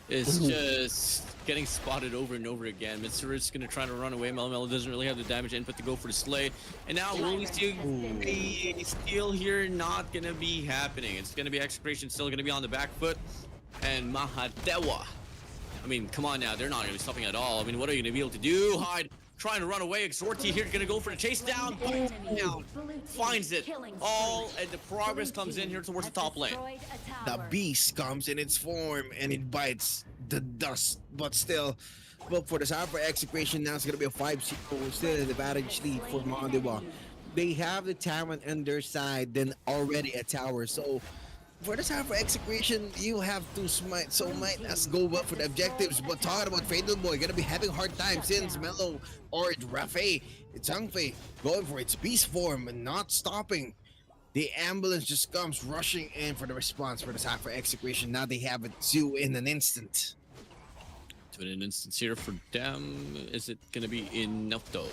It's just getting spotted over and over again. Mitsuru's gonna try to run away. Mellow doesn't really have the damage input to go for the slay. And now will we see a steal here? Not gonna be happening. It's gonna be EXECRATION still gonna be on the back foot. And MAHADEWA, I mean, come on now, they're not gonna be stopping at all. I mean, what are you gonna be able to do? Hyde trying to run away. 𝐁𝐅𝐻 here gonna go for the chase down. Finds it all, and the progress comes in here towards the top lane. The beast comes in its form and it bites the dust, but still, well, for the side for EXECRATION, now it's gonna be a 5-0, still an advantage lead for MAHADEWA. They have the talent on their side, then already a tower, so for the side for EXECRATION, you have to smite, so might as go well for the objectives. But talking about Fatal Boy, gonna be having a hard time since Mellow or 𝐊𝐻𝐻𝐿, it's 𝐊𝐻𝐻𝐿 going for its beast form and not stopping. The ambulance just comes rushing in for the response for the side for EXECRATION. Now they have it 2 in an instant. 2 in an instant here for them. Is it gonna be enough though?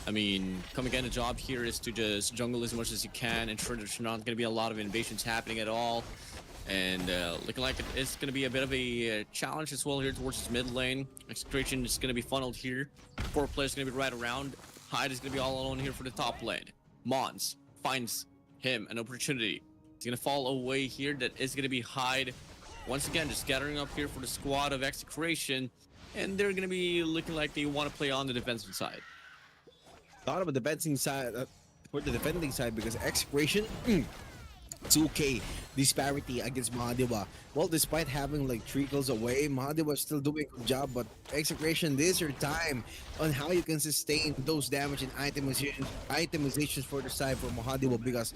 I mean, come again, the job here is to just jungle as much as you can, ensure there's not going to be a lot of invasions happening at all. And looking like it's going to be a bit of a challenge as well here towards this mid lane. EXECRATION is going to be funneled here. 4 players going to be right around. Hyde is going to be all alone here for the top lane. Mons finds him an opportunity. He's going to fall away here. That is going to be Hyde. Once again, just gathering up here for the squad of EXECRATION. And they're going to be looking like they want to play on the defensive side. Thought about the defending side, for the defending side, because EXECRATION 2K disparity against Mahadewa. Well, despite having like 3 kills away, Mahadewa is still doing a good job. But Execration, this is your time on how you can sustain those damage and itemizations for the side for Mahadewa, because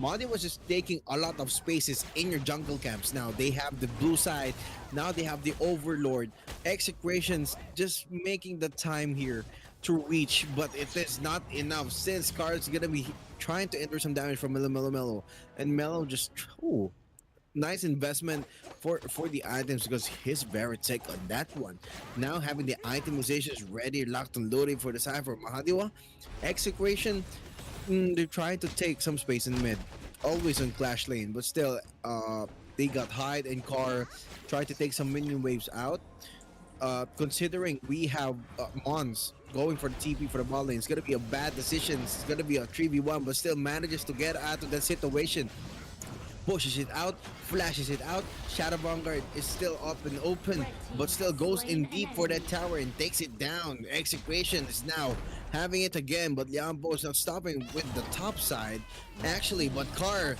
Mahadewa was just taking a lot of spaces in your jungle camps. Now they have the blue side. Now they have the Overlord. Execrations just making the time here to reach, but it is not enough since Card's gonna be trying to enter some damage from Melo, and Melo just nice investment for the items, because he's very tech on that one. Now having the itemizations ready, locked and loaded for the side for Mahadewa. Execration, they're trying to take some space in mid, always on Clash lane, but still, they got Hyde and Car try to take some minion waves out. Considering we have Mons going for the TP for the bot lane, it's gonna be a bad decision. It's gonna be a 3v1, but still manages to get out of that situation. Pushes it out, flashes it out. Shadow Vanguard is still up and open, but still goes in deep for that tower and takes it down. Execration is now having it again, but Liambo is not stopping with the top side, actually. But Car,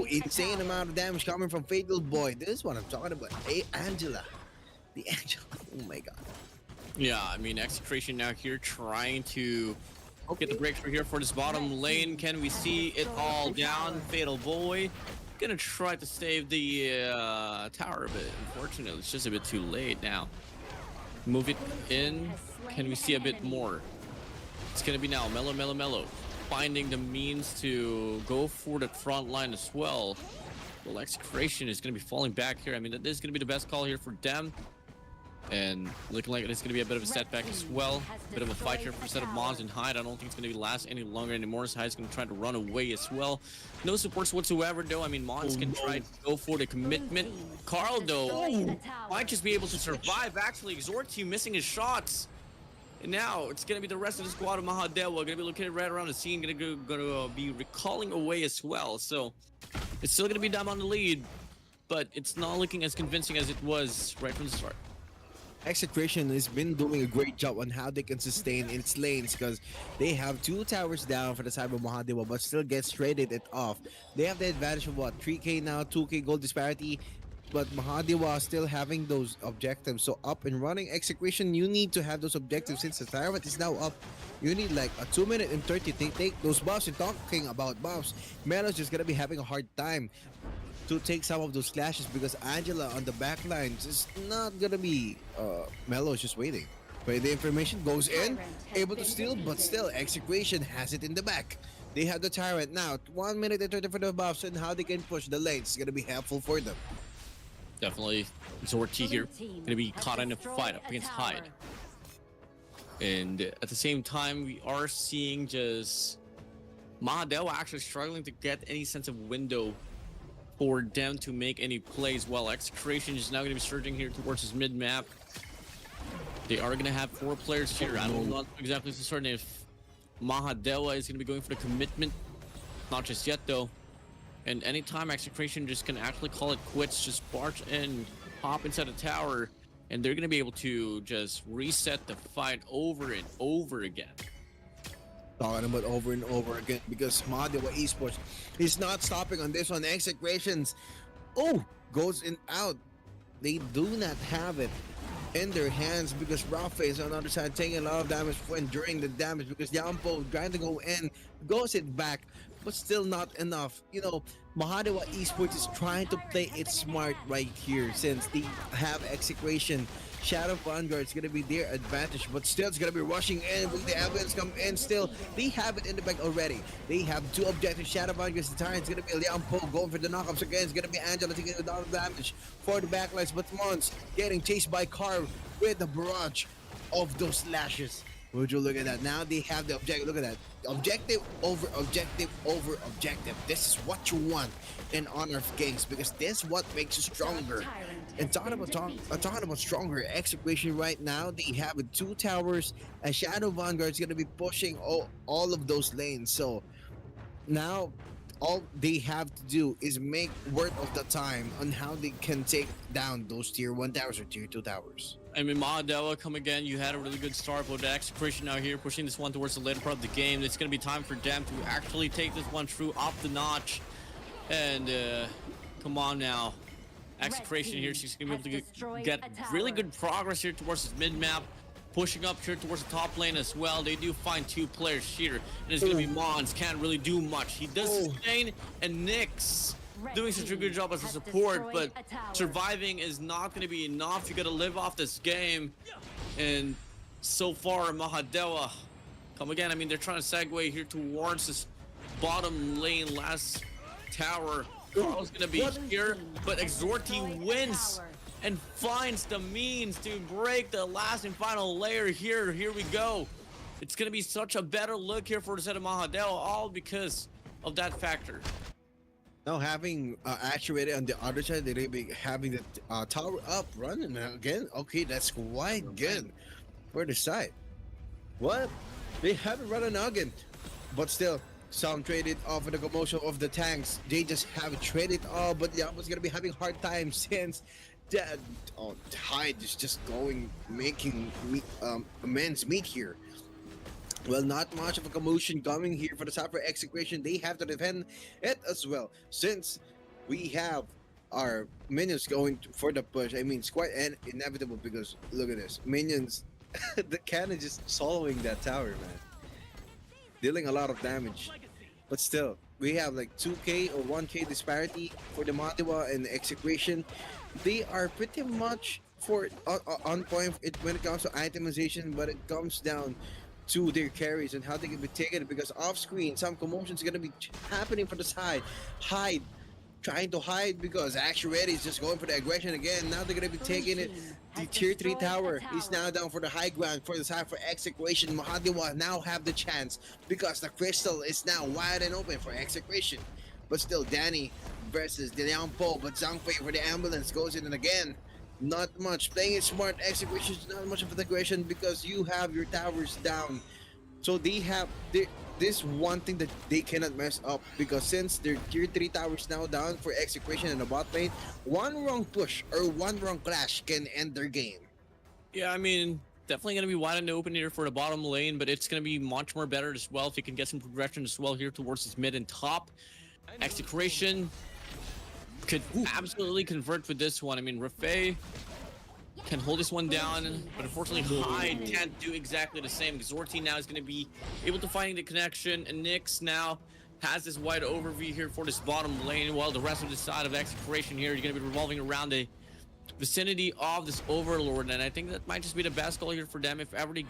insane amount of damage coming from Fatal Boy. This is what I'm talking about. Hey, Angela. The Angela. Oh my god. Yeah, I mean, Execration now here trying to get the breakthrough here for this bottom lane. Can we see it all down? Fatal Boy gonna try to save the tower a bit. Unfortunately, it's just a bit too late now. Move it in. Can we see a bit more? It's gonna be now Melo finding the means to go for the front line as well. Well, Execration is gonna be falling back here. I mean, this is gonna be the best call here for them. And looking like it's going to be a bit of a setback as well. Bit of a fight here for a set of Mons and Hyde. I don't think it's going to last any longer anymore. So Hyde's going to try to run away as well. No supports whatsoever, though. I mean, Mons can try to go for the commitment. Carl, though, might just be able to survive. Actually, 𝐁𝐅𝐒𝐕 missing his shots. And now it's going to be the rest of the squad of Mahadewa. Going to be located right around the scene. Going to be recalling away as well. So it's still going to be them on the lead. But it's not looking as convincing as it was right from the start. Execration has been doing a great job on how they can sustain its lanes, because they have 2 towers down for the side of Mahadewa, but still gets traded it off. They have the advantage of what, 3k now, 2k gold disparity, but Mahadewa still having those objectives. So up and running, Execration, you need to have those objectives since the tyrant is now up. You need like a 2 minute and 30 to take those buffs. And talking about buffs, Melo's just gonna be having a hard time to take some of those clashes, because Angela on the back lines is not gonna be Melo is just waiting. But the information goes in, able to steal, but still Execration has it in the back. They have the tyrant now, 1 minute and 30 for the buffs, and how they can push the lanes is gonna be helpful for them. Definitely 𝐁𝐅𝐒𝐕 here gonna be caught in a fight up against Hyde. And at the same time, we are seeing just Mahadewa actually struggling to get any sense of window for them to make any plays. While Execration is now going to be surging here towards his mid map. They are going to have 4 players here. I don't know exactly for certain if Mahadewa is going to be going for the commitment. Not just yet, though. And anytime Execration just can actually call it quits, just barge in, hop inside the tower, and they're going to be able to just reset the fight over and over again. Talking about over and over again, because Mahadewa Esports is not stopping on this one. Execrations, goes in out. They do not have it in their hands, because Rafa is on the other side taking a lot of damage when during the damage, because Yampo trying to go in, goes it back, but still not enough. You know, Mahadewa Esports is trying to play it smart right here, since they have Execration. Shadow Vanguard is going to be their advantage, but still it's going to be rushing in. Will the ambulance come in still? They have it in the back already. They have 2 objectives. Shadow Vanguard is the time. It's going to be Liam Poe going for the knockups again. It's going to be Angela taking a lot of damage for the backlines, but Mons getting chased by Car with the barrage of those slashes. Would you look at that? Now they have the objective. Look at that. Objective over objective over objective. This is what you want in Honor of Kings, because this is what makes you stronger. And talking about stronger, Execration right now, they have 2 towers, and Shadow Vanguard is going to be pushing all of those lanes. So now all they have to do is make worth of the time on how they can take down those tier 1 towers or tier 2 towers. I mean, Mahadewa, come again. You had a really good start, but the Execration now here pushing this one towards the later part of the game. It's going to be time for them to actually take this one through off the notch. And Come on now. Execration here. She's going to be able to get really good progress here towards this mid-map. Pushing up here towards the top lane as well. They do find 2 players here. And it's going to be Mons. Can't really do much. He does sustain, and Nyx doing such a good job as a support, but surviving is not going to be enough. You got to live off this game. And so far, Mahadewa, come again. I mean, they're trying to segue here towards this bottom lane last tower. Carl's going to be here, but 𝐁𝐅𝐒𝐓𝐕 wins and finds the means to break the last and final layer here. Here we go. It's going to be such a better look here for the set of Mahadewa, all because of that factor. Now having actuated on the other side, they're be having the tower up running again. Okay, that's quite good for the side. What? They haven't run an again, but still, some traded off in the commotion of the tanks. They just have traded off, but yeah, was gonna be having hard time since that Tide is just going making men's meat here. Well, not much of a commotion coming here for the side for execution. They have to defend it as well, since we have our minions going for the push. I mean, it's quite inevitable because look at this. Minions, the cannon just soloing that tower, man. Dealing a lot of damage. But still, we have like 2k or 1k disparity for the Mahadewa and the execution. They are pretty much on point when it comes to itemization, but it comes down to their carries and how they can be taken, because off screen some commotions are gonna be happening for the side. Trying to hide because Actuator is just going for the aggression again. Now they're gonna be taking it. The tier 3 tower is now down for the high ground for the side for execution. Mahadewa now have the chance because the crystal is now wide and open for execution. But still, Danny versus 𝐷𝐿𝐿𝐿, but Zhangfei for the ambulance goes in, and again, not much. Playing it smart, execution is not much of an aggression because you have your towers down. So they have this one thing that they cannot mess up, because since their tier 3 towers now down for execution in the bot lane, one wrong push or one wrong clash can end their game. Yeah, I mean, definitely going to be wide and open here for the bottom lane, but it's going to be much more better as well if you can get some progression as well here towards this mid and top. Execration could absolutely convert with this one. I mean, Rafay can hold this one down, but unfortunately Hyde can't do exactly the same. 𝐁𝐅𝐒𝐓𝐕 now is going to be able to find the connection, and Nyx now has this wide overview here for this bottom lane, while the rest of the side of execution here is going to be revolving around the vicinity of this overlord. And I think that might just be the best call here for them if ever they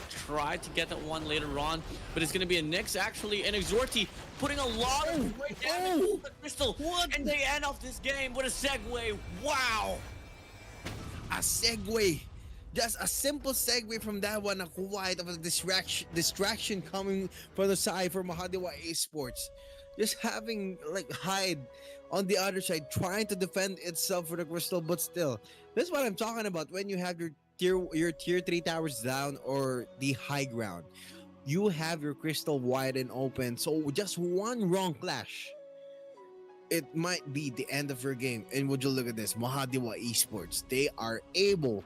tried to get that one later on. But it's going to be a Nyx actually, and 𝐁𝐅𝐒𝐓𝐕 putting a lot of great damage to the crystal. And they end off this game with a segue. Wow. A segue, just a simple segue from that one. A quite of a distraction coming from the side for Mahadewa Esports. Just having like Hyde on the other side trying to defend itself for the crystal, but still, this is what I'm talking about. When you have your tier 3 towers down or the high ground, you have your crystal wide and open. So just one wrong clash, it might be the end of your game. And would you look at this, Mahadewa Esports, they are able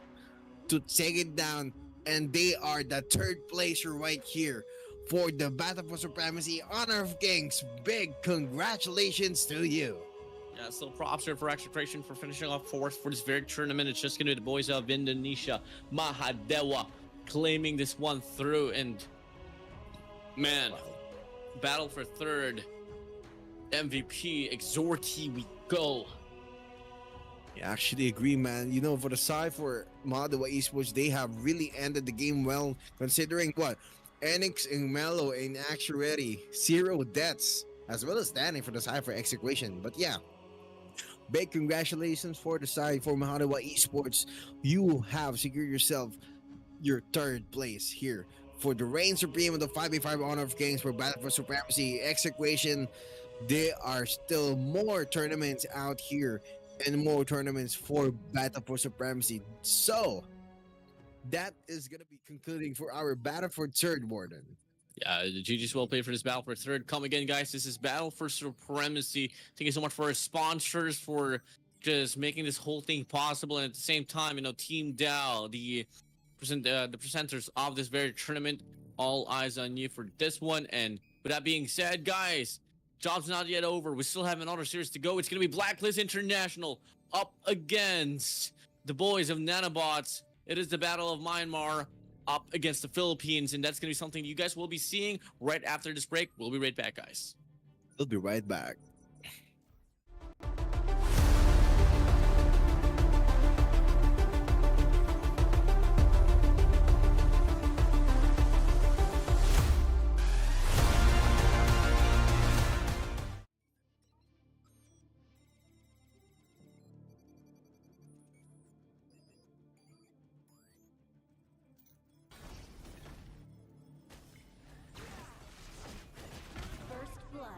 to take it down, and they are the 3rd placer right here for the Battle for Supremacy. Honor of Kings, big congratulations to you. Yeah, so props here for execution for finishing off 4th for this very tournament. It's just gonna be the boys of Indonesia, Mahadewa, claiming this one through. And man, battle for 3rd MVP, 𝐁𝐅𝐒𝐓𝐕, we go. Yeah, I actually agree, man. You know, for the side for Mahadewa Esports, they have really ended the game well, considering what Enix and Melo and Actuary 0 deaths, as well as Danny for the side for execution. But yeah, big congratulations for the side for Mahadewa Esports. You have secured yourself your 3rd place here for the reign supreme of the 5v5 Honor of Kings for Battle for Supremacy execution. There are still more tournaments out here and more tournaments for Battle for Supremacy. So that is going to be concluding for our Battle for 3rd, Warden. Yeah, the GG's well played for this battle for 3rd. Come again, guys. This is Battle for Supremacy. Thank you so much for our sponsors for just making this whole thing possible. And at the same time, you know, Team Dow, the presenters of this very tournament, all eyes on you for this one. And with that being said, guys, Job's not yet over. We still have another series to go. It's going to be Blacklist International up against the boys of NANOBOT. It is the Battle of Myanmar up against the Philippines, and that's going to be something you guys will be seeing right after this break. We'll be right back, guys. We'll be right back. First blood.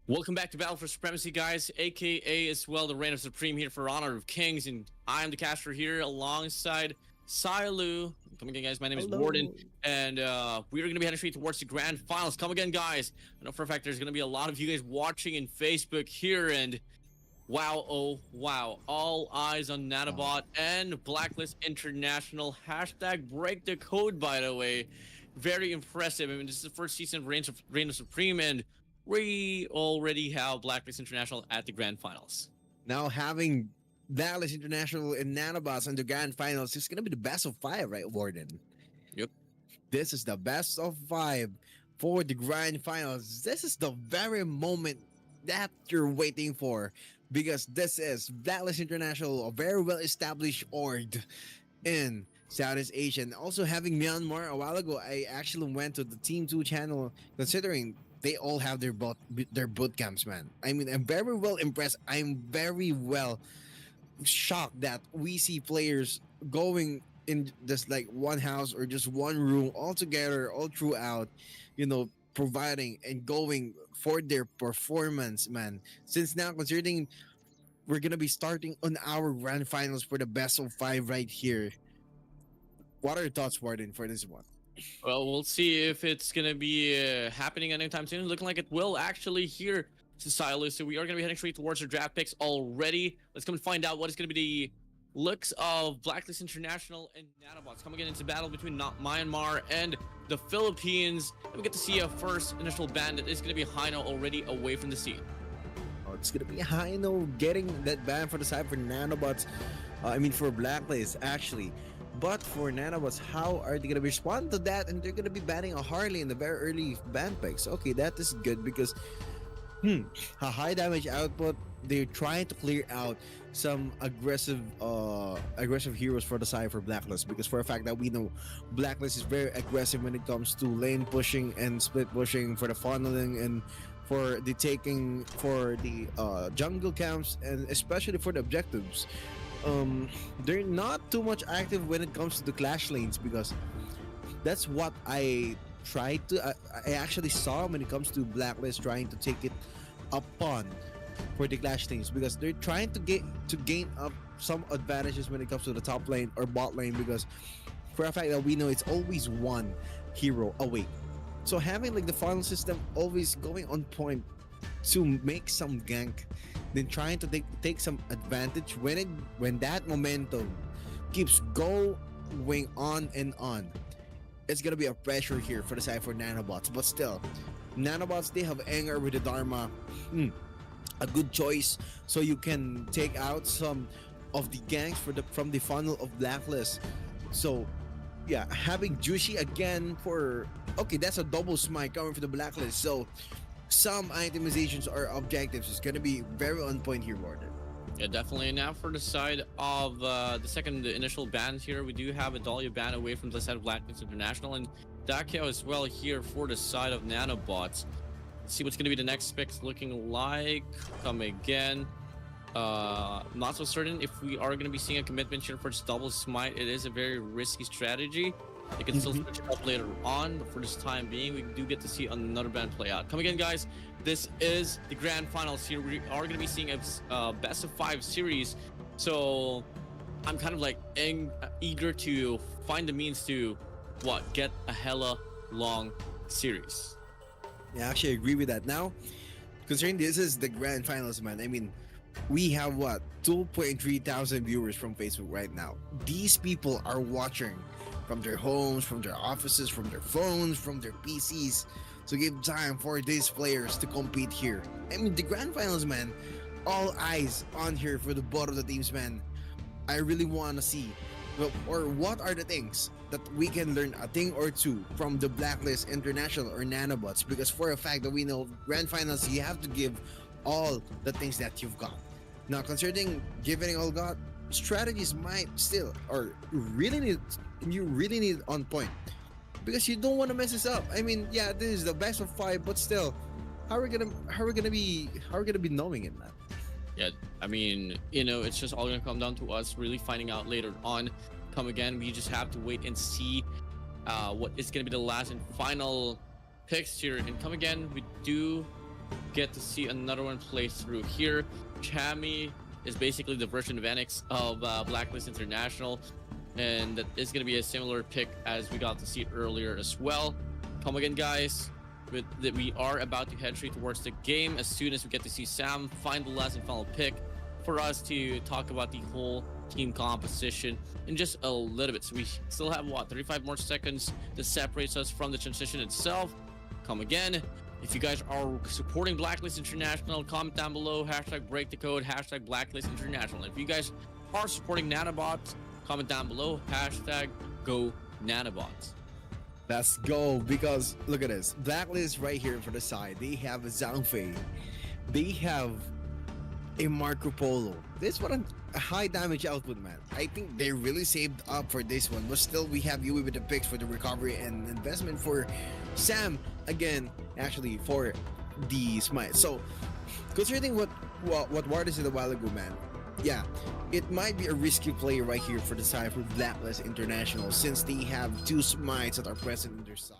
Welcome back to Battle for Supremacy, guys, aka as well the Reign of Supreme here for Honor of Kings, and I'm the caster here alongside Silu. Come again, guys. My name is Hello. Warden, and we're going to be heading straight towards the grand finals. Come again, guys. I know for a fact there's going to be a lot of you guys watching in Facebook here, and wow, oh wow, all eyes on NANOBOT and Blacklist International. Hashtag break the code, by the way. Very impressive. I mean, this is the first season of Reign of Supreme, and we already have Blacklist International at the grand finals. Now having Blacklist International and NANOBOTs in the grand finals is gonna be the best of 5, right, Warden? Yep. This is the best of 5 for the grand finals. This is the very moment that you're waiting for, because this is Blacklist International, a very well established org in Southeast Asia. And also having Myanmar a while ago, I actually went to the Team 2 channel, considering they all have their boot camps, man. I mean, I'm very well impressed. I'm very well shocked that we see players going in just like one house or just one room all together, all throughout, providing and going for their performance, man. Since now, considering we're gonna be starting on our grand finals for the best of 5 right here. What are your thoughts, Warden, for this one? Well, we'll see if it's going to be happening anytime soon. Looking like it will actually here, Silu. So we are going to be heading straight towards our draft picks already. Let's come and find out what is going to be the looks of Blacklist International and NANOBOTs coming into battle between Myanmar and the Philippines. And we get to see a first initial ban that is going to be Hino already away from the scene. Oh, it's going to be Hino getting that ban for the side for NANOBOTs. For Blacklist, actually. But for NANOBOTs, how are they going to respond to that? And they're going to be banning a Harley in the very early ban picks. Okay, that is good because a high damage output. They're trying to clear out some aggressive heroes for the side for Blacklist, because for a fact that we know Blacklist is very aggressive when it comes to lane pushing and split pushing, for the funneling and for the taking for the jungle camps, and especially for the objectives. They're not too much active when it comes to the clash lanes, because that's what I actually saw when it comes to Blacklist trying to take it upon for the clash lanes, because they're trying to gain up some advantages when it comes to the top lane or bot lane, because for a fact that we know it's always one hero away. So having like the funnel system always going on point to make some gank, then trying to take some advantage when that momentum keeps going on and on, it's gonna be a pressure here for the side for NANOBOTs. But still, NANOBOTs, they have anger with the Dharma, a good choice, so you can take out some of the ganks from the funnel of Blacklist. So yeah, having Juicy again for, okay, that's a double smite coming from the Blacklist. So some itemizations or objectives is going to be very on point here, Warden. Yeah, definitely. Now for the side of the initial ban here, we do have a Dahlia ban away from the side of Blacklist International, and Dakio as well here for the side of NANOBOTs. Let's see what's going to be the next picks looking like. Come again. Not so certain if we are going to be seeing a commitment here for this double smite. It is a very risky strategy. They can still switch it up later on, but for this time being, we do get to see another ban play out. Come again, guys. This is the grand finals here. We are going to be seeing a best of 5 series. So I'm kind of like eager to find the means to get a hella long series. Yeah, I actually agree with that. Now, considering this is the grand finals, man, I mean, we have 2.3 thousand viewers from Facebook right now. These people are watching from their homes, from their offices, from their phones, from their PCs, to give time for these players to compete here. I mean, the grand finals, man, all eyes on here for the both of the teams, man. I really want to see, what are the things that we can learn a thing or two from the Blacklist International or NANOBOTs, because for a fact that we know grand finals, you have to give all the things that you've got. Now, considering giving all got, strategies might still, or you really need on point, because you don't want to mess this up. I mean, yeah, this is the best of 5, but still, how are we gonna be knowing it, man? Yeah, I mean, it's just all gonna come down to us really finding out later on. Come again, we just have to wait and see what is gonna be the last and final picks here. And come again, we do get to see another one play through here. Chami is basically the version of NX of Blacklist International, and that is going to be a similar pick as we got to see earlier as well. Come again, guys. That we are about to head straight towards the game as soon as we get to see Sam find the last and final pick for us to talk about the whole team composition in just a little bit. So we still have what, 35 more seconds that separates us from the transition itself. Come again. If you guys are supporting Blacklist International, comment down below, hashtag break the code, hashtag Blacklist International. If you guys are supporting NANOBOT, comment down below, hashtag go NANOBOT. Let's go, because look at this. Blacklist right here for the side. They have a 𝐊𝐕. They have a Marco Polo. This one a high damage output, man. I think they really saved up for this one, but still we have 𝐊𝐕 with the picks for the recovery and investment for Sam again, actually for the smite. So considering what Ward said a while ago, man, yeah, it might be a risky play right here for the side for Blacklist International, since they have 2 smites that are present on their side.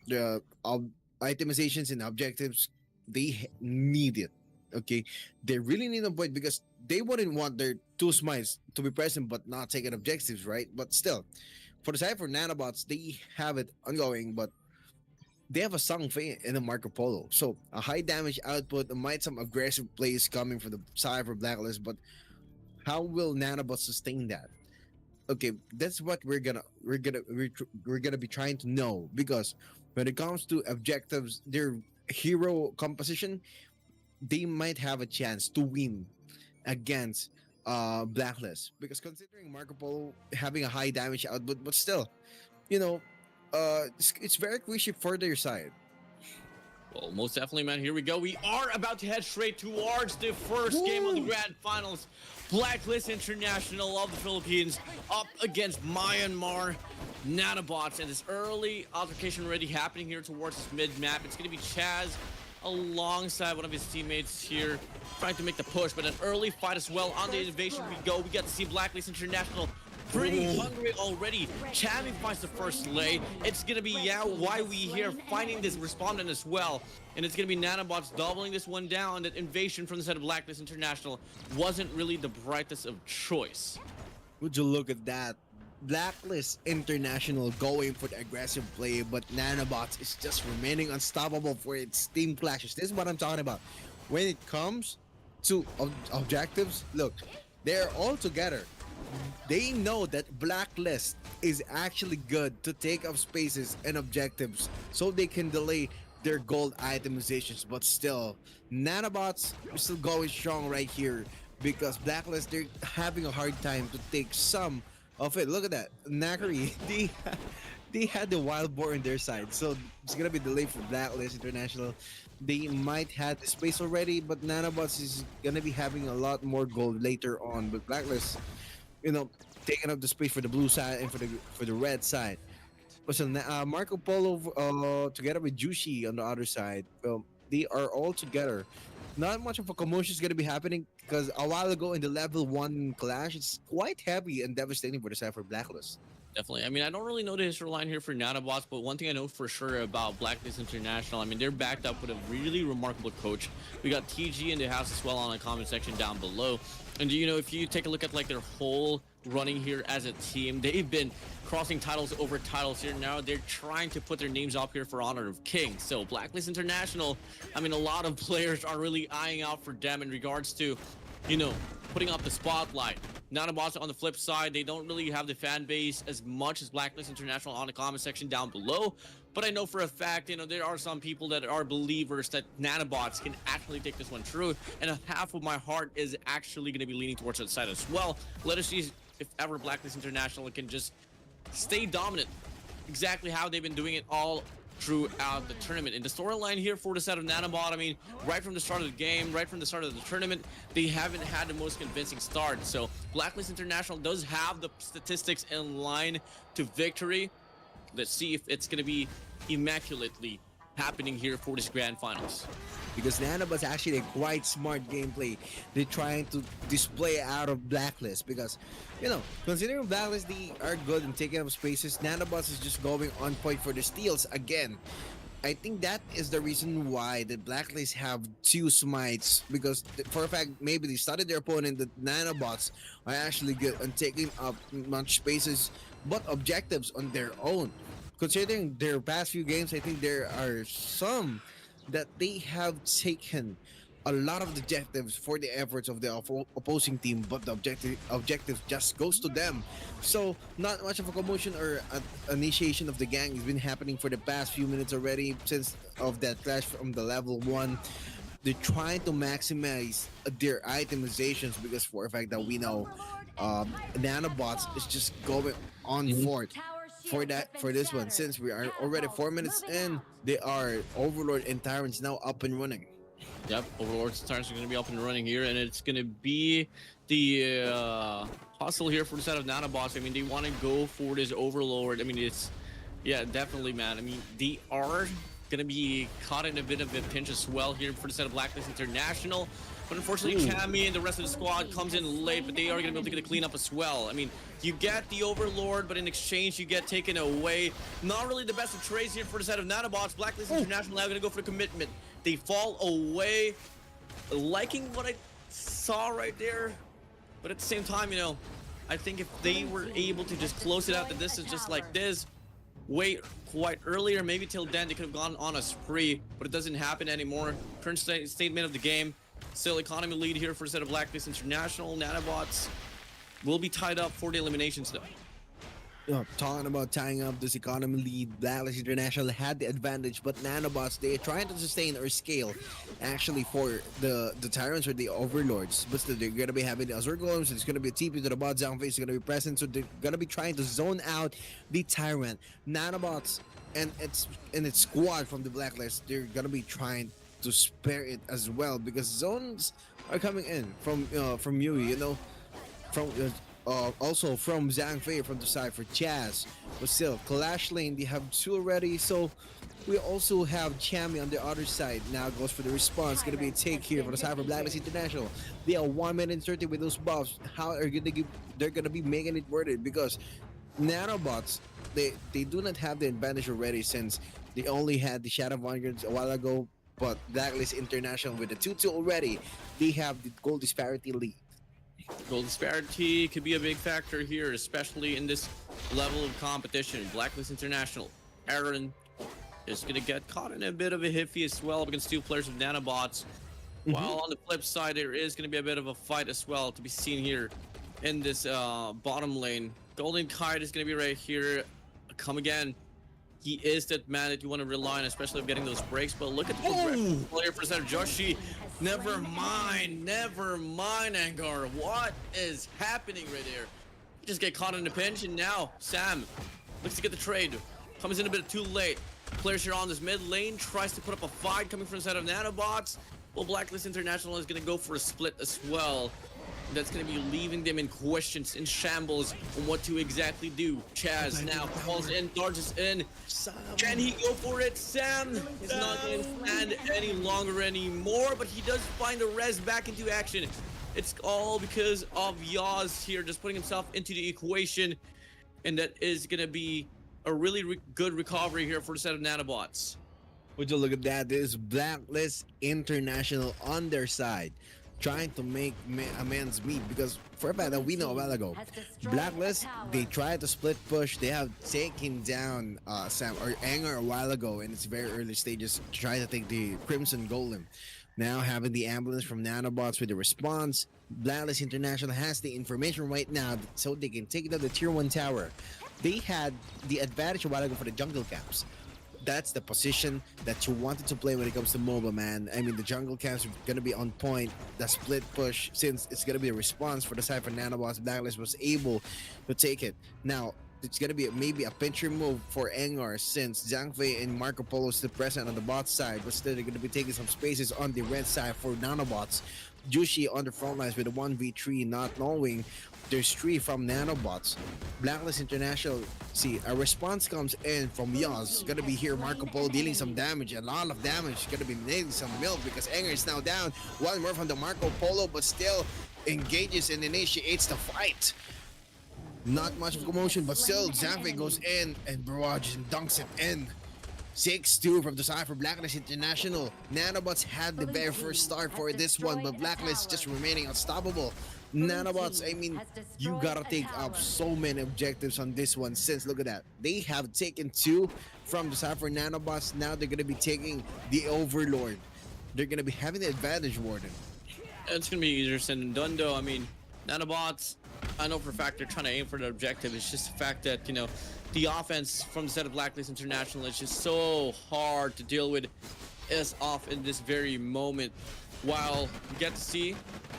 The itemizations and objectives, they need it. Okay, they really need a point, because they wouldn't want their 2 smites to be present but not taking objectives, right? But still, for the side for NANOBOTs, they have it ongoing, but they have a 𝐊𝐕 and a Marco Polo. So a high damage output, might some aggressive plays coming from the side for Blacklist, but how will NANOBOT sustain that? Okay, that's what we're gonna be trying to know, because when it comes to objectives, their hero composition, they might have a chance to win against Blacklist, because considering Marco Polo having a high damage output, but still, you know, it's very crucial for their side. Well, most definitely, man. Here we go. We are about to head straight towards the first game of the grand finals. Blacklist International of the Philippines up against Myanmar NANOBOTs, and this early altercation already happening here towards this mid-map. It's going to be Chaz alongside one of his teammates here trying to make the push, but an early fight as well. On the invasion we go. We get to see Blacklist International pretty hungry already. Chami finds the first lay. It's gonna be 𝐊𝐈𝐍𝐕 here finding this respondent as well, and it's gonna be NANOBOTs doubling this one down. That invasion from the side of Blacklist International wasn't really the brightest of choice. Would you look at that? Blacklist International going for the aggressive play, but NANOBOTs is just remaining unstoppable for its team clashes. This is what I'm talking about. When it comes to objectives, look, they're all together. They know that Blacklist is actually good to take up spaces and objectives so they can delay their gold itemizations, but still NANOBOTs are still going strong right here, because Blacklist, they're having a hard time to take some of it. Look at that, Nakari, they had the wild boar on their side, so it's gonna be delayed for Blacklist International. They might have the space already, but NANOBOTs is gonna be having a lot more gold later on, but Blacklist, you know, taking up the space for the blue side and for the red side. But so Marco Polo together with Jushi on the other side, they are all together. Not much of a commotion is going to be happening, because a while ago in the level 1 clash, it's quite heavy and devastating for the side for Blacklist. Definitely. I mean, I don't really know the history line here for NANOBOTs, but one thing I know for sure about Blacklist International, I mean, they're backed up with a really remarkable coach. We got TG in the house as well on the comment section down below. And, you know, if you take a look at, like, their whole running here as a team, they've been crossing titles over titles here. Now they're trying to put their names up here for Honor of Kings. So Blacklist International, I mean, a lot of players are really eyeing out for them in regards to, you know, putting up the spotlight. NANOBOTs on the flip side, they don't really have the fan base as much as Blacklist International on the comment section down below. But I know for a fact, you know, there are some people that are believers that NANOBOTs can actually take this one through. And half of my heart is actually going to be leaning towards that side as well. Let us see if ever Blacklist International can just stay dominant, exactly how they've been doing it all throughout the tournament. In the storyline here for the set of NANOBOT, I mean, right from the start of the game, right from the start of the tournament, they haven't had the most convincing start. So Blacklist International does have the statistics in line to victory. Let's see if it's going to be immaculately happening here for this grand finals. Because NANOBOT's actually a quite smart gameplay they're trying to display out of Blacklist, because, you know, considering Blacklist, they are good in taking up spaces, NANOBOTs is just going on point for the steals again. I think that is the reason why the Blacklist have two smites, because for a fact maybe they studied their opponent. The nanobots are actually good on taking up much spaces but objectives on their own. Considering their past few games, I think there are some that they have taken a lot of the objectives for the efforts of the opposing team, but the objective just goes to them. So not much of a commotion or initiation of the gang has been happening for the past few minutes already since of that clash from the level 1. They're trying to maximize their itemizations, because for a fact that we know nanobots is just going on forth for this one. Since we are already 4 minutes in, they are Overlord and Tyrants now up and running. Yep, Overlord's Tyrants are going to be up and running here, and it's going to be the hustle here for the side of nanobots. I mean, they want to go for this Overlord. I mean, it's, yeah, definitely, man. I mean, they are going to be caught in a bit of a pinch as well here for the side of Blacklist International. But unfortunately, Cammy and the rest of the squad comes in late, but they are going to be able to get a cleanup as well. I mean, you get the Overlord, but in exchange, you get taken away. Not really the best of trades here for the side of nanobots. Blacklist International now going to go for the commitment. They fall away, liking what I saw right there. But at the same time, you know, I think if they were able to just close it out, that this is just like this, wait quite earlier, maybe till then they could have gone on a spree, but it doesn't happen anymore. Current statement of the game, still economy lead here for a set of Blacklist International. Nanobots will be tied up for the eliminations though. Talking about tying up this economy lead, Blacklist International had the advantage, but nanobots, they're trying to sustain or scale actually for the Tyrants or the Overlords. But still, they're gonna be having the Azure Golems, it's gonna be a TP to the bot, 𝐊𝐕 is gonna be present, so they're gonna be trying to zone out the Tyrant. Nanobots and its squad from the Blacklist, they're gonna be trying to spare it as well, because zones are coming in from Yui, you know, from also from 𝐊𝐕 from the side for Chaz. But still, Clash Lane, they have two already, so we also have Cammy on the other side. Now goes for the response, gonna be a take here for the side for Blacklist International. They are 1 minute and 30 with those buffs. How are they're gonna be making it worth it? Because nanobots, they do not have the advantage already, since they only had the Shadow Vanguards a while ago. But Blacklist International with the 2-2 already, they have the goal disparity lead. Goal disparity could be a big factor here, especially in this level of competition. Blacklist International, Aaron is going to get caught in a bit of a hiffy as well against two players of nanobots. While on the flip side, there is going to be a bit of a fight as well to be seen here in this bottom lane. Golden Kite is going to be right here. Come again. He is that man that you want to rely on, especially of getting those breaks. But look at the progression player for center, Joshi. Never mind, Angar. What is happening right there? You just get caught in a pinch, and now Sam looks to get the trade. Comes in a bit too late. Players here on this mid lane tries to put up a fight coming from the side of nanobots. Well, Blacklist International is going to go for a split as well. That's going to be leaving them in questions, in shambles on what to exactly do. Chaz now falls in, dodges in. Can he go for it? Sam is not going to stand any longer anymore, but he does find the res back into action. It's all because of Yaz here, just putting himself into the equation, and that is going to be a really good recovery here for the set of nanobots. Would you look at that? This Blacklist International on their side, trying to make amends meet, because for a fact that we know a while ago, Blacklist, they tried to split push. They have taken down Sam or Anger a while ago in its very early stages, trying to take the Crimson Golem. Now having the ambulance from nanobots with the response, Blacklist International has the information right now so they can take down the tier 1 tower. They had the advantage a while ago for the jungle camps. That's the position that you wanted to play when it comes to MOBA, man. I mean, the jungle camps are going to be on point. The split push, since it's going to be a response for the side for nanobots, Blacklist was able to take it. Now, it's going to be maybe a pincher move for Engar, since 𝐊𝐕 and Marco Polo is still present on the bot side, but still they're going to be taking some spaces on the red side for nanobots. Jushi on the front lines with a 1v3, not knowing there's 3 from nanobots. Blacklist International, see, a response comes in from Yaz. Gonna be here, Marco Polo dealing some damage, a lot of damage. Gonna be nailing some milk because Enger is now down. One more from the Marco Polo, but still engages and initiates the fight. Not much of commotion, but still 𝐊𝐕 goes in and barrages and dunks it in. 6-2 from the side for Blacklist International. Nanobots had the very first start for this one, but Blacklist just remaining unstoppable. Nanobots, I mean, you gotta take up so many objectives on this one, since look at that. They have taken 2 from the side for Nanobots. Now they're gonna be taking the Overlord. They're gonna be having the advantage, Warden. It's gonna be easier said than done, though. I mean, Nanobots, I know for a fact they're trying to aim for the objective. It's just the fact that, you know, the offense from the set of Blacklist International is just so hard to deal with. Is off in this very moment. While you get to see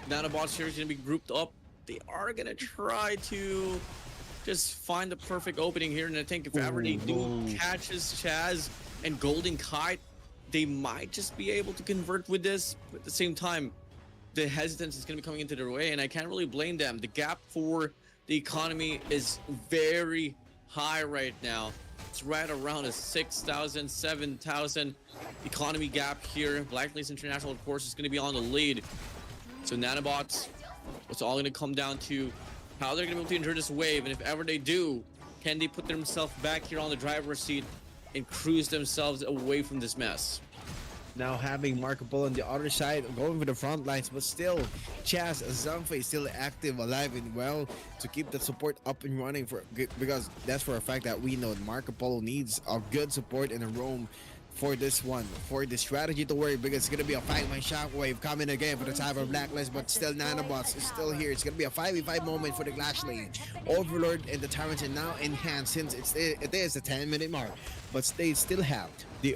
Nanobots here is going to be grouped up, they are going to try to just find the perfect opening here. And I think if ever they do catches Chaz and Golden Kite, they might just be able to convert with this. But at the same time, the hesitance is going to be coming into their way, and I can't really blame them. The gap for the economy is very high right now. It's right around a 6,000, 7,000 economy gap here. Blacklist International, of course, is going to be on the lead. So Nanobots, it's all going to come down to how they're going to be able to endure this wave. And if ever they do, can they put themselves back here on the driver's seat and cruise themselves away from this mess? Now having Marco Polo on the other side, going for the front lines, but still, 𝐊𝐈𝐍𝐆𝐒 is still active, alive, and well to keep the support up and running, because that's for a fact that we know Marco Polo needs a good support in a roam for this one, for the strategy to work, because it's going to be a 5-man shockwave coming again for the time of Blacklist, but still Nanobots is still here. It's going to be a 5v5 moment for the Clash lane. Overlord and the Tyrants are now in hand, since it is a 10-minute mark, but they still have the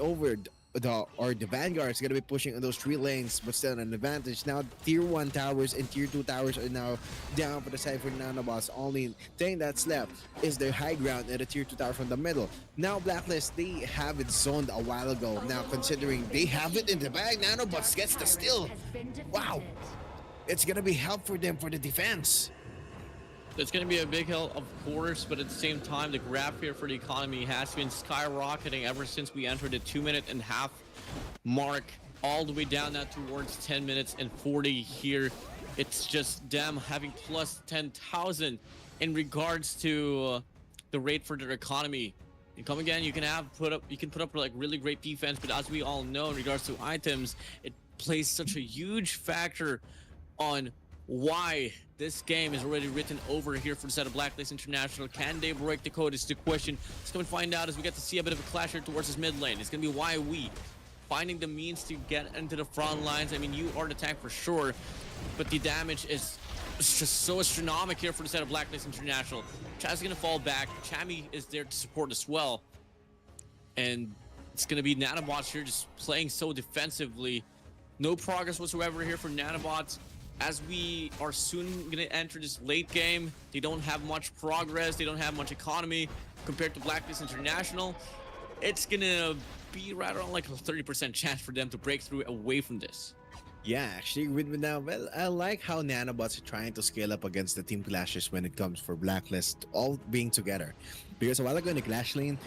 the Vanguard is going to be pushing on those 3 lanes, but still an advantage. Now tier 1 towers and tier 2 towers are now down for the side for Nanobots. Only thing that's left is their high ground and the tier 2 tower from the middle. Now Blacklist, they have it zoned a while ago. Now considering they have it in the bag, Nanobots gets the steal. Wow, it's going to be help for them for the defense. It's going to be a big hill, of course, but at the same time, the graph here for the economy has been skyrocketing ever since we entered the 2.5-minute mark, all the way down now towards 10 minutes and 40 here. It's just them having plus 10,000 in regards to the rate for their economy. You come again, you can put up like really great defense, but as we all know, in regards to items, it plays such a huge factor on why this game is already written over here for the set of Blacklist International. Can they break the code is the question. Let's come and find out as we get to see a bit of a clash here towards this mid lane. It's going to be YW finding the means to get into the front lines. I mean, you are the tank for sure, but the damage is just so astronomical here for the set of Blacklist International. Chaz is going to fall back. Chami is there to support as well. And it's going to be Nanobots here just playing so defensively. No progress whatsoever here for Nanobots. As we are soon going to enter this late game, they don't have much progress. They don't have much economy compared to Blacklist International. It's going to be right around like a 30% chance for them to break through away from this. Yeah, actually with me now. Well, I like how Nanobots are trying to scale up against the team clashes when it comes for Blacklist all being together. Because a while ago in the Clash lane,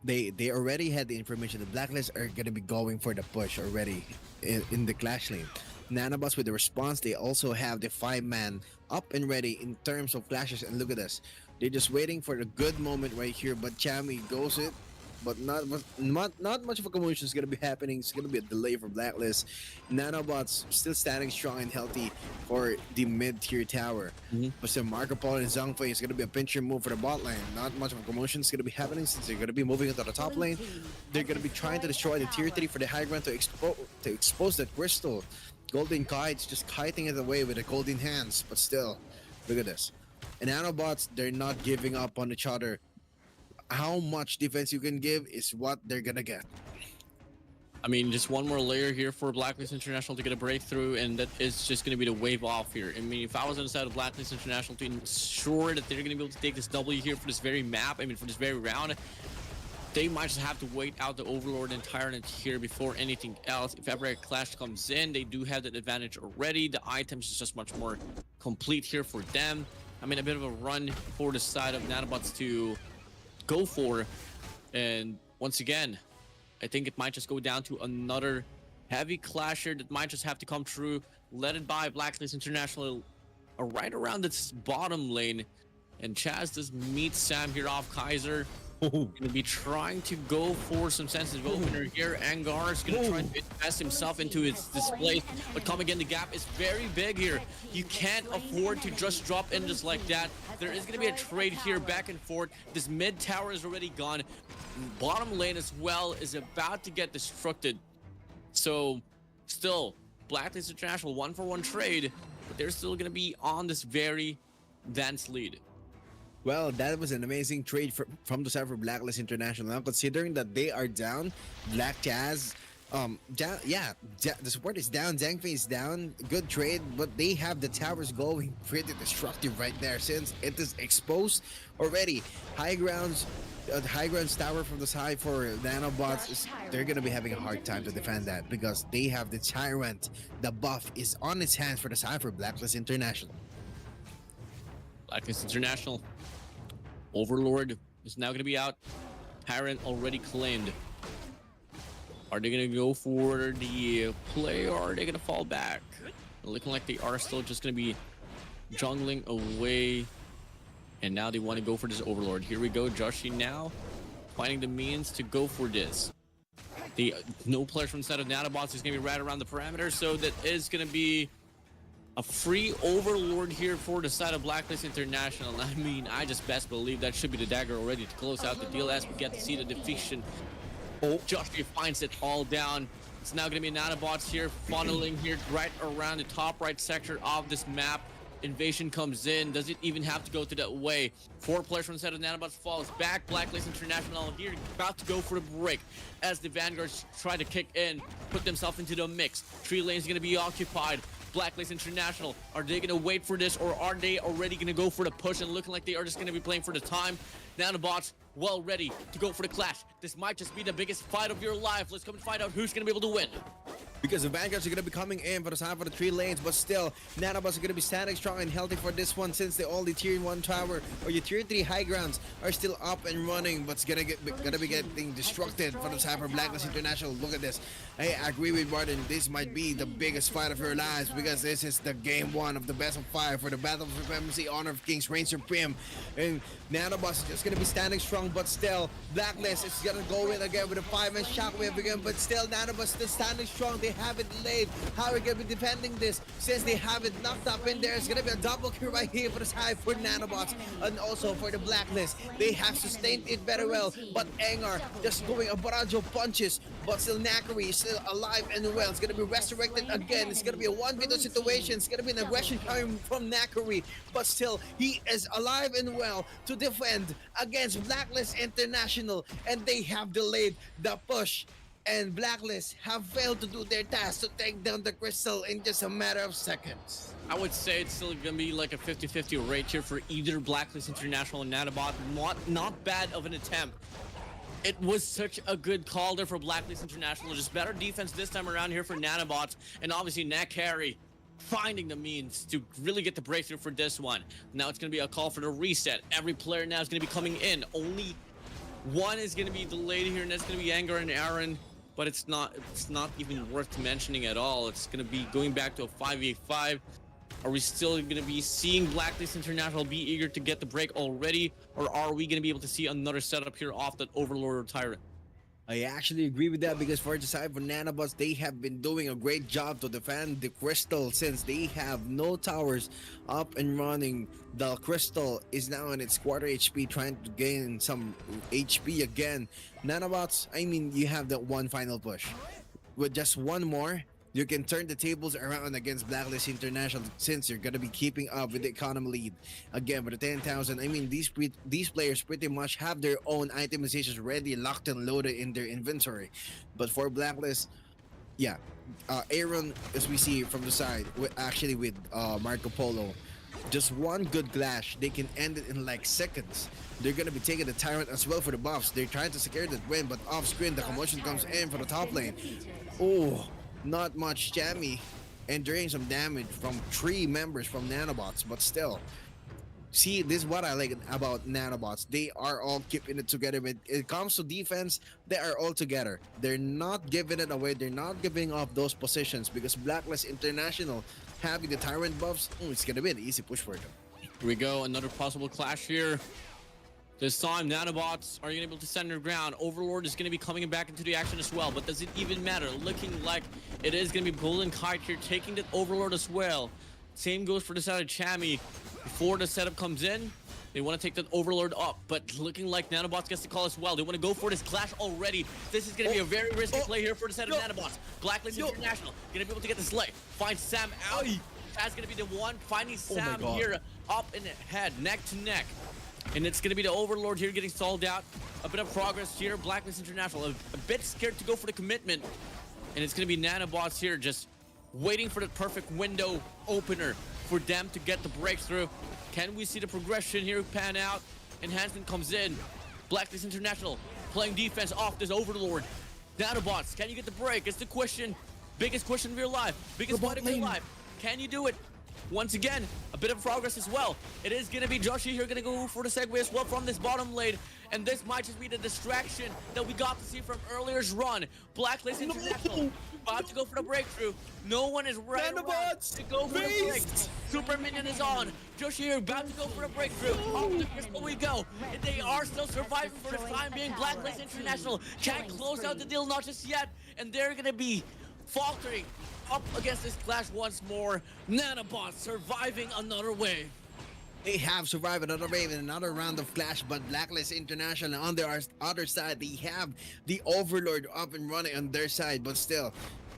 they already had the information that Blacklist are going to be going for the push already in the Clash lane. Nanobots with the response, they also have the 5-man up and ready in terms of clashes, and look at this, they're just waiting for the good moment right here, but Chami goes it, but not much of a commotion is going to be happening. It's going to be a delay for Blacklist. Nanobots still standing strong and healthy for the mid-tier tower. But still Marco Polo and 𝐊𝐈𝐍𝐿 is going to be a pincher move for the bot lane. Not much of a commotion is going to be happening since they're going to be moving into the top lane. They're going to be trying to destroy the tier 3 for the high ground to expose that crystal. Golden Kite's just kiting it away with the golden hands, but still, look at this. And Nanobots, they're not giving up on each other. How much defense you can give is what they're gonna get. I mean, just one more layer here for Blacklist International to get a breakthrough, and that is just going to be the wave off here. I mean, if I was on the side of Blacklist International to ensure that they're going to be able to take this W here for this very map, I mean, for this very round, they might just have to wait out the Overlord and Tyrant here before anything else. If ever a clash comes in, they do have that advantage already. The items is just much more complete here for them. I mean, a bit of a run for the side of Nanobots to go for. And once again, I think it might just go down to another heavy clasher that might just have to come through, led by Blacklist International right around this bottom lane. And Chaz does meet Sam here off Kaiser. Oh, Gonna be trying to go for some sensitive opener here. Angar is gonna try to invest himself into his display, but come again, the gap is very big here. You can't afford to just drop in just like that. There is gonna be a trade here back and forth. This mid tower is already gone. Bottom lane as well is about to get destructed. So still, Blacklist International 1-for-1 trade, but they're still gonna be on this very dense lead. well, that was an amazing trade from the side for Blacklist International. Now, considering that they are down, Black Jazz, the support is down, Zhangfei is down. Good trade, but they have the towers going pretty destructive right there since it is exposed already. High grounds tower from the side for nanobots they're gonna be having a hard time to defend that because they have the tyrant. The buff is on its hands for the side for Blacklist International. Blacklist International. Overlord is now going to be out. Tyrant already claimed. Are they going to go for the play or are they going to fall back? Looking like they are still just going to be jungling away. And now they want to go for this Overlord. Here we go. Joshi now finding the means to go for this. No players from the side of Nanobots is going to be right around the parameter. So that is going to be a free Overlord here for the side of Blacklist International. I mean, I just best believe that should be the dagger already to close out the deal as we get to see the defection. Oh, Joshua finds it all down. It's now going to be Nanobots here, funneling here right around the top right sector of this map. Invasion comes in. Does it even have to go to that way? 4 players from the side of Nanobots falls back. Blacklist International here about to go for the break as the Vanguards try to kick in, put themselves into the mix. 3 lanes going to be occupied. Blacklist International, are they going to wait for this or are they already going to go for the push and looking like they are just going to be playing for the time? Nanobots well ready to go for the clash. This might just be the biggest fight of your life. Let's come and find out who's going to be able to win. Because the Vanguards are going to be coming in for the side for the 3 lanes, but still, Nanobots are going to be standing strong and healthy for this one since the only tier 1 tower or your tier 3 high grounds are still up and running, but it's gonna be getting destructed for the side for Blacklist International. Look at this. I agree with Martin. This might be the biggest fight of your lives because this is the game 1 of the best of 5 for the Battle for Supremacy, Honor of Kings, Reign Supreme. And Nanobots is just going to be standing strong, but still, Blacklist is going to go in again with a 5-man shockwave again, but still, Nanobots still standing strong. They have it delayed. How are we going to be defending this since they have it knocked up in there? It's going to be a double kill right here for the side for Nanobots and also for the Blacklist. They have sustained it very well, but Angar just going a barrage of punches, but still Nakari is still alive and well. It's going to be resurrected again. It's going to be a 1v2 situation. It's going to be an aggression coming from Nakari, but still he is alive and well to defend against Blacklist International, and they have delayed the push, and Blacklist have failed to do their task to take down the crystal in just a matter of seconds. I would say it's still gonna be like a 50-50 rate here for either Blacklist International and Nanobot. Not bad of an attempt. It was such a good call there for Blacklist International. Just better defense this time around here for Nanobots, and obviously Nakari finding the means to really get the breakthrough for this one. Now it's going to be a call for the reset. Every player now is going to be coming in. Only one is going to be delayed here, and that's going to be Angar and Aaron. But it's not even worth mentioning at all. It's going to be going back to a 5v5. Are we still going to be seeing Blacklist International be eager to get the break already? Or are we going to be able to see another setup here off that Overlord or Tyrant? I actually agree with that because for the side for Nanobots, they have been doing a great job to defend the crystal since they have no towers up and running. The crystal is now in its quarter HP, trying to gain some HP again. Nanobots, I mean, you have that one final push. With just one more, you can turn the tables around against Blacklist International since you're gonna be keeping up with the economy lead. Again, with the 10,000, I mean, these players pretty much have their own itemizations ready, locked and loaded in their inventory. But for Blacklist, yeah, Aaron, as we see from the side, with Marco Polo, just one good clash, they can end it in like seconds. They're gonna be taking the Tyrant as well for the buffs. They're trying to secure that win, but off screen, the commotion comes in for the top lane. Oh. Not much jammy, and doing some damage from 3 members from Nanobots, but still. See, this is what I like about Nanobots. They are all keeping it together. When it comes to defense, they are all together. They're not giving it away. They're not giving up those positions because Blacklist International having the Tyrant buffs, it's gonna be an easy push for them. Here we go, another possible clash here. This time, nanobots are able to stand their ground. Overlord is going to be coming back into the action as well, but does it even matter? Looking like it is going to be Golden Kite here taking that Overlord as well. Same goes for the side of Chami. Before the setup comes in, they want to take that Overlord up, but looking like nanobots gets the call as well. They want to go for this clash already. This is going to be a very risky play here for the side of nanobots. BLACKLIST International going to be able to get this leg. Find Sam out. That's going to be the one finding Sam here up in the head, neck to neck. And it's going to be the Overlord here getting stalled out. A bit of progress here. BLACKLIST International a bit scared to go for the commitment. And it's going to be nanobots here just waiting for the perfect window opener for them to get the breakthrough. Can we see the progression here pan out? Enhancement comes in. BLACKLIST International playing defense off this Overlord. Nanobots, can you get the break? It's the question. Biggest question of your life. Biggest fight of your life. Can you do it? Once again, a bit of progress as well. It is going to be 𝐁𝐅𝐒𝐕 here going to go for the segue as well from this bottom lane. And this might just be the distraction that we got to see from earlier's run. BLACKLIST International about to go for the breakthrough. No one is ready to go for the break. Super Minion is on. 𝐁𝐅𝐕 here about to go for the breakthrough. Off the crystal we go. And they are still surviving for the time being. BLACKLIST International can't close out the deal, not just yet. And they're going to be faltering up against this clash once more. Nanobots surviving another wave. They have survived another wave in another round of clash, but BLACKLIST International on their other side, they have the Overlord up and running on their side, but still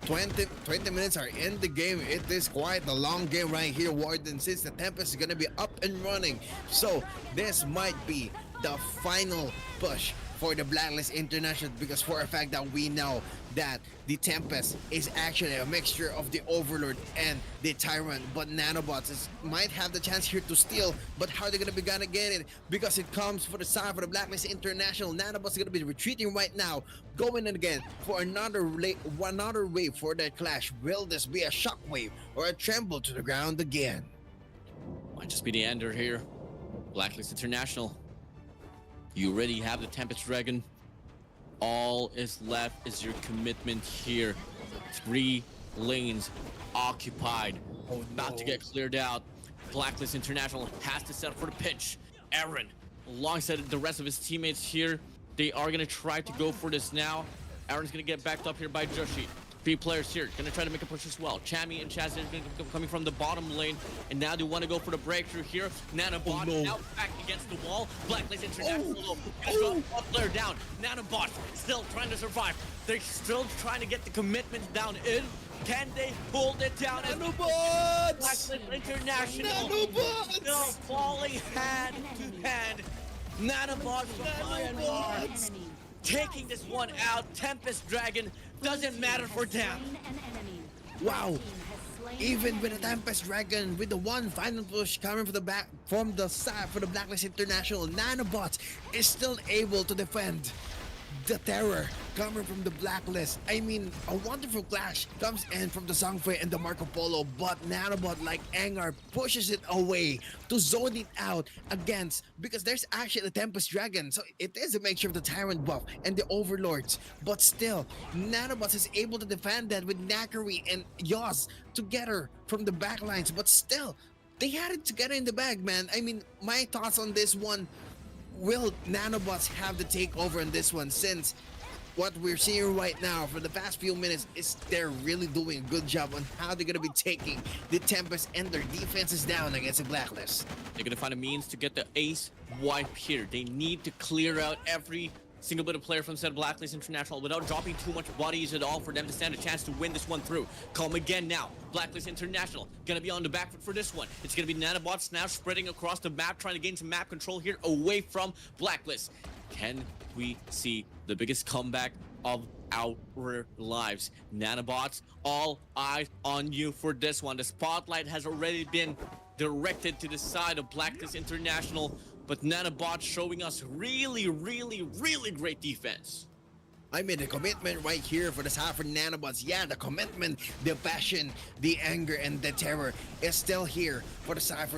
20 minutes are in the game. It is quite a long game right here, Warden, since the Tempest is gonna be up and running. So this might be the final push for the BLACKLIST International, because for a fact that we know that the Tempest is actually a mixture of the Overlord and the Tyrant, but nanobots might have the chance here to steal, but how are they gonna get it? Because it comes for the side for the BLACKLIST International. Nanobots are gonna be retreating right now, going in again for another wave for that clash. Will this be a shockwave or a tremble to the ground again? Might just be the ender here. BLACKLIST International, you already have the Tempest Dragon. All is left is your commitment here. 3 lanes occupied. About to get cleared out. BLACKLIST International has to set up for the pitch. Aaron, alongside the rest of his teammates here, they are going to try to go for this now. Aaron's going to get backed up here by 𝐁𝐅𝐕. 3 players here going to try to make a push as well. Chami and Chaz are going to be coming from the bottom lane, and now they want to go for the breakthrough here. Nanobot now back against the wall. BLACKLIST International gonna drop one player down. Nanobot still trying to survive. They're still trying to get the commitment down in. Can they hold it down? Nanobots! BLACKLIST International Nanobots! still falling hand to hand. Nanobots from Nanobots! taking this one out. Tempest Dragon doesn't matter for them. Wow. Even with the Tempest Dragon, with the one final push coming from the side for the BLACKLIST International, nanobots is still able to defend the terror coming from the BLACKLIST. I mean, a wonderful clash comes in from the 𝐊𝐕 and the Marco Polo, but nanobot like 𝐁𝐅𝐒𝐕 pushes it away to zone it out against, because there's actually a Tempest Dragon, so it is a mixture of the Tyrant buff and the Overlords, but still nanobots is able to defend that with Nakari and 𝐊𝐻𝐿 together from the backlines, but still they had it together in the bag, man. I mean, my thoughts on this one: will nanobots have the takeover in this one, since what we're seeing right now for the past few minutes is they're really doing a good job on how they're going to be taking the Tempest and their defenses down against the BLACKLIST. They're going to find a means to get the ace wipe here. They need to clear out every single bit of player from said BLACKLIST International without dropping too much bodies at all for them to stand a chance to win this one through. Come again now. BLACKLIST International gonna be on the back foot for this one. It's gonna be nanobots now spreading across the map, trying to gain some map control here away from BLACKLIST. Can we see the biggest comeback of our lives? Nanobots, all eyes on you for this one. The spotlight has already been directed to the side of BLACKLIST International, but nanobots showing us really, really, really great defense. I mean, the commitment right here for the side for nanobots. Yeah, the commitment, the passion, the anger, and the terror is still here for the side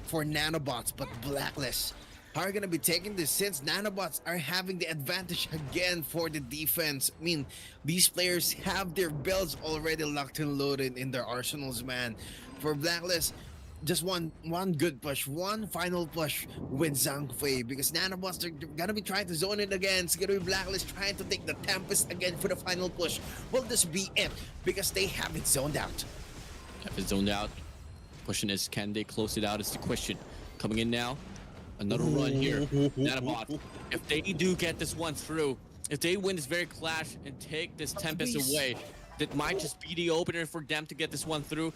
for nanobots, but BLACKLIST are gonna be taking this, since nanobots are having the advantage again for the defense. I mean, these players have their builds already locked and loaded in their arsenals, man. For BLACKLIST, just one good push, one final push with 𝐊𝐿𝐕, because NANOBOTs are gonna be trying to zone it again. It's gonna be BLACKLIST trying to take the Tempest again for the final push. Will this be it? Because they have it zoned out. If it's zoned out, question is, can they close it out is the question. Coming in now, another run here. NANOBOT, if they do get this one through, if they win this very clash and take this Tempest away, that might just be the opener for them to get this one through.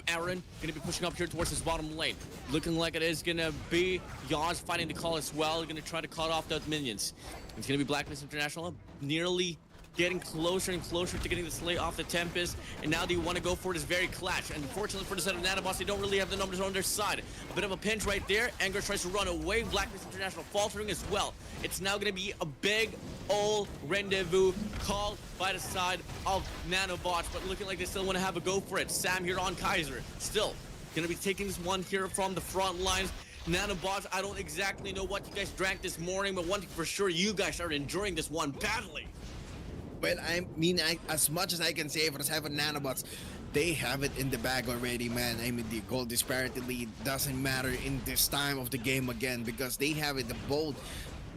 Aaron gonna be pushing up here towards his bottom lane. Looking like it is gonna be 𝐊𝐈𝐍𝐆 fighting the call as well. Gonna try to cut off those minions. It's gonna be BLACKLIST International nearly getting closer and closer to getting the slay off the Tempest, and now they want to go for this very clash. Unfortunately for the set of NANOBOTs, they don't really have the numbers on their side. A bit of a pinch right there. Anger tries to run away. BLACKLIST International faltering as well. It's now going to be a big old rendezvous called by the side of NANOBOTs, but looking like they still want to have a go for it. Sam here on 𝐁𝐍𝐿 still going to be taking this one here from the front lines. NANOBOTs, I don't exactly know what you guys drank this morning, but one thing for sure, you guys are enjoying this one badly. Well, I mean, as much as I can say for the 7 NANOBOTs, they have it in the bag already, man. I mean, the goal disparity lead doesn't matter in this time of the game again, because they have it the bold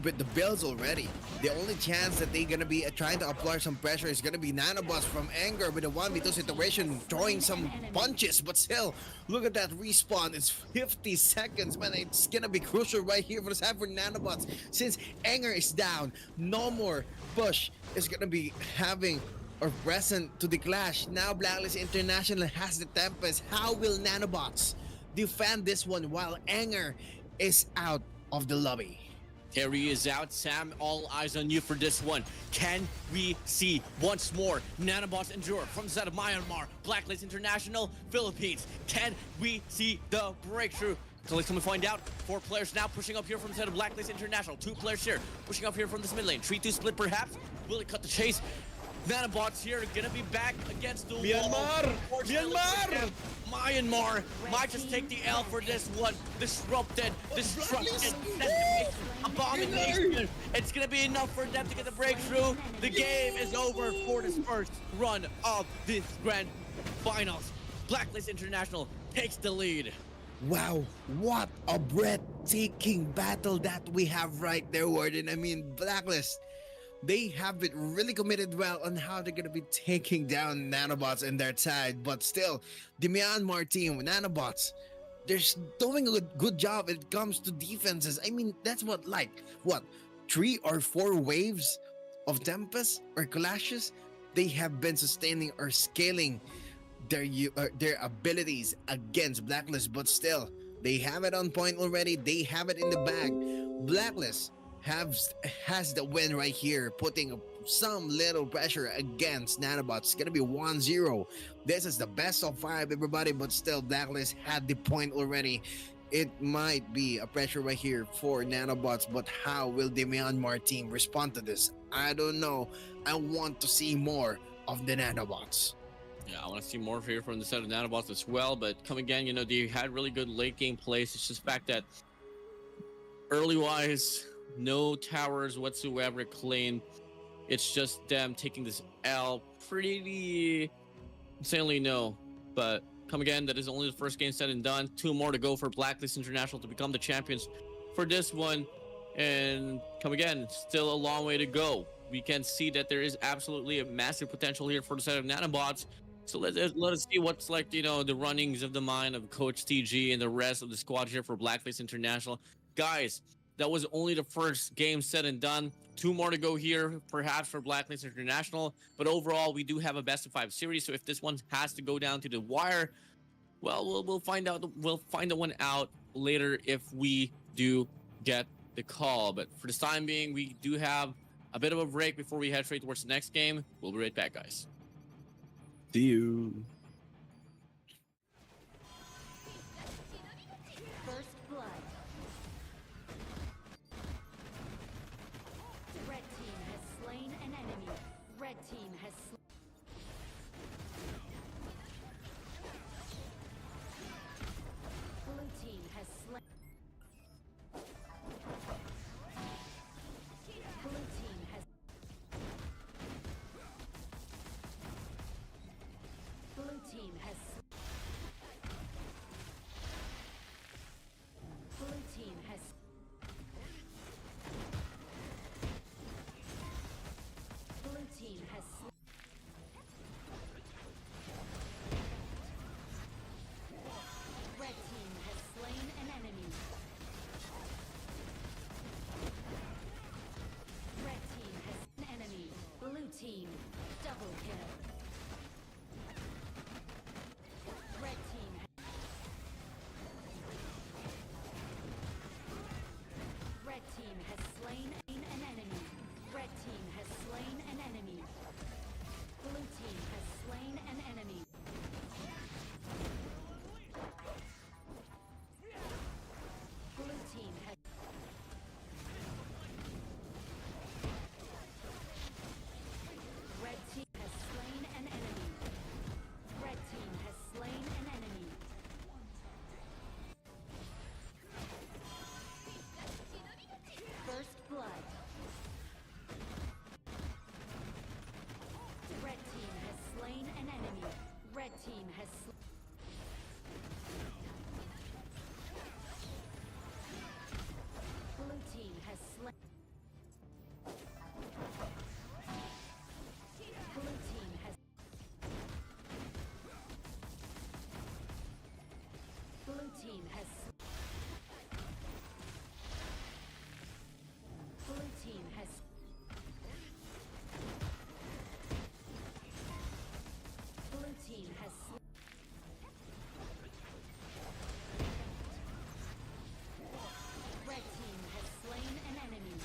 with the builds already. The only chance that they're gonna be trying to apply some pressure is gonna be NANOBOTs from Anger with a 1v2 situation, throwing some punches, but still, look at that respawn. It's 50 seconds, man. It's gonna be crucial right here for the side for NANOBOTs, since Anger is down. No more push is gonna be having or present to the clash. Now BLACKLIST International has the Tempest. How will NANOBOTs defend this one while Anger is out of the lobby? Terry is out. Sam, all eyes on you for this one. Can we see once more NANOBOTs endure from the side of Myanmar, BLACKLIST International, Philippines? Can we see the breakthrough? So let's come and find out. 4 players now pushing up here from the side of BLACKLIST International. 2 players here pushing up here from this mid lane. 3-2 split perhaps. Will it cut the chase? NANOBOTs here are gonna be back against the Myanmar! wall. Myanmar! Myanmar might just take the L for this one. Disrupted, destruction, abomination. It's gonna be enough for them to get the breakthrough. The game is over for this first run of this grand finals. BLACKLIST International takes the lead. Wow, what a breathtaking battle that we have right there, Warden. I mean, BLACKLIST, they have it really committed well on how they're going to be taking down NANOBOTs in their side. But still, the Myanmar team, NANOBOTs, they're doing a good job when it comes to defenses. I mean, that's what 3 or 4 waves of Tempest or clashes they have been sustaining or scaling their abilities against BLACKLIST. But still, they have it on point already. They have it in the bag. BLACKLIST has the win right here, putting some little pressure against NANOBOTs. It's gonna be 1-0. This is the best of 5, everybody, but still BLACKLIST had the point already. It might be a pressure right here for NANOBOTs, but how will the Myanmar team respond to this? I don't know. I want to see more of the NANOBOTs. Yeah, I want to see more here from the set of NANOBOTs as well, but come again, you know, they had really good late game plays. It's just the fact that early wise, no towers whatsoever claimed. It's just them taking this L pretty insanely no. But come again, that is only the first game said and done. 2 more to go for BLACKLIST International to become the champions for this one. And come again, still a long way to go. We can see that there is absolutely a massive potential here for the set of NANOBOTs. So let us see what's like, you know, the runnings of the mind of Coach TG and the rest of the squad here for BLACKLIST International. Guys, that was only the first game said and done. 2 more to go here, perhaps for BLACKLIST International. But overall, we do have a best of 5 series. So if this one has to go down to the wire, well, we'll find out. We'll find the one out later if we do get the call. But for the time being, we do have a bit of a break before we head straight towards the next game. We'll be right back, guys. See you. First blood. Red team has slain an enemy. Red team has Blue team has slain. Blue team has Blue team has. Blue team has. Blue team has. Red team has slain an enemy.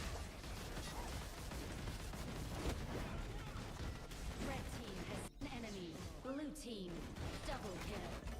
Red team has an enemy. Blue team double kill.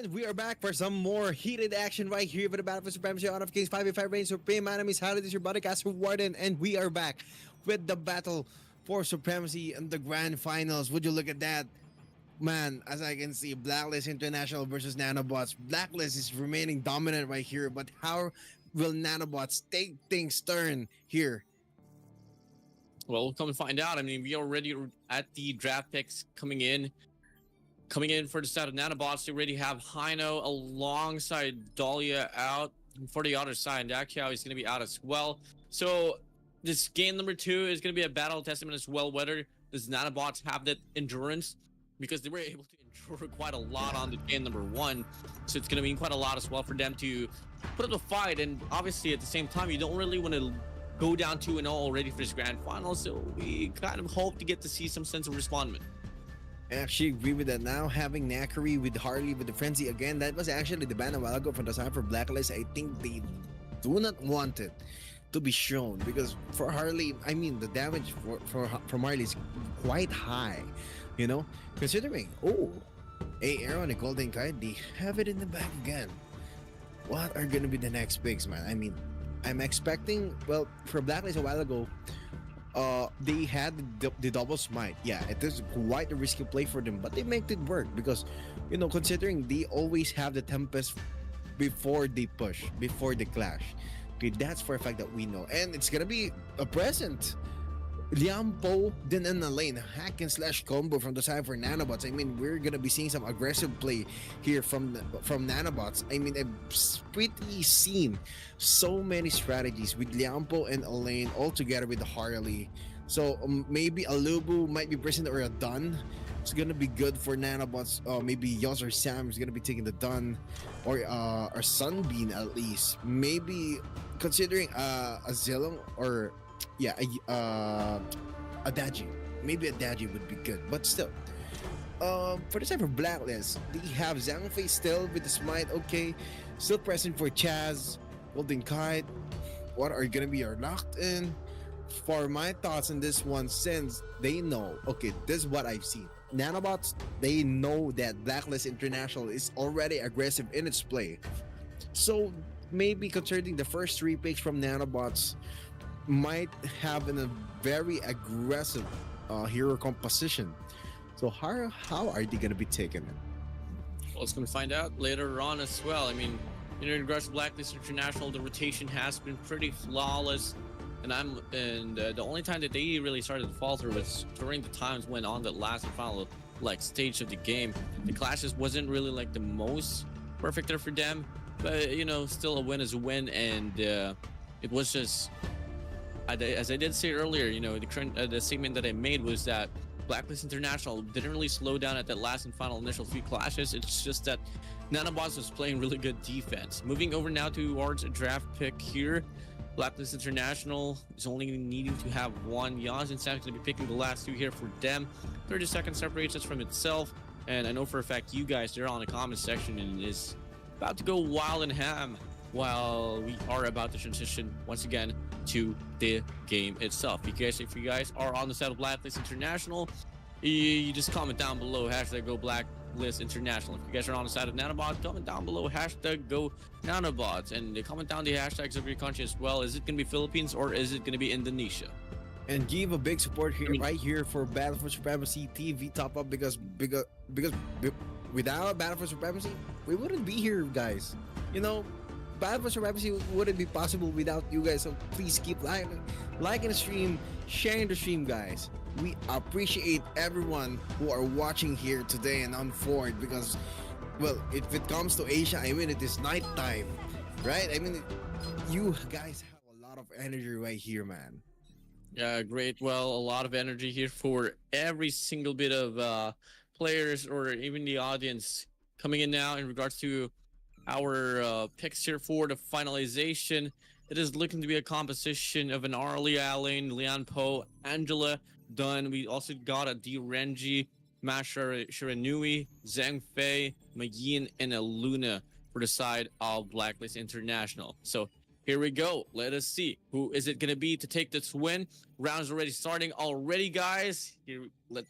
And we are back for some more heated action right here for the Battle for Supremacy Honor of Kings 5v5 reign supreme. My name is Howdy, this is your buddy Caster Warden, and we are back with the Battle for Supremacy and the Grand Finals. Would you look at that? Man, as I can see, Blacklist International versus Nanobots. Blacklist is remaining dominant right here, but how will Nanobots take things turn here? Well, we'll come and find out. I mean, we already at the draft picks coming in for the side of Nanobots. They already have Hino alongside Dahlia out. And for the other side, 𝐊𝐿𝐷 is going to be out as well. So this game number 2 is going to be a battle testament as well. Whether does Nanobots have that endurance, because they were able to endure quite a lot on the game number 1. So it's going to mean quite a lot as well for them to put up a fight. And obviously at the same time, you don't really want to go down 2-0 already for this grand final. So we kind of hope to get to see some sense of respondment. I actually agree with that. Now having Nakari with Harley with the frenzy again, that was actually the ban a while ago from the side for Blacklist. I think they do not want it to be shown, because for Harley, I mean, the damage from Harley is quite high, you know, considering a arrow and a golden kite, they have it in the back again. What are gonna be the next picks, man? I mean, I'm expecting, well, for Blacklist a while ago, they had the double smite. Yeah, it is quite a risky play for them, but they make it work because, you know, considering they always have the Tempest before they push, before they clash. Okay, that's for a fact that we know, and it's gonna be a present. 𝐊𝐿𝐷 then in the lane, hack and slash combo from the side for Nanobots. I mean, we're gonna be seeing some aggressive play here from Nanobots. I mean, I've pretty seen so many strategies with 𝐿𝐿𝐷 and Elaine all together with the Harley. So maybe a Lubu might be present, or a Dun. It's gonna be good for Nanobots. Maybe Yoz or Sam is gonna be taking the Dun, or Sunbeam at least. Maybe considering a Zilong, or yeah, a Daji. Maybe a Daji would be good, but still. For the side for Blacklist, they have Zhang Fei still with the smite. Okay, still present for Chaz, Golden Kite. What are gonna be your locked in? For my thoughts on this one, since they know, okay, this is what I've seen. Nanobots, they know that Blacklist International is already aggressive in its play. So maybe considering the first 3 picks from Nanobots might have a very aggressive hero composition. So how are they gonna be taking it? Well, it's going to find out later on as well. I mean, in regards to Blacklist International, the rotation has been pretty flawless, and the only time that they really started to falter was during the times when on the last and final stage of the game, the clashes wasn't really like the most perfect there for them, but you know, still a win is a win. And it was just, as I did say earlier, you know, the statement that I made was that Blacklist International didn't really slow down at that last and final initial 3 clashes. It's just that Nanobots was playing really good defense. Moving over now towards a draft pick here, Blacklist International is only needing to have 1. Yoz and Sam is going to be picking the last 2 here for them. 30 seconds separates us from itself, and I know for a fact you guys, they're on the comment section and is about to go wild and ham while we are about to transition once again to the game itself. Because if you guys are on the side of Blacklist International, you just comment down below #GoBlacklist International. If you guys are on the side of Nanobots, comment down below #GoNanobots, and comment down the hashtags of your country as well. Is it going to be Philippines or is it going to be Indonesia? And give a big support here, right here, for BattleForSupremacy.TV top up, because without Battle for Supremacy, we wouldn't be here, guys. You know, Battle for Supremacy wouldn't be possible without you guys. So please keep liking the stream, sharing the stream, guys. We appreciate everyone who are watching here today and on forward, because, well, if it comes to Asia, I mean, it is night time, right? I mean, you guys have a lot of energy right here, man. Yeah, great. Well, a lot of energy here for every single bit of players, or even the audience coming in now in regards to our picks here for the finalization. It is looking to be a composition of an Arlie Allen, 𝐿𝐿𝐷, Angela Dunn. We also got a D Renji, Masha Shiranui, Zhang Fei, Magin, and a Luna for the side of Blacklist International. So here we go. Let us see who is it going to be to take this win. Rounds already starting already, guys. Here, let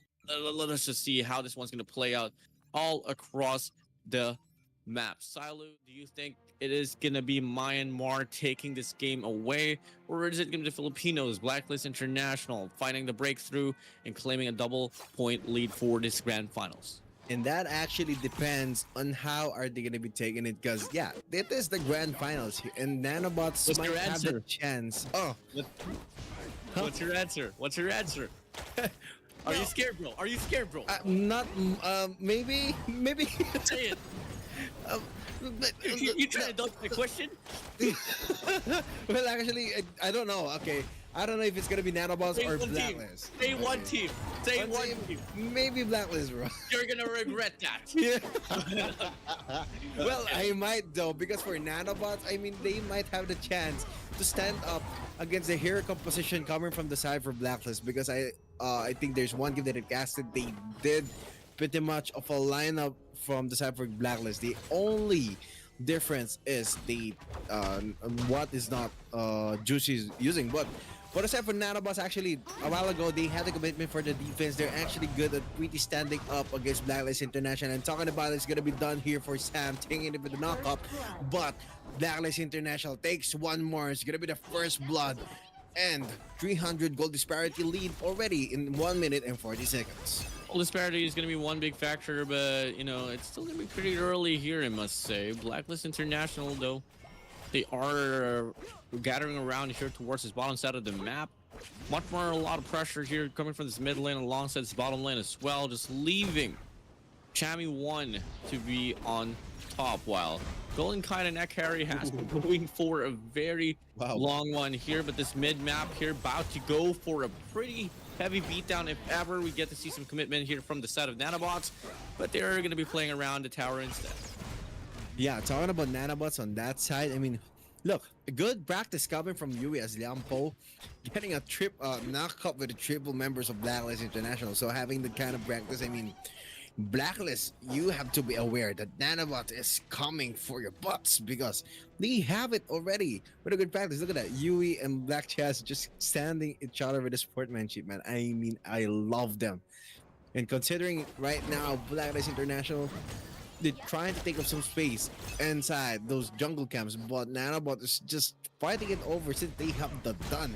us just see how this one's going to play out all across the map. Silo, do you think it is going to be Myanmar taking this game away, or is it going to be the Filipinos, Blacklist International, finding the breakthrough and claiming a double point lead for this grand finals? And that actually depends on how are they going to be taking it. Because, yeah, it is the grand finals here. And nanobots What's might your have answer? the chance. Oh, What's your answer? What's your answer? Are you scared, bro? Are you scared, bro? not, maybe. Say it. But, You trying to dodge my question? well, actually, I don't know. Okay, I don't know if it's gonna be nanobots Say or one team. blacklist. Say one Okay. team. Say one team. team. Maybe blacklist, bro. You're gonna regret that. Yeah. Well, I might though, because for nanobots, I mean, they might have the chance to stand up against the hero composition coming from the side for blacklist. Because I think there's one game that it casted. They did pretty much of a lineup from the side for blacklist. The only difference is the what is not Juicy's using, but for the side for nanobots, actually a while ago they had a commitment for the defense. They're actually good at pretty standing up against Blacklist International, and talking about it's gonna be done here for Sam taking it with the knockup. But Blacklist International takes one more. It's gonna be the first blood, and 300 gold disparity lead already in 1 minute and 40 seconds. Well, disparity is going to be one big factor, but you know it's still going to be pretty early here, I must say. Blacklist International, though, they are gathering around here towards this bottom side of the map. Much more, a lot of pressure here coming from this mid lane alongside this bottom lane as well, just leaving Chami1 to be on top, while Golden Kite and 𝐐𝐍𝐿 has been going for a very long one here, but this mid map here about to go for a pretty heavy beatdown if ever we get to see some commitment here from the side of nanobots, but they're going to be playing around the tower instead. Yeah, talking about nanobots on that side, I mean, look, a good practice coming from 𝐊𝐈𝐍𝐆𝐒, getting a knockup with the triple members of Blacklist International. So having the kind of practice, I mean, Blacklist, you have to be aware that nanobot is coming for your butts, because they have it already with a good practice. Look at that, Yui and Black Chaz just standing each other with a sportsmanship, man. I mean, I love them. And considering right now Blacklist International, they're trying to take up some space inside those jungle camps, but nanobot is just fighting it over since they have the done.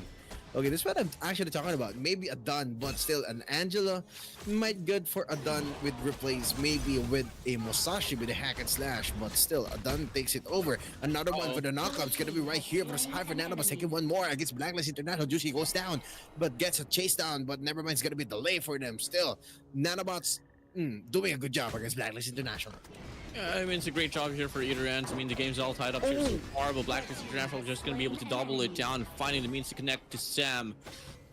Okay, this is what I'm actually talking about. Maybe a done, but still an Angela might good for a done with replace, maybe with a Musashi with a hack and slash, but still a done takes it over. Another one for the knockup. It's gonna be right here for the side for nanobots, taking one more against Blacklist International. Juicy goes down, but gets a chase down, but never mind, it's gonna be a delay for them. Still, nanobots doing a good job against Blacklist International. Yeah, I mean, it's a great job here for either end. I mean, the game's all tied up here so far, but Blacklist International just going to be able to double it down, finding the means to connect to Sam.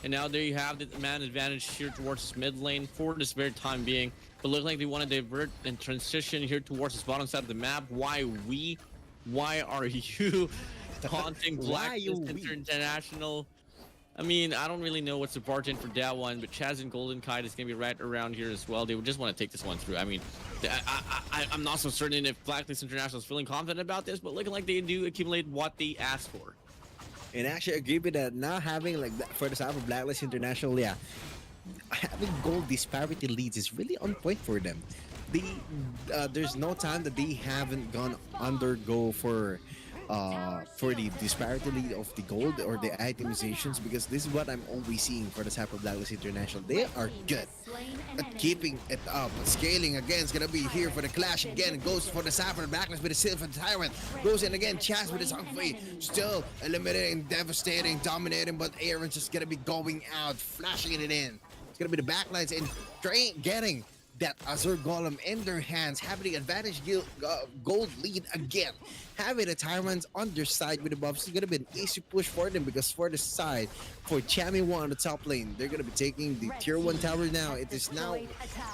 And now there you have the man advantage here towards this mid lane for this very time being. But look like they want to divert and transition here towards this bottom side of the map. Why are you taunting Blacklist International? I mean, I don't really know what's the bargain for that one, but Chaz and Golden Kite is going to be right around here as well. They would just want to take this one through. I mean, I'm not so certain if Blacklist International is feeling confident about this, but looking like they do accumulate what they asked for. And actually agree with that. Now having like that for the side of Blacklist International, yeah, having gold disparity leads is really on point for them. There's no time that they haven't gone undergo for the disparity lead of the gold or the itemizations, because this is what I'm always seeing for the type of Blacklist International. They are good at keeping it up. Scaling again is gonna be here for the clash again. Goes for the side for the Blacklist with the Silver Tyrant. Goes in again. Chaz with his Humphrey. Still eliminating, devastating, dominating, but Aaron's just gonna be going out, flashing it in. It's gonna be the backlines and getting that Azure Golem in their hands, having the advantage gold lead again. Having the Tyrants on their side with the buffs is going to be an easy push for them, because for the side, for Chami1 on the top lane, they're going to be taking the tier 1 tower now. It is now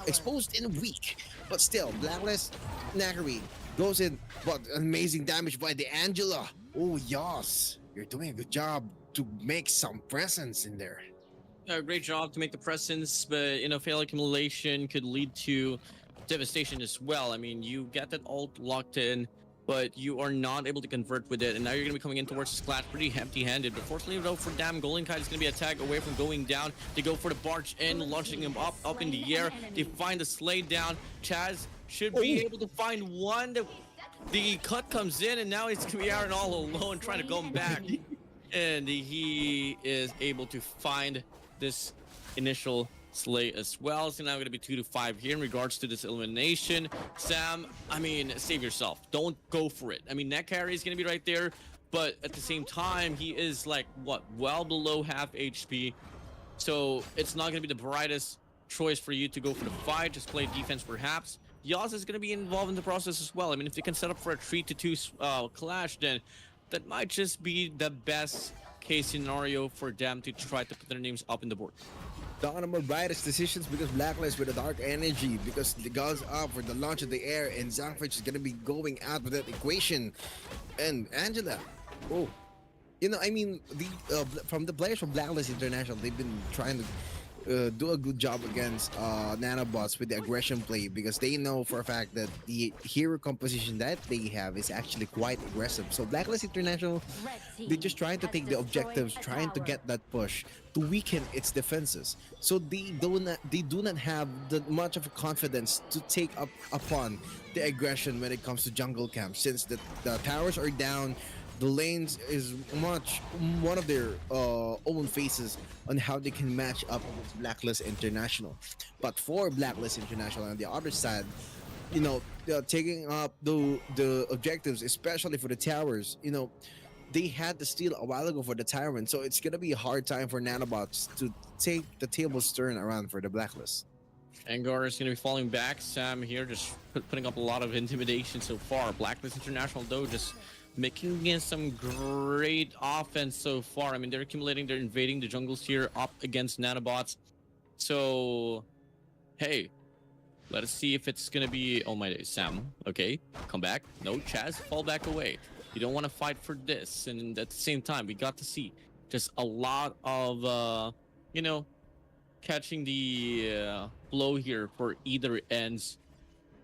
exposed in a week, but still, Blacklist 𝐐𝐿𝐿 goes in, but amazing damage by the Angela. Oh, yes, you're doing a good job to make some presence in there. Great job to make the presence, but you know, fail accumulation could lead to devastation as well. I mean, you get that ult locked in, but you are not able to convert with it, and now you're going to be coming in towards the splash pretty empty-handed. But fortunately, though, for them, Golden Kite is going to be a tag away from going down. They go for the barge in, launching him up in the air. They find the slay down. Chaz should be able to find one. the cut comes in, and now it's Aaron all alone trying to go back. And he is able to find this initial slay as well. So now going to be 2-5 here in regards to this elimination. Sam, I mean, save yourself. Don't go for it. I mean, net carry is going to be right there, but at the same time, he is like, what, well below half HP. So it's not going to be the brightest choice for you to go for the fight. Just play defense perhaps. Yaz is going to be involved in the process as well. I mean, if they can set up for a 3-2 clash, then that might just be the best case scenario for them to try to put their names up in the board. One of my brightest decisions because Blacklist with a dark energy because the guns up for the launch of the air and 𝐊𝐕 is gonna be going out with that equation. And Angela, oh, you know, I mean, the from the players from Blacklist International, they've been trying to do a good job against nanobots with the aggression play because they know for a fact that the hero composition that they have is actually quite aggressive. So Blacklist International, they're just trying to take the objectives, trying to get that push to weaken its defenses. So they do not have that much of a confidence to take up upon the aggression when it comes to jungle camp, since the towers are down. The lanes is much one of their own faces on how they can match up against Blacklist International. But for Blacklist International on the other side, you know, taking up the objectives, especially for the towers, you know, they had the steal a while ago for the Tyrant, so it's gonna be a hard time for nanobots to take the tables turn around for the Blacklist. Angar is going to be falling back. Sam here just putting up a lot of intimidation so far. Blacklist International, though, just making in some great offense so far. I mean, they're accumulating, they're invading the jungles here up against nanobots. So, hey, let us see if it's going to be... Oh my days, Sam. Okay, come back. No, Chaz, fall back away. You don't want to fight for this. And at the same time, we got to see just a lot of, you know, catching the flow here for either ends.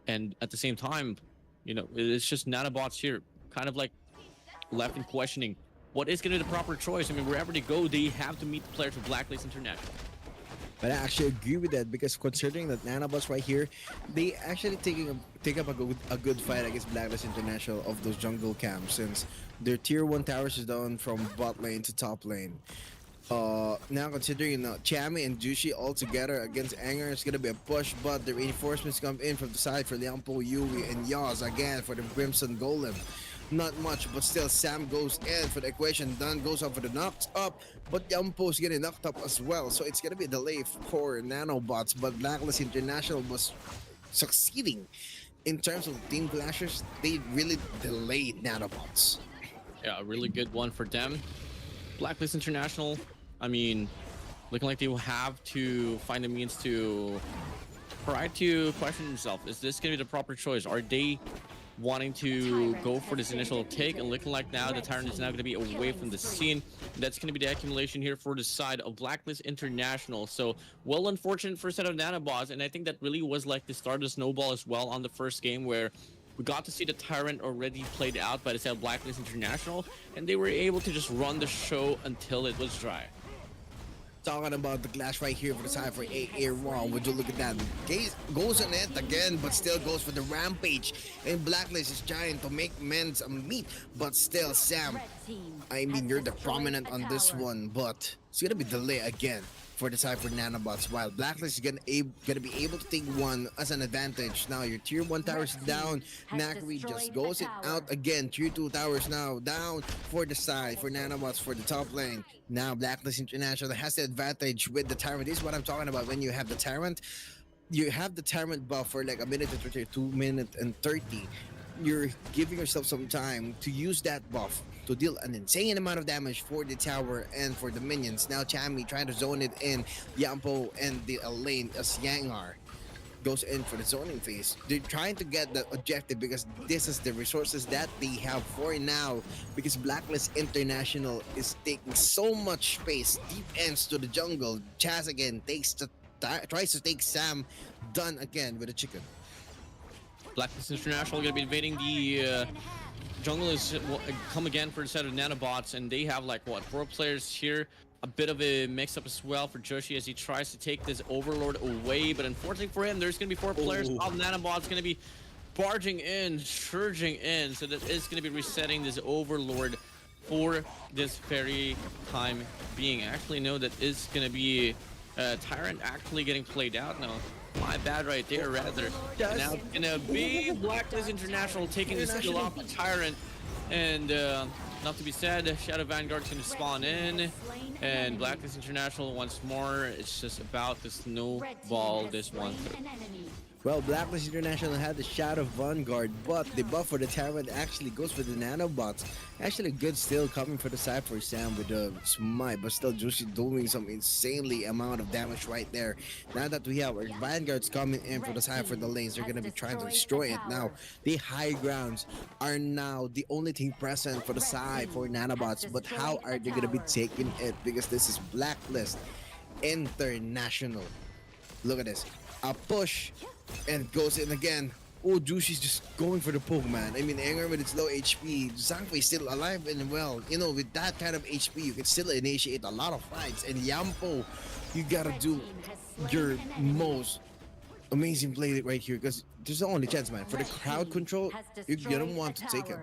And at the same time, you know, it's just nanobots here kind of like left in questioning what is going to be the proper choice. I mean, wherever they go, they have to meet the players of Blacklist International. But I actually agree with that because considering that nanobots right here, they actually take up a good fight against Blacklist International of those jungle camps, since their tier 1 towers is down from bot lane to top lane. Now considering Chami and Jushi all together against Anger, it's gonna be a push, but the reinforcements come in from the side for 𝐿𝐿𝐿, Yui, and Yaz again for the Crimson Golem. Not much, but still Sam goes in for the equation. Dunn goes up for the knocks up, but 𝐿𝐿𝐿 is getting knocked up as well. So it's gonna be a delay for nanobots, but Blacklist International was succeeding in terms of team clashes. They really delayed nanobots. Yeah, a really good one for them. Blacklist International, I mean, looking like they will have to find a means to try to question themselves. Is this going to be the proper choice? Are they wanting to go for this initial take? And looking like now the Tyrant is now going to be away from the scene. That's going to be the accumulation here for the side of Blacklist International. So, well, unfortunate first set of nanobots. And I think that really was like the start of the snowball as well on the first game, where we got to see the Tyrant already played out by the side of Blacklist International, and they were able to just run the show until it was dry. Talking about the clash right here for the side for 𝐿𝐿𝐿. Would you look at that? Gaze goes on it again, but still goes for the rampage. And Blacklist is trying to make men's meet, but still Sam, I mean, you're the prominent on this one, but it's gonna be delay again for the side for nanobots, while Blacklist is gonna be able to take one as an advantage. Now your tier 1 towers down. Nakri just goes it out again. Tier 2 towers now down for the side for nanobots for the top lane. Now Blacklist International has the advantage with the Tyrant. This is what I'm talking about. When you have the Tyrant, you have the Tyrant buff for like a minute and 30, 2 minutes and 30. You're giving yourself some time to use that buff to deal an insane amount of damage for the tower and for the minions. Now Chami trying to zone it in. 𝐿𝐿𝐿 and the lane as 𝐿𝐿𝐿 goes in for the zoning phase. They're trying to get the objective because this is the resources that they have for now, because Blacklist International is taking so much space deep ends to the jungle. Chaz again tries to take Sam. Done again with a chicken. Blacklist International going to be invading the jungle. Is come again for a set of nanobots, and they have like what, 4 players here. A bit of a mix-up as well for Joshi as he tries to take this Overlord away, but unfortunately for him, there's going to be 4 players of nanobots going to be barging in, surging in. So that is going to be resetting this Overlord for this very time being. Actually, no, that is going to be Tyrant actually getting played out now. My bad right there, rather. Yes. Now it's gonna be BLACKLIST International taking the skill off the Tyrant. And not to be said, Shadow Vanguard's gonna spawn in. And BLACKLIST International once more. It's just about to snowball this one through. Well, BLACKLIST International had the Shadow Vanguard, but the buff for the Tyrant actually goes for the nanobots. Actually, good steal coming for the side for Sam with the smite, but still Juicy doing some insanely amount of damage right there. Now that we have our Vanguards coming in for the side for the lanes, they're going to be trying to destroy it. Now, the high grounds are now the only thing present for the side for nanobots, but how are they going to be taking it? Because this is BLACKLIST International. Look at this. A push and goes in again. Oh, Juicy's just going for the poke, man. I mean, Anger with its low HP, Zhangfei's still alive and well. You know, with that kind of HP, you can still initiate a lot of fights. And Yampo, you gotta do your most amazing play right here, because there's the only chance, man. For the crowd control, you don't want to take it.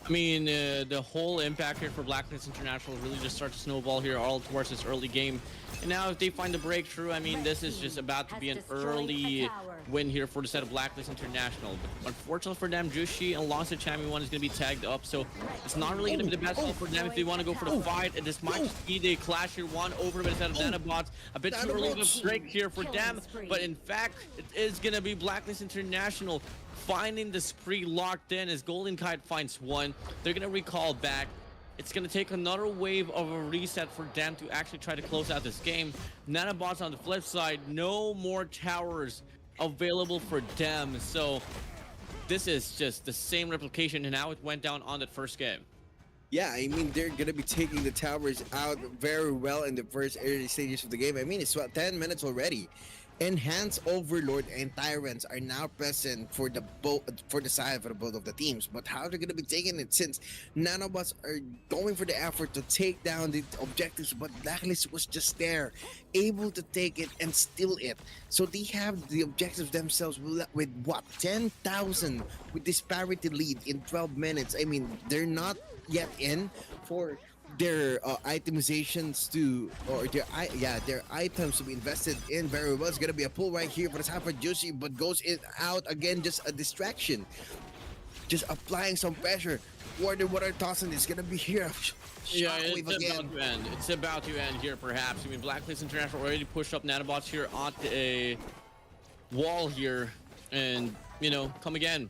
I mean, the whole impact here for BLACKLIST International really just starts to snowball here all towards this early game. And now if they find the breakthrough, I mean, this is just about to be an early win here for the set of BLACKLIST International. But unfortunately for them, Jushi and alongside Champion 1 is going to be tagged up. So it's not really going to be the best for them if they want to go for the fight. And this might just be the clash here, one over by the set of nanobots. A bit too early of a break here for them. But in fact, it is going to be BLACKLIST International finding the spree locked in as 𝐊𝐈𝐍𝐿 finds one. They're going to recall back. It's going to take another wave of a reset for them to actually try to close out this game. Nanobots on the flip side, no more towers available for them. So this is just the same replication and how it went down on that first game. Yeah, I mean, they're going to be taking the towers out very well in the first early stages of the game. I mean, it's about 10 minutes already. Enhanced Overlord and Tyrants are now present for the side for both of the teams. But how they're going to be taking it, since nanobots are going for the effort to take down the objectives, but BLACKLIST was just there, able to take it and steal it. So they have the objectives themselves with what, 10,000 with disparity lead in 12 minutes. I mean, they're not yet in for their itemizations to, or their items to be invested in very well. It's gonna be a pull right here for the top for Juicy, but goes in out again, just a distraction, just applying some pressure. Water tossing is gonna be here. Yeah, it's about to end here, perhaps. I mean, BLACKLIST International already pushed up nanobots here onto a wall here, and you know, come again.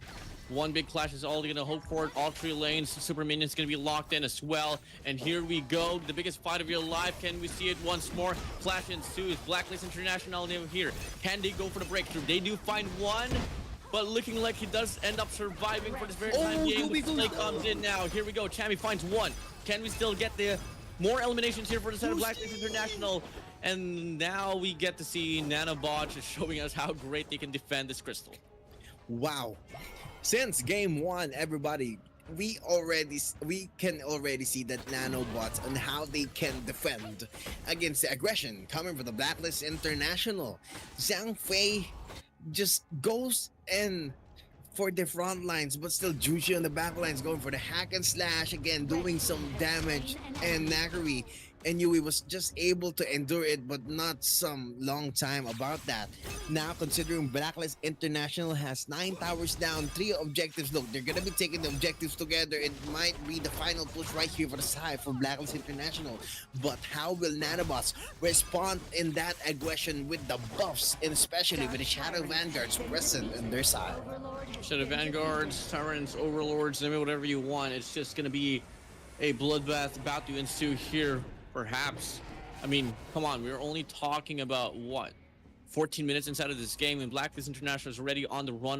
One big clash is all they're gonna hope for. All three lanes, Super Minion's gonna be locked in as well. And here we go, the biggest fight of your life. Can we see it once more? Clash ensues. BLACKLIST International here. Can they go for the breakthrough? They do find one, but looking like he does end up surviving for this very time being. The play comes in now. Here we go. Chammy finds one. Can we still get the more eliminations here for the set of BLACKLIST International? And now we get to see NANOBOT just showing us how great they can defend this crystal. Wow. Since game one, everybody, we can already see that nanobots and how they can defend against the aggression coming from the BLACKLIST International. Zhangfei just goes in for the front lines, but still Juicy on the back lines going for the hack and slash again, doing some damage. And Nakari and Yui was just able to endure it, but not some long time about that. Now, considering BLACKLIST International has 9 towers down, 3 objectives. Look, they're gonna be taking the objectives together. It might be the final push right here for the side for BLACKLIST International. But how will nanobots respond in that aggression with the buffs, and especially with the Shadow Vanguards present on their side? Shadow Vanguards, Tyrants, Overlords, I mean, whatever you want. It's just gonna be a bloodbath about to ensue here. Perhaps. I mean, come on, we're only talking about what, 14 minutes inside of this game, and BLACKLIST International is already on the run,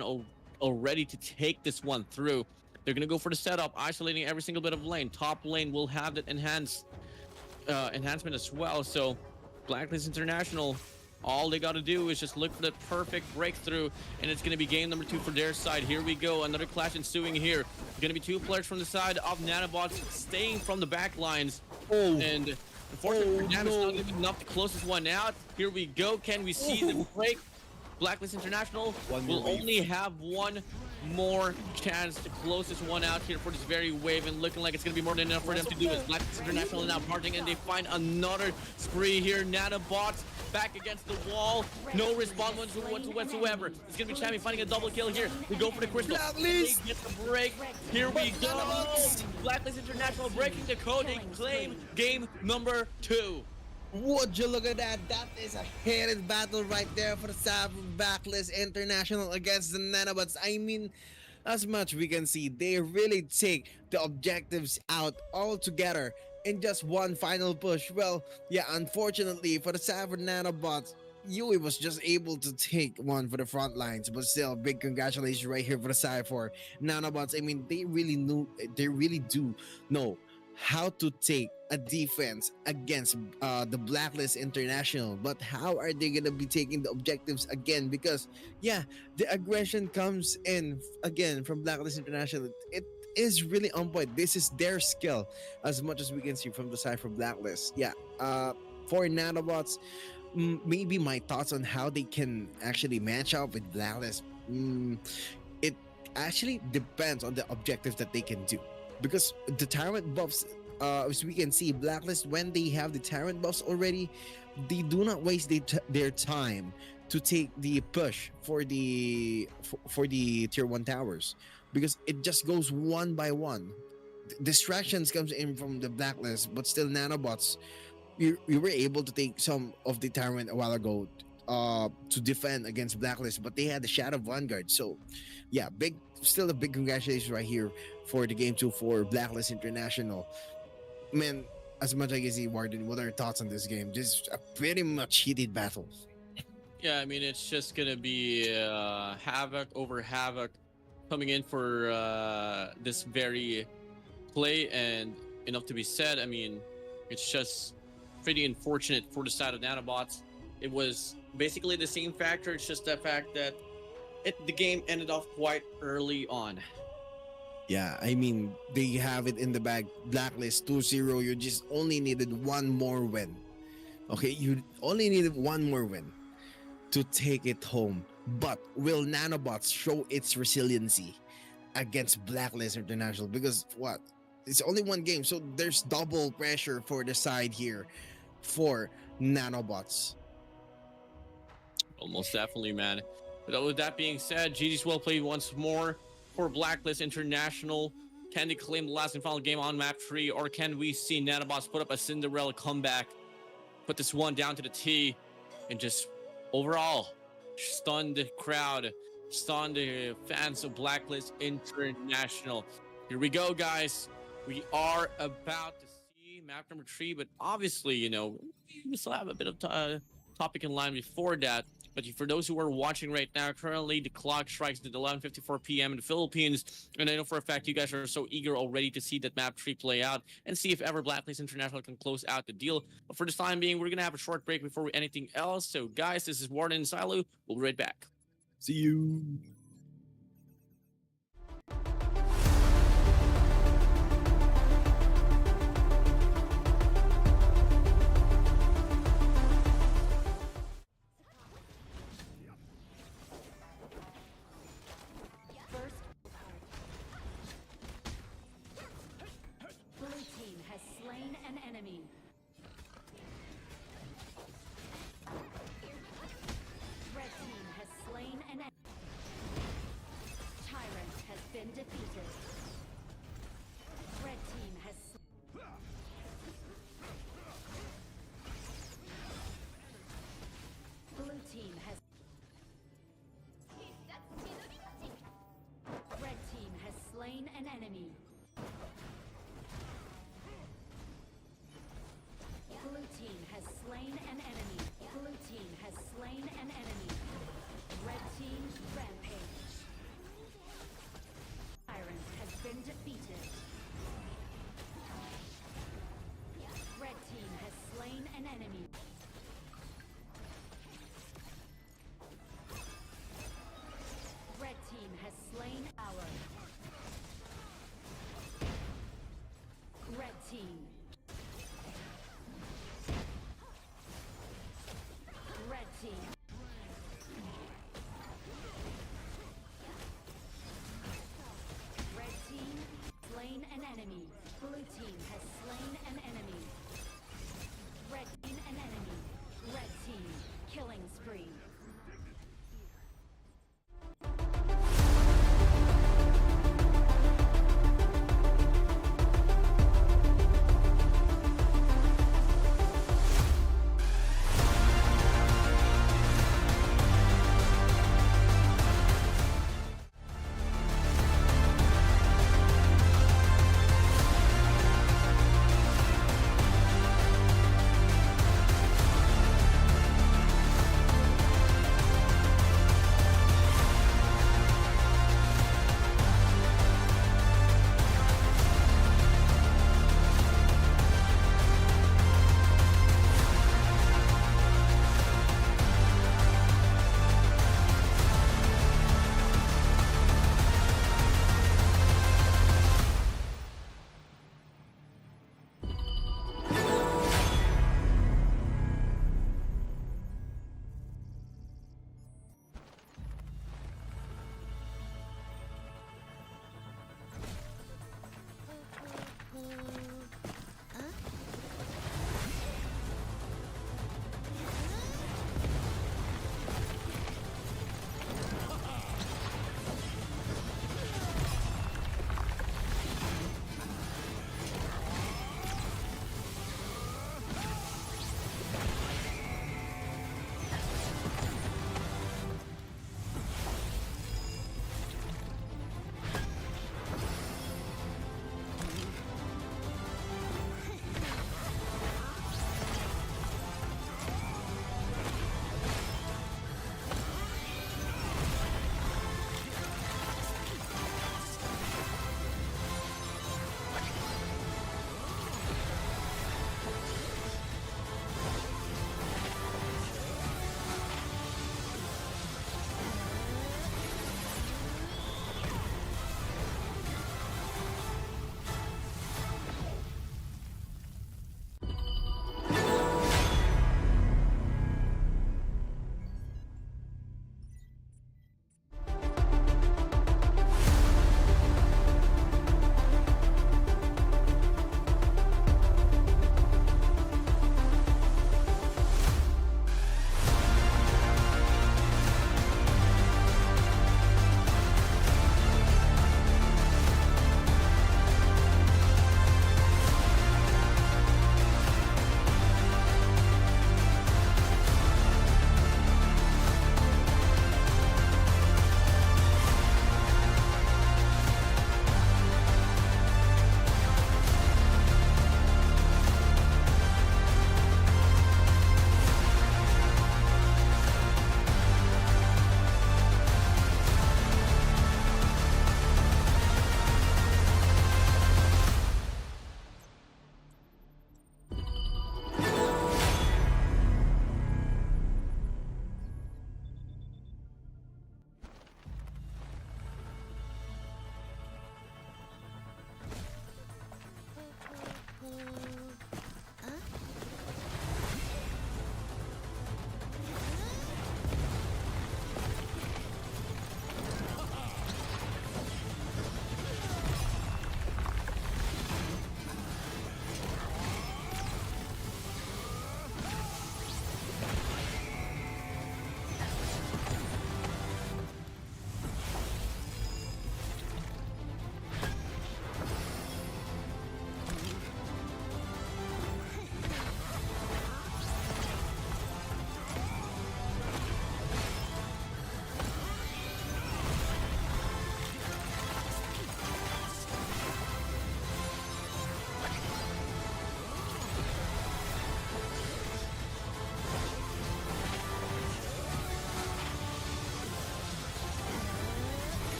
already to take this one through. They're gonna go for the setup, isolating every single bit of lane. Top lane will have that enhancement as well. So BLACKLIST International, all they got to do is just look for the perfect breakthrough, and it's going to be game number 2 for their side. Here we go, another clash ensuing here. Going to be 2 players from the side of nanobots staying from the back lines. And unfortunately, for them, it's not going to be enough to close this one out. Here we go. Can we see the break? Blacklist International One will more wave. only have one more chance to close this one out here for this very wave, and looking like it's going to be more than enough for them to do it. Blacklist International now parting, and they find another spree here. NANOBOT back against the wall. No response whatsoever. It's going to be Champion finding a double kill here. We go for the crystal. Blacklist! They get the break. Here we go. Blacklist International breaking the code. They claim game number 2. Would you look at that? That is a heated battle right there for the side of Blacklist International against the NANOBOTs. I mean, as much we can see, they really take the objectives out all together in just one final push. Well, yeah, unfortunately for the side of NANOBOTs, Yui was just able to take one for the front lines, but still, big congratulations right here for the side for NANOBOTs. I mean, they really do know how to take a defense against the Blacklist International, but how are they gonna be taking the objectives again? Because yeah, the aggression comes in again from Blacklist International. It is really on point. This is their skill, as much as we can see from the side from Blacklist. Yeah, for NANOBOTs, maybe my thoughts on how they can actually match up with Blacklist. It actually depends on the objectives that they can do, because the tyrant buffs, as we can see, Blacklist, when they have the tyrant buffs already, they do not waste their time to take the push for the tier 1 towers, because it just goes one by one. Distractions comes in from the Blacklist, but still NANOBOTs, we were able to take some of the tyrant a while ago to defend against Blacklist, but they had the Shadow Vanguard. So yeah, still a big congratulations right here for the game 2 for Blacklist International. Man, as much as I can see, Warden, what are your thoughts on this game? Just a pretty much heated battle. Yeah, I mean, it's just gonna be havoc over havoc coming in for this very play, and enough to be said. I mean, it's just pretty unfortunate for the side of NANOBOTs. It was basically the same factor. It's just the fact that the game ended off quite early on. Yeah, I mean, they have it in the bag. Blacklist 2-0. You just only needed one more win. Okay, you only needed one more win to take it home. But will NANOBOTs show its resiliency against Blacklist International? Because what? It's only one game, so there's double pressure for the side here for NANOBOTs. Almost definitely, man. But with that being said, GG's well played once more for Blacklist International. Can they claim the last and final game on map 3, or can we see NANOBOTs put up a Cinderella comeback, put this one down to the T, and just overall stun the crowd, stun the fans of Blacklist International? Here we go, guys. We are about to see map number 3, but obviously, you know, we still have a bit of topic in line before that. But for those who are watching right now, currently the clock strikes at 11:54 p.m. in the Philippines, and I know for a fact you guys are so eager already to see that map 3 play out and see if ever Blacklist International can close out the deal. But for this time being, we're gonna have a short break before anything else. So guys, this is Warden and Silo. We'll be right back. See you. Blue team has slain an enemy. Red team has slain an enemy.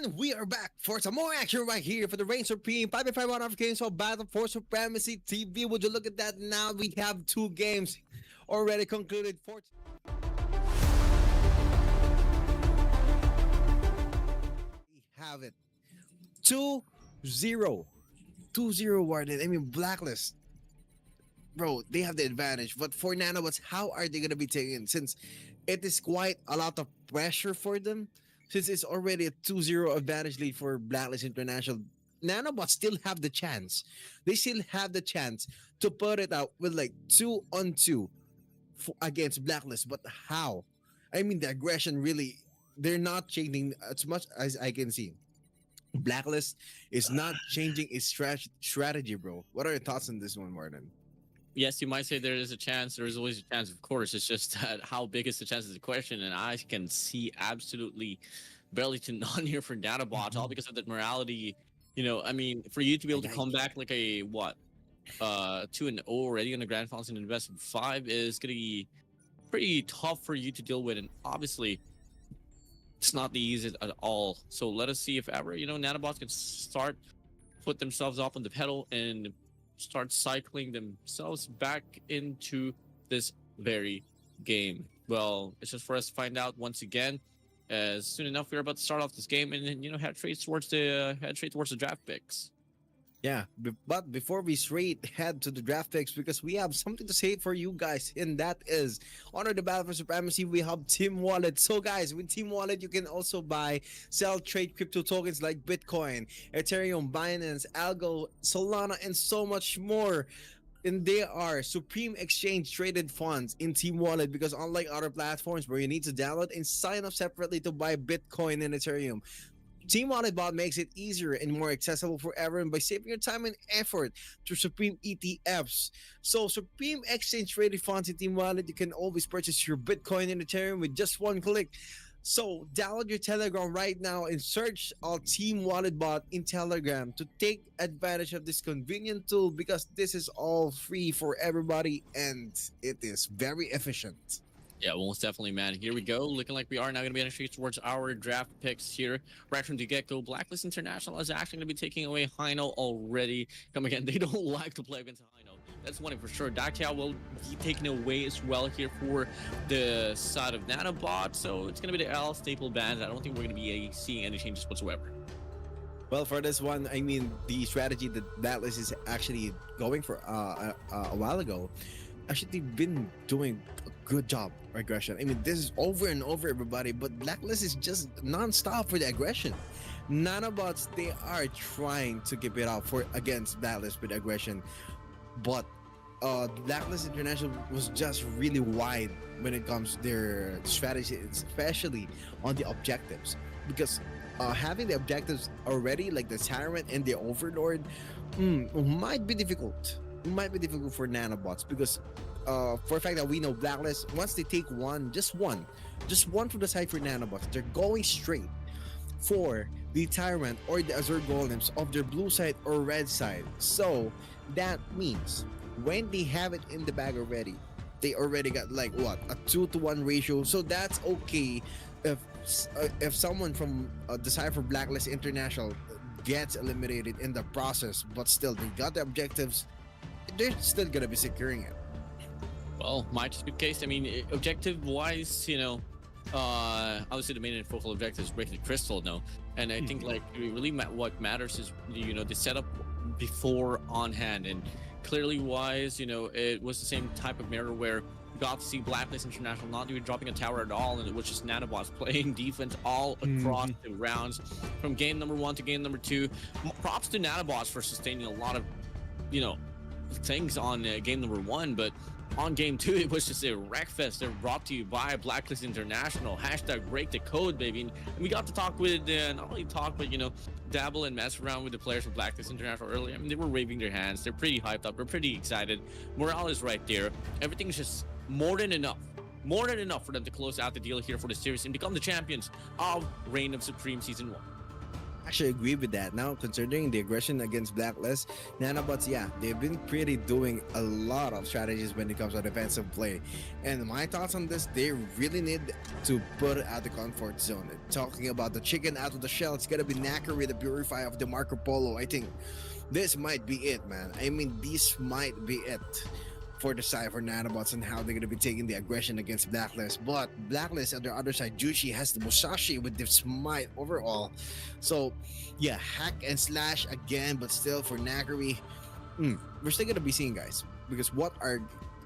And we are back for some more action right here for the Reign Supreme 5v5 on games of Battle for Supremacy TV. Would you look at that? Now we have 2 games already concluded. We have it 2-0. 2-0 Warden. I mean, Blacklist. Bro, they have the advantage. But for NANOBOTs, how are they going to be taken? Since it is quite a lot of pressure for them. Since it's already a 2-0 advantage lead for Blacklist International, NANOBOTs still have the chance. They still have the chance to put it out with like 2-on-2 against Blacklist. But how? I mean, the aggression really, they're not changing as much as I can see. Blacklist is not changing its strategy, bro. What are your thoughts on this one, Martin? Yes, you might say there is a chance. There is always a chance, of course. It's just that how big is the chance is the question, and I can see absolutely barely to none here for NANOBOT, all because of the morality. You know, I mean, for you to be able to come back like a what 2-0 already in the grand finals in the best of 5 is going to be pretty tough for you to deal with, and obviously it's not the easiest at all. So let us see if ever nanobots can start put themselves up on the pedal and start cycling themselves back into this very game. Well, it's just for us to find out once again. As soon enough, we're about to start off this game and then head straight towards the draft picks. Yeah, but before we straight head to the draft picks, because we have something to say for you guys, and that is, honor the battle for supremacy, we have Team Wallet. So guys, with Team Wallet, you can also buy, sell, trade crypto tokens like Bitcoin, Ethereum, Binance, Algo, Solana, and so much more. And they are supreme exchange traded funds in Team Wallet, because unlike other platforms where you need to download and sign up separately to buy Bitcoin and Ethereum, Team Wallet Bot makes it easier and more accessible for everyone by saving your time and effort through Supreme ETFs. So Supreme Exchange Traded Funds in Team Wallet, you can always purchase your Bitcoin and Ethereum with just one click. So download your Telegram right now and search our Team Wallet Bot in Telegram to take advantage of this convenient tool, because this is all free for everybody and it is very efficient. Yeah, most definitely, man. Here we go. Looking like we are now going to be heading straight towards our draft picks here. Right from the get-go, BLACKLIST International is actually going to be taking away 𝐊𝐿 already. Come again, they don't like to play against 𝐊𝐿. That's one thing for sure. 𝐊𝐿 will be taken away as well here for the side of NANOBOT. So it's going to be the L staple bans. I don't think we're going to be seeing any changes whatsoever. Well, for this one, I mean, the strategy that BLACKLIST is actually going for a while ago, actually they've been doing a good job aggression. I mean, this is over and over, everybody, but BLACKLIST is just non-stop for the aggression. NANOBOTs, they are trying to keep it up against BLACKLIST with aggression, but BLACKLIST International was just really wide when it comes to their strategy, especially on the objectives, because having the objectives already, like the Tyrant and the Overlord, might be difficult. It might be difficult for NANOBOTs, because for a fact that we know BLACKLIST, once they take just one from the side for NANOBOTs, they're going straight for the Tyrant or the Azure Golems of their blue side or red side. So that means when they have it in the bag already, they already got like what, a 2-to-1 ratio. So that's okay if someone from the side for BLACKLIST International gets eliminated in the process, but still they got the objectives, they're still gonna be securing it. Well, might just be the case. I mean, objective-wise, obviously the main and focal objective is breaking the crystal, no. And I think like really what matters is the setup before on hand. And clearly wise, it was the same type of mirror where you got to see BLACKLIST International not even dropping a tower at all, and it was just NANOBOTs playing defense all across the rounds from game number 1 to game number 2. Props to NANOBOTs for sustaining a lot of things on game number 1, but on game 2 it was just a wreckfest. They're brought to you by BLACKLIST International. #break the code, baby. And we got to talk with not only talk, but dabble and mess around with the players from BLACKLIST International earlier. I mean, they were waving their hands. They're pretty hyped up. They're pretty excited. Morale is right there. Everything's just more than enough for them to close out the deal here for the series and become the champions of Reign of Supreme Season 1. Actually agree with that. Now, considering the aggression against BLACKLIST, NANOBOTs, yeah, they've been pretty doing a lot of strategies when it comes to defensive play. And my thoughts on this, they really need to put it out the comfort zone. Talking about the chicken out of the shell, it's gonna be Knackery, the Purify of the Marco Polo. I think this might be it, man. I mean, this might be it for the side for NANOBOTs and how they're going to be taking the aggression against BLACKLIST. But BLACKLIST on the other side, Jushi has the Musashi with the Smite overall. So yeah, hack and slash again, but still for Knackery, we're still going to be seeing, guys, because what are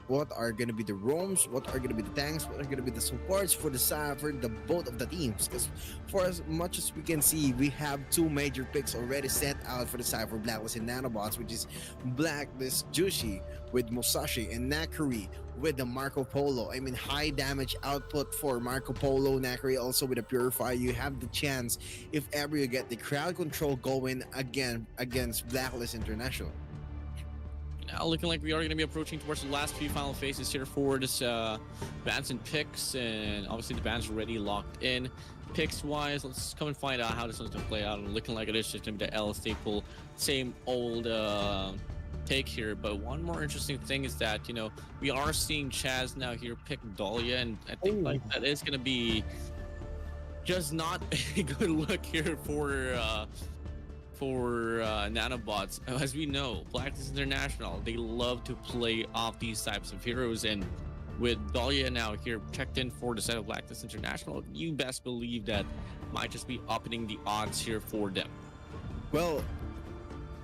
going to be the roams, what are going to be the tanks, what are going to be the supports for the side for the both of the teams. Because for as much as we can see, we have 2 major picks already set out for the side for BLACKLIST and NANOBOTs, which is BLACKLIST Jushi with Musashi and Knackery with the Marco Polo. I mean, high damage output for Marco Polo. Knackery also with a Purify. You have the chance, if ever you get the crowd control going again against BLACKLIST International. Now looking like we are going to be approaching towards the last few final phases here for this bans and picks, and obviously the bans already locked in. Picks wise, let's come and find out how this one's going to play out. And looking like it is just going to be the L staple, same old take here. But one more interesting thing is that, you know, we are seeing Chaz now here pick Dahlia, and I think like that is going to be just not a good look here for nanobots. As we know, BLACKLIST International, they love to play off these types of heroes, and with Dahlia now here checked in for the side of BLACKLIST International, you best believe that might just be upping the odds here for them. Well,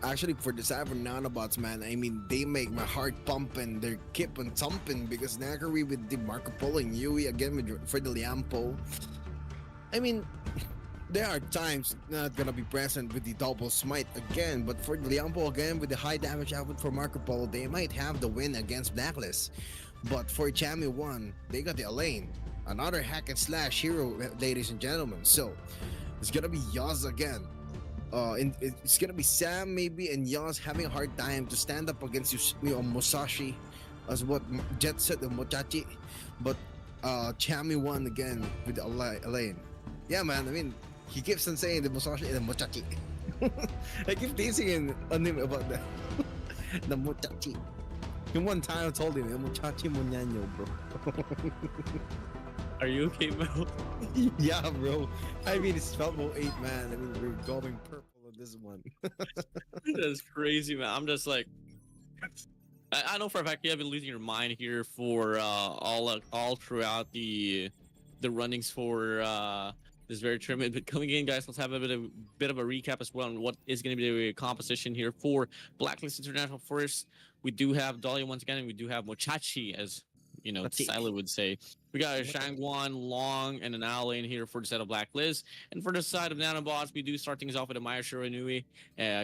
actually, for the side of nanobots, man, I mean, they make my heart pump and they keep on thumping because Nakari with the Marco Polo and Yui again with for the Liampo. I mean, there are times not gonna be present with the double smite again, but for the Liampo again with the high damage output for Marco Polo, they might have the win against BLACKLIST. But for Chami 1, they got the Elaine, another hack and slash hero, ladies and gentlemen. So it's gonna be Yaz again. It's gonna be Sam maybe and Yaz having a hard time to stand up against Musashi, as what Jet said, the Mochachi. But Chami 1 again with the Elaine. Yeah, man. I mean, he keeps on saying the Musashi and the Mochachi. I keep teasing on him about that. The Mochachi. And one time I told him, the Mochachi Munyanyo, bro. Are you okay, Mel? Yeah, bro. I mean, it's 12:08, man. I mean, we're going purple on this one. That's crazy, man. I'm just like, I know for a fact you have been losing your mind here for all throughout the runnings for this very tournament. But coming in, guys, let's have a bit of a recap as well on what is going to be the composition here for BLACKLIST International. First, we do have Dahlia once again, and we do have Mochachi, as you know, Silent would say. We got a Shangguan, Long, and an Alain here for the set of BLACKLIST. And for the side of nanobots, we do start things off with a Maya Shiranui,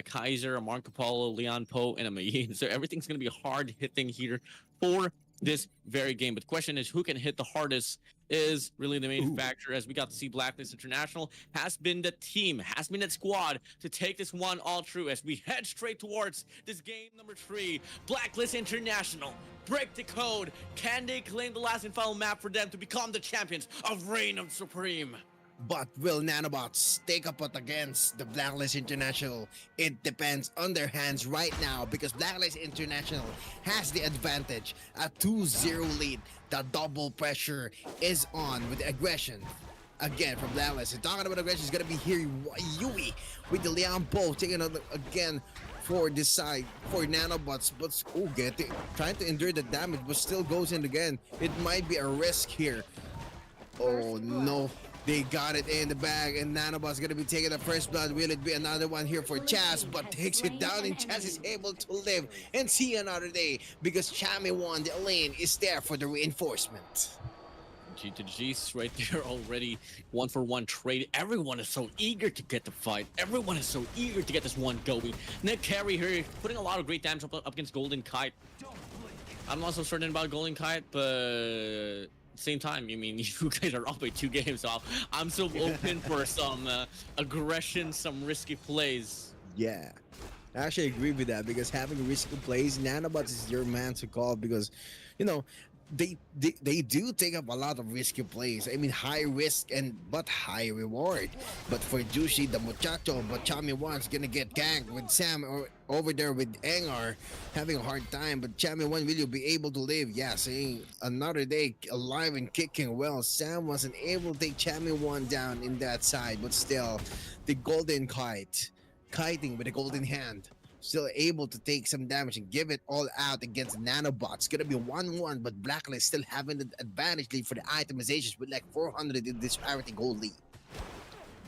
Kaiser, a Marco Polo, Leon Po, and a Mayin. So everything's going to be hard hitting here for this very game. But the question is, who can hit the hardest is really the main factor, as we got to see BLACKLIST International has been the team, has been that squad to take this one all through as we head straight towards this game number 3. BLACKLIST International break the code. Can they claim the last and final map for them to become the champions of Reign of Supreme? But will nanobots take up against the BLACKLIST International? It depends on their hands right now because BLACKLIST International has the advantage. A 2-0 lead. The double pressure is on with aggression. Again from BLACKLIST. And talking about aggression is going to be here Yui with the Liampo taking on again for this side for nanobots. But trying to endure the damage but still goes in again. It might be a risk here. Oh no. They got it in the bag, and Nanobot's gonna be taking the first blood. Will it be another one here for Chaz? But takes it down, and Chaz is able to live and see another day because Chami 1, the lane, is there for the reinforcement. G to G's right there already. 1-for-1 trade. Everyone is so eager to get the fight. Everyone is so eager to get this one going. Nick Carey here putting a lot of great damage up against Golden Kite. I'm not so certain about Golden Kite, but same time, I mean, you guys are up by 2 games off. I'm so open for some aggression, some risky plays. Yeah, I actually agree with that because having risky plays, nanobots is your man to call because, you know, they do take up a lot of risky plays. I mean, high risk but high reward. But for Jushi, the muchacho, but Chami 1's gonna get ganked with Sam over there with Engar having a hard time. But Chami 1, will you be able to live? Yeah, saying another day alive and kicking. Well, Sam wasn't able to take Chami 1 down in that side, but still, the Golden Kite, kiting with a golden hand, still able to take some damage and give it all out against nanobots. Gonna be 1-1, but BLACKLIST still having the advantage lead for the itemizations with like 400 in disparity gold lead.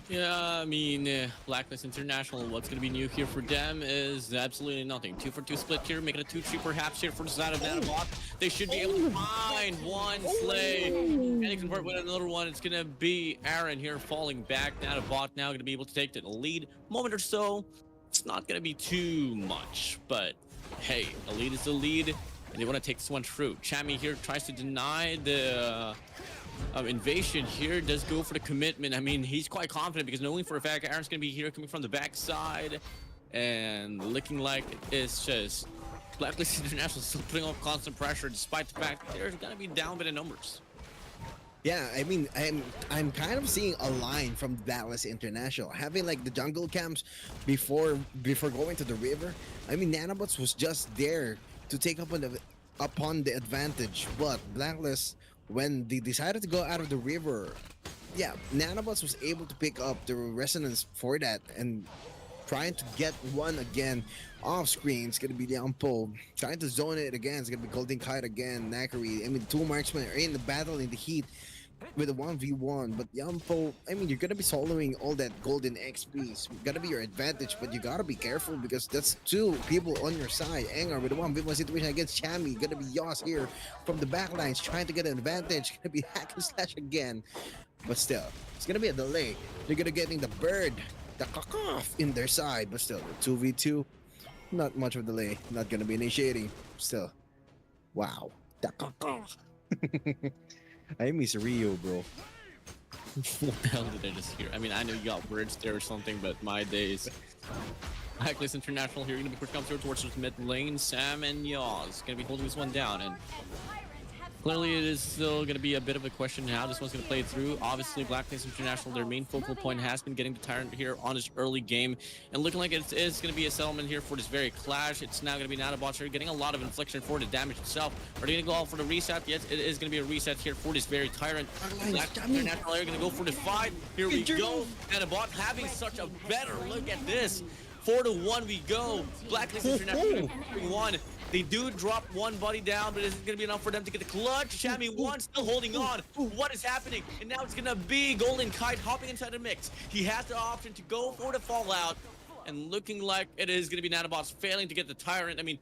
Yeah, I mean, BLACKLIST International, what's going to be new here for them is absolutely nothing. 2-for-2 split here, making a 2-3 perhaps here for the side of nanobot. They should be able to find one slay and they convert with another one. It's going to be Aaron here falling back. Nanobot now going to be able to take the lead. Moment or so. It's not going to be too much, but hey, a lead is a lead, and they want to take this one through. Chami here tries to deny the invasion here, does go for the commitment. I mean, he's quite confident because knowing for a fact Aaron's going to be here coming from the backside and looking like it's just BLACKLIST International still putting on constant pressure despite the fact they're going to be down by the numbers. Yeah, I mean, I'm kind of seeing a line from BLACKLIST International having like the jungle camps before going to the river. I mean, NANOBOTS was just there to take up upon the advantage, but BLACKLIST, when they decided to go out of the river, yeah, NANOBOTS was able to pick up the resonance for that and trying to get one again off screen. It's gonna be the Ampo trying to zone it again. It's gonna be 𝐊𝐿𝐷𝐿 again. Nakari. I mean, two marksmen are in the battle in the heat with a 1v1. But the Ampo, I mean, you're gonna be soloing all that golden XPs. Gotta be your advantage, but you gotta be careful because that's two people on your side. 𝐁𝐅𝐒𝐕 with a 1v1 situation against 𝐊𝐈𝐍𝐆𝐒. Gonna be 𝐷𝐿𝐷 here from the backlines trying to get an advantage. Gonna be hack and slash again. But still, it's gonna be a delay. They're gonna getting the bird, the 𝐊𝐿𝐷𝐿 in their side, but still, the 2v2, not much of a delay. Not gonna be initiating. Still, wow, the 𝐊𝐿𝐷𝐿. I miss Rio, bro. What the hell did I just hear? I mean, I know you got words there or something, but my days. BLACKLIST International here, gonna be quick comes towards the mid lane. Sam and Yaz gonna be holding this one down, and clearly it is still gonna be a bit of a question how this one's gonna play through. Obviously, BLACKLIST International, their main focal point has been getting the Tyrant here on his early game, and looking like it is gonna be a settlement here for this very clash. It's now gonna be NANOBOT here getting a lot of infliction for the damage itself. Are they gonna go all for the reset? Yes, it is gonna be a reset here for this very Tyrant. BLACKLIST International are gonna go for the fight. Here we go. NANOBOT having such a better look at this. 4-1 we go. BLACKLIST International one. They do drop one buddy down, but is it going to be enough for them to get the clutch? 𝐊𝐈𝐍𝐿 still holding on. What is happening? And now it's going to be 𝐁𝐿𝐷𝐿 hopping inside the mix. He has the option to go for the fallout, and looking like it is going to be NANOBOTS failing to get the Tyrant. I mean,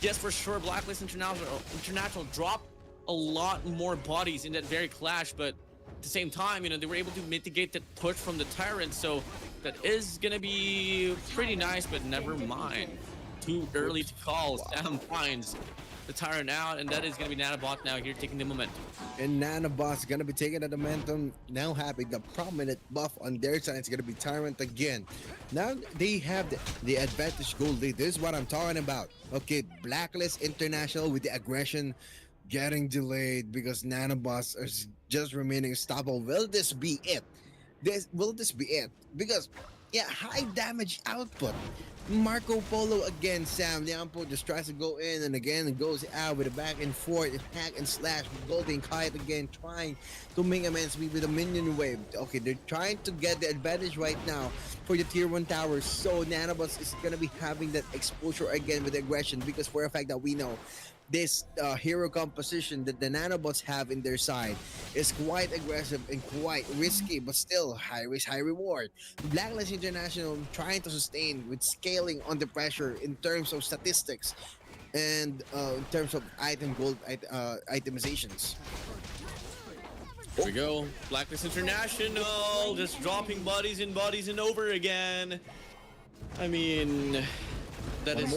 yes, for sure, BLACKLIST International dropped a lot more bodies in that very clash, but at the same time, you know, they were able to mitigate that push from the Tyrant, so that is going to be pretty nice, but never mind. Too early to call. Sam finds the Tyrant out, and that is going to be NANOBOT now here taking the momentum. And NANOBOT's gonna be taking the momentum, now having the prominent buff on their side. It's gonna be Tyrant again. Now they have the advantage goal lead. This is what I'm talking about. Okay, BLACKLIST International with the aggression getting delayed because NANOBOTs are just remaining unstoppable. Will this be it? Will this be it? Because yeah, high damage output. Marco Polo again. Sam Liampo just tries to go in and again it goes out with a back and forth, hack and slash with 𝐊𝐷𝐿𝐷 again, trying to make amends with a minion wave. Okay, they're trying to get the advantage right now for the tier 1 towers. So NANOBOTS is gonna be having that exposure again with aggression because for a fact that we know this hero composition that the NANOBOTS have in their side is quite aggressive and quite risky, but still high risk, high reward. BLACKLIST International trying to sustain with scaling under pressure in terms of statistics and in terms of itemizations. Here we go. BLACKLIST International just dropping bodies and over again. I mean, that is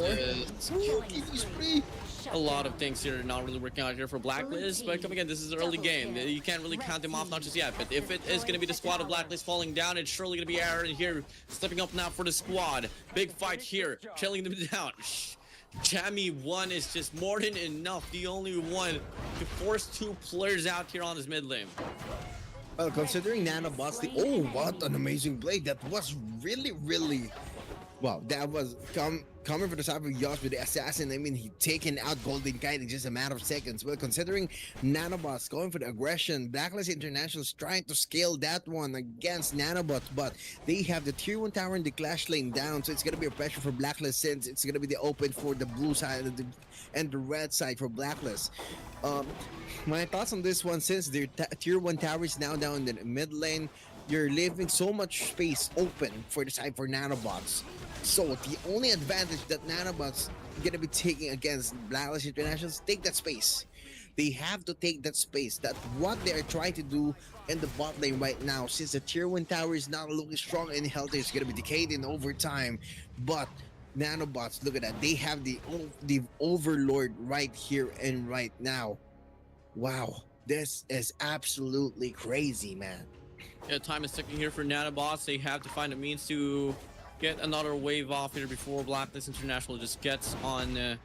a lot of things here not really working out here for BLACKLIST, but come again, this is an early game. You can't really count them off, not just yet, but if it is going to be the squad of BLACKLIST falling down, it's surely going to be Aaron here stepping up now for the squad. Big fight here, trailing them down. 𝐊𝐈𝐍𝐿 is just more than enough, the only one to force two players out here on his mid lane. Well, considering NANOBOTS, oh, what an amazing play. That was really wow. That was coming for the side of 𝐷𝐿𝐷 with the assassin. I mean, he taken out 𝐁𝐿𝐷𝐿 in just a matter of seconds. Well, considering NANOBOTS going for the aggression, BLACKLIST International is trying to scale that one against NANOBOTS, but they have the tier 1 tower in the clash lane down, so it's gonna be a pressure for BLACKLIST since it's gonna be the open for the blue side and the red side for BLACKLIST. My thoughts on this one, since their tier 1 tower is now down in the mid lane, you're leaving so much space open for the side for NANOBOTS. So the only advantage that NANOBOTS gonna be taking against BLACKLIST International is take that space. They have to take that space. That's what they are trying to do in the bot lane right now. Since the tier 1 tower is not looking strong and healthy, it's gonna be decayed in over time. But NANOBOTS, look at that. They have the overlord right here and right now. Wow, this is absolutely crazy, man. Yeah, time is ticking here for NANOBOTS. They have to find a means to get another wave off here before BLACKLIST International just gets on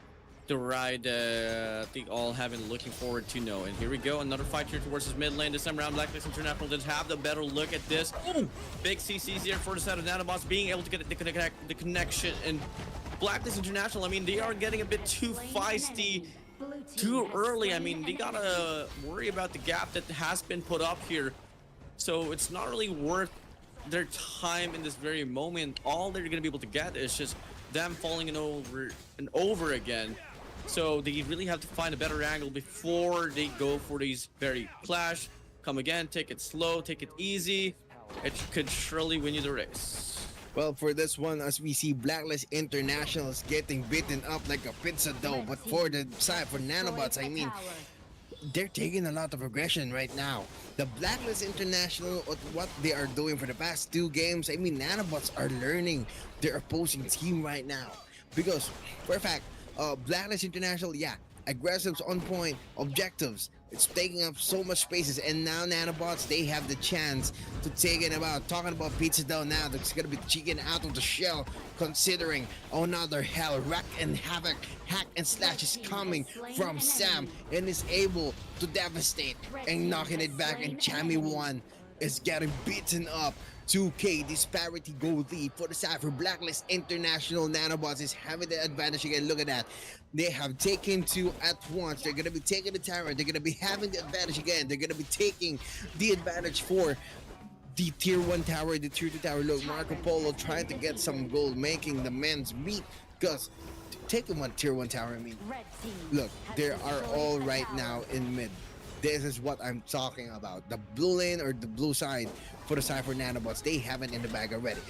the ride I think all have been looking forward to know. And here we go, another fight here towards his mid lane. This time around, BLACKLIST International does have the better look at this. Ooh, big CCs here for the side of NANOBOTs, being able to get the connection. And BLACKLIST International, I mean, they are getting a bit too feisty too early. I mean, they gotta worry about the gap that has been put up here. So it's not really worth their time in this very moment. All they're gonna be able to get is just them falling in over and over again. So they really have to find a better angle before they go for these very clash. Come again, take it slow, take it easy. It could surely win you the race. Well, for this one, as we see BLACKLIST International is getting beaten up like a pizza dough. But for the side, for NANOBOTs, I mean, they're taking a lot of aggression right now. The BLACKLIST International, what they are doing for the past 2 games, I mean, NANOBOTs are learning their opposing team right now. Because, for a fact, BLACKLIST International, yeah, aggressives on point, objectives. It's taking up so much spaces, and now NANOBOTs, they have the chance to take it about. Talking about pizza dough now, that's gonna be chicken out of the shell, considering another hell, wreck and havoc, hack and slash is coming from Sam, and is able to devastate and knocking it back, and 𝐁𝐅𝐕 is getting beaten up. 2K disparity goal lead for the side for BLACKLIST International. NANOBOTs is having the advantage again. Look at that. They have taken 2 at once. They're going to be taking the tower. They're going to be having the advantage again. They're going to be taking the advantage for the tier 1 tower, the tier 2 tower. Look, Marco Polo trying to get some gold, making the men's meet. Because taking one tier 1 tower, I mean, look, they are all right now in mid. This is what I'm talking about. The blue lane or the blue side for the side for NANOBOTs, they have it in the bag already.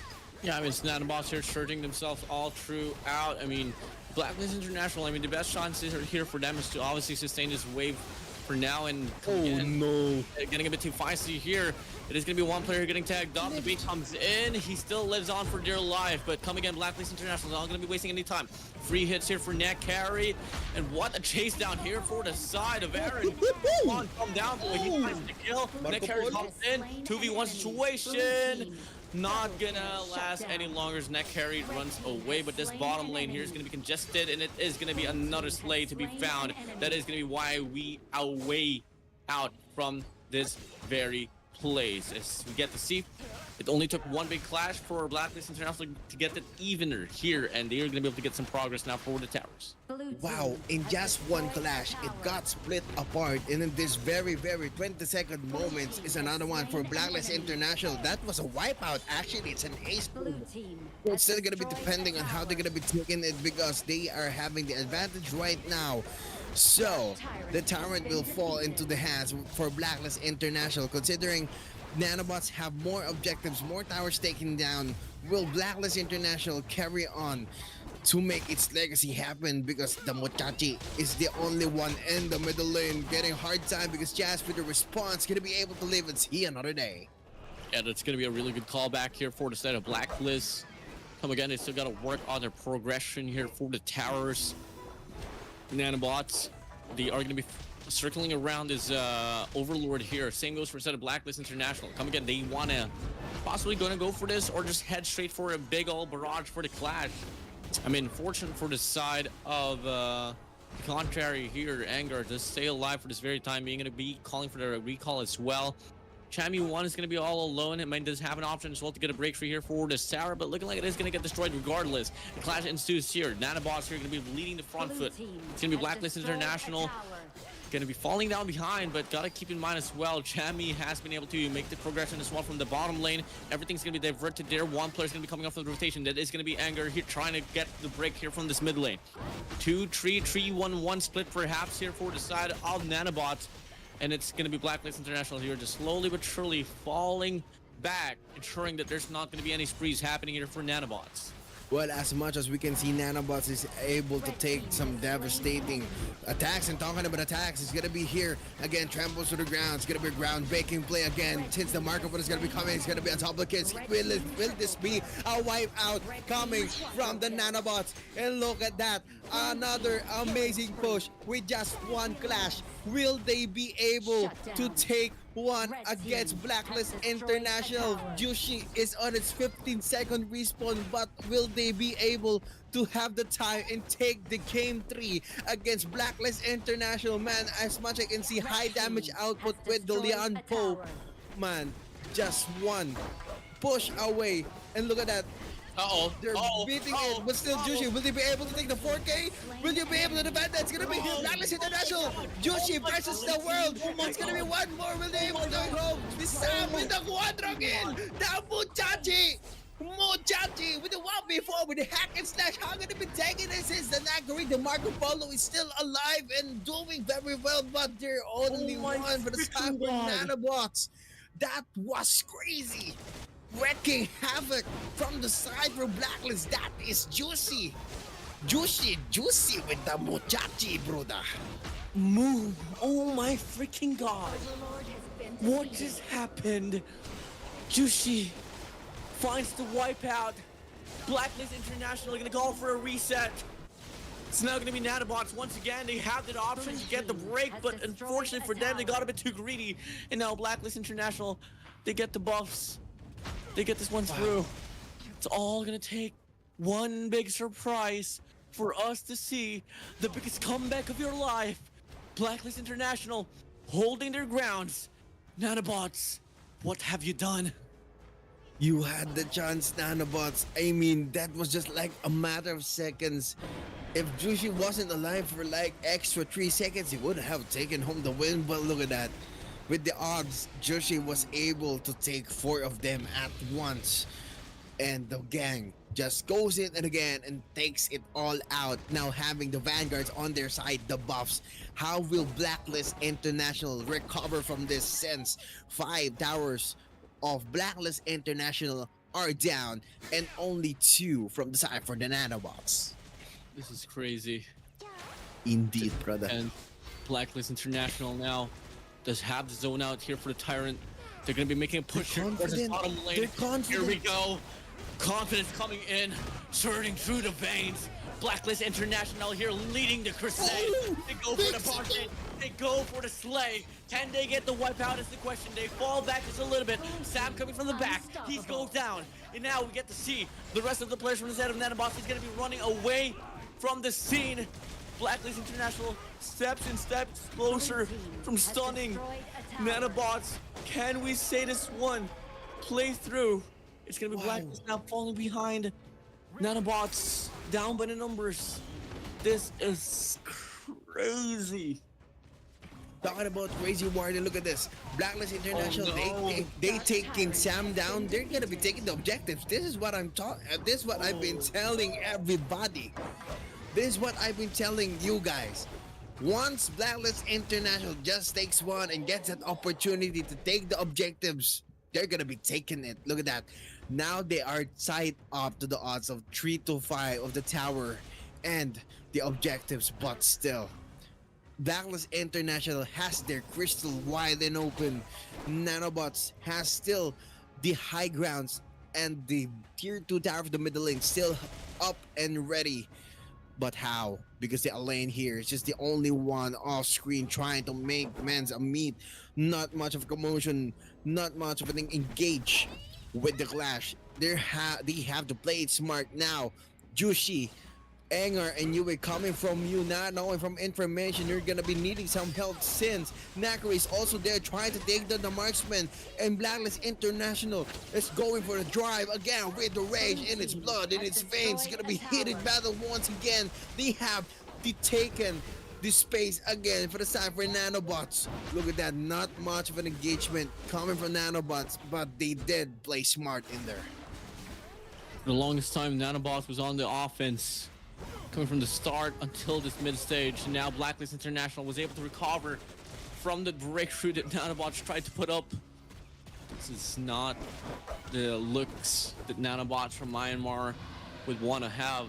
Yeah, I mean, it's NANOBOTs here surging themselves all throughout. I mean, BLACKLIST International, I mean, the best chances are here for them is to obviously sustain this wave for now. And no, getting a bit too feisty here. It is going to be one player getting tagged up. The beat comes in. He still lives on for dear life. But come again, BLACKLIST International is not going to be wasting any time. Free hits here for 𝐁𝐅𝐕. And what a chase down here for the side of Aaron. Come down, boy. He tries to kill. 𝐁𝐁𝐅𝐕 comes in. 2v1 situation. Not gonna last any longer as 𝐁𝐁𝐅𝐕 runs away, but this bottom lane here is gonna be congested, and it is gonna be another slay to be found. That is gonna be why we are way out from this very place. As we get to see, it only took one big clash for BLACKLIST International to get it evener here, and they are gonna be able to get some progress now for the towers. Wow, in just one clash, it got split apart, and in this very 20-second moments is another one for BLACKLIST International. That was a wipeout. Actually, it's an ace boom. It's still gonna be depending on how they're gonna be taking it, because they are having the advantage right now. So the tyrant will fall into the hands for BLACKLIST International, considering NANOBOTs have more objectives, more towers taken down. Will BLACKLIST International carry on to make its legacy happen? Because the Muchachi is the only one in the middle lane getting hard time, because Jazz with the response gonna be able to live and see another day. Yeah, that's gonna be a really good callback here for the set of BLACKLIST. Come again, they still gotta work on their progression here for the towers. NANOBOTs, they are gonna be circling around this overlord here. Same goes for a set of BLACKLIST International. Come again, they wanna possibly gonna go for this, or just head straight for a big old barrage for the clash. I mean, fortunate for the side of the contrary here, Anger does stay alive for this very time being. Gonna be calling for the recall as well. 𝐁𝐅𝐕 is going to be all alone. It might does have an option as well to get a break free here for the Sarah, but looking like it is going to get destroyed regardless. The clash ensues here. NANOBOTs here going to be leading the front foot. It's going to be BLACKLIST International going to be falling down behind, but got to keep in mind as well, 𝐁𝐅𝐕 has been able to make the progression as well from the bottom lane. Everything's going to be diverted there. One player is going to be coming off of the rotation. That is going to be Anger here trying to get the break here from this mid lane. 2-3-3-1-1 split perhaps here for the side of NANOBOTs. And it's going to be BLACKLIST International here just slowly but surely falling back, ensuring that there's not going to be any sprees happening here for NANOBOTs. Well, as much as we can see, NANOBOTs is able to take some devastating attacks. And talking about attacks, it's going to be here again, tramples to the ground. It's going to be a ground baking play again. Since the marker is going to be coming, it's going to be on top of the kids. Will this be a wipe out coming from the NANOBOTs? And look at that, another amazing push with just one clash. Will they be able to take one Red against team Blacklist has destroyed a International. tower. Jushi is on its 15-second respawn, but will they be able to have the time and take the game 3 against Blacklist International? Man, as much I can see, Red high damage team output has with the destroyed Lian a Po. tower. Man, just one push away, and look at that. They're beating it, but still Jushi, will they be able to take the 4K? Will you be able to defend that? It's gonna be Blacklist International. Jushi versus the world. It's gonna be one more. Will they able to go home? Sam with the quadro kill. Now Muchachi with the 1v4 with the hack and slash. How gonna be taking this? Is the Nagari, the Marco Polo is still alive and doing very well, but they're only one for the time for nanobots. That was crazy. Wrecking havoc from the side for Blacklist. That is juicy. Juicy with the muchachi, brother. Move! Oh my freaking god! Overlord has been What defeated. just happened? Jushi finds the wipeout. Blacklist International gonna call for a reset. It's now gonna be nanobots once again. They have the option to get the break, but unfortunately for them, they got a bit too greedy. And now Blacklist International, they get the buffs. They get this one through. It's all gonna take one big surprise for us to see the biggest comeback of your life. Blacklist International holding their grounds. Nanobots, what have you done? You had the chance, nanobots. I mean, that was just like a matter of seconds. If Jushi wasn't alive for like extra 3 seconds, he would have taken home the win. But look at that. With the odds, Jushi was able to take 4 of them at once. And the gang just goes in and again and takes it all out. Now having the vanguards on their side, the buffs. How will Blacklist International recover from this, since 5 towers of Blacklist International are down and only 2 from the side for the nanobots? This is crazy. Indeed, brother. And Blacklist International now does have the zone out here for the Tyrant. They're going to be making a push here towards the confident. bottom lane. They're confident. Here we go. Confidence coming in, surging through the veins. Blacklist International here leading the crusade. Oh, They go for the party. They go for the slay. Can they get the wipeout is the question. They fall back just a little bit. Sam coming from the back. He goes down. And now we get to see the rest of the players from the side of nanobots. He's going to be running away from the scene. Blacklist International steps closer from stunning nanobots. Can we say this one playthrough? It's gonna be Blacklist now falling behind. Nanobots down by the numbers. This is crazy. Talking about crazy warrior, look at this. Blacklist International, they taking Sam down. They're gonna be taking the objectives. This is what I'm talking. This is what I've been telling everybody. This is what I've been telling you guys. Once Blacklist International just takes one and gets an opportunity to take the objectives, they're gonna be taking it. Look at that. Now they are tied up to the odds of 3-5 of the tower and the objectives, but still. Blacklist International has their crystal wide and open. Nanobots has still the high grounds and the tier 2 tower of the middle lane still up and ready. But how? Because the lane here is just the only one off screen trying to make men's a meet. Not much of a commotion, not much of an engage with the clash. They have to play it smart now. Jushi, Anger, and Yue coming from you, not knowing from information, you're gonna be needing some help, since Nakari is also there trying to take down the marksman, and Blacklist International is going for the drive again with the rage in its blood, in its veins. It's gonna be heated battle once again. They have taken the space again for the side for nanobots. Look at that, not much of an engagement coming from nanobots, but they did play smart in there. For the longest time, Nanobots was on the offense, coming from the start until this mid stage. And now Blacklist International was able to recover from the breakthrough that Nanobots tried to put up. This is not the looks that Nanobots from Myanmar would want to have.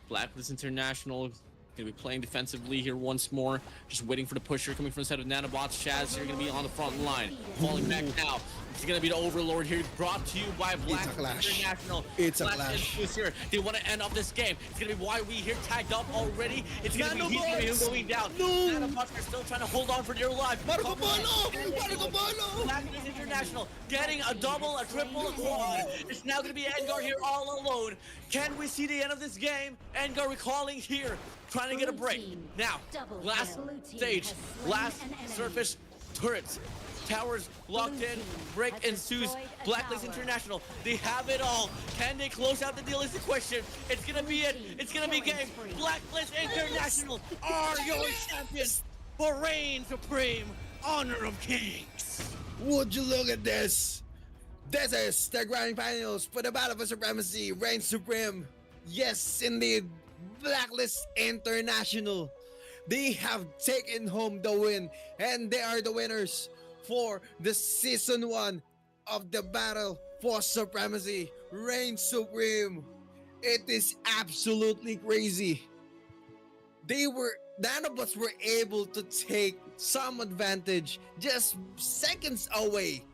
Blacklist International Gonna be playing defensively here once more. Just waiting for the pusher coming from the side of NANOBOTs. Chaz here gonna be on the front line. Falling back now. It's gonna be the Overlord here, brought to you by BlackList International. It's a Black clash. is here. They want to end off this game. It's gonna be why we here tagged up already. It's gonna be he's gonna be going down. NANOBOTs are still trying to hold on for dear life. Marco Polo! Marco Polo! BlackList International getting a double, a triple, a quad. It's now gonna be 𝐊𝐐𝐏𝐿 here all alone. Can we see the end of this game? 𝐊𝐐𝐏𝐿 recalling here, trying to get a break. Now, last stage, last surface turrets. Towers locked in, break ensues. BlackList International, they have it all. Can they close out the deal is the question. It's gonna be it. It's gonna be game. BlackList International are your champions for reign supreme, honor of kings. Would you look at this? This is the grand finals for the Battle for Supremacy, reign supreme. Yes, indeed, BlackList International. They have taken home the win, and they are the winners for the season 1 of the Battle for Supremacy, reign supreme. It is absolutely crazy. NANOBOTs were able to take some advantage just seconds away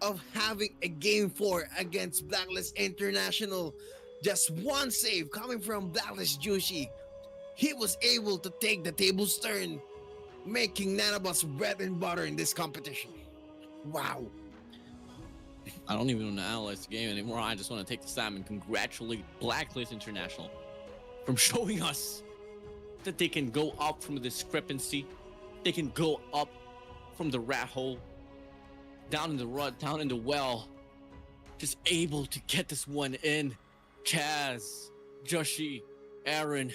of having a game 4 against BlackList International. Just one save coming from BlackList 𝐁𝐅𝐒𝐕. He was able to take the tables turn, making NANOBOTs bread and butter in this competition. Wow. I don't even want to analyze the game anymore. I just want to take the time and congratulate BlackList International from showing us that they can go up from the discrepancy. They can go up from the rat hole, down in the rut, down in the well. Just able to get this one in. Chaz, Joshi, Aaron,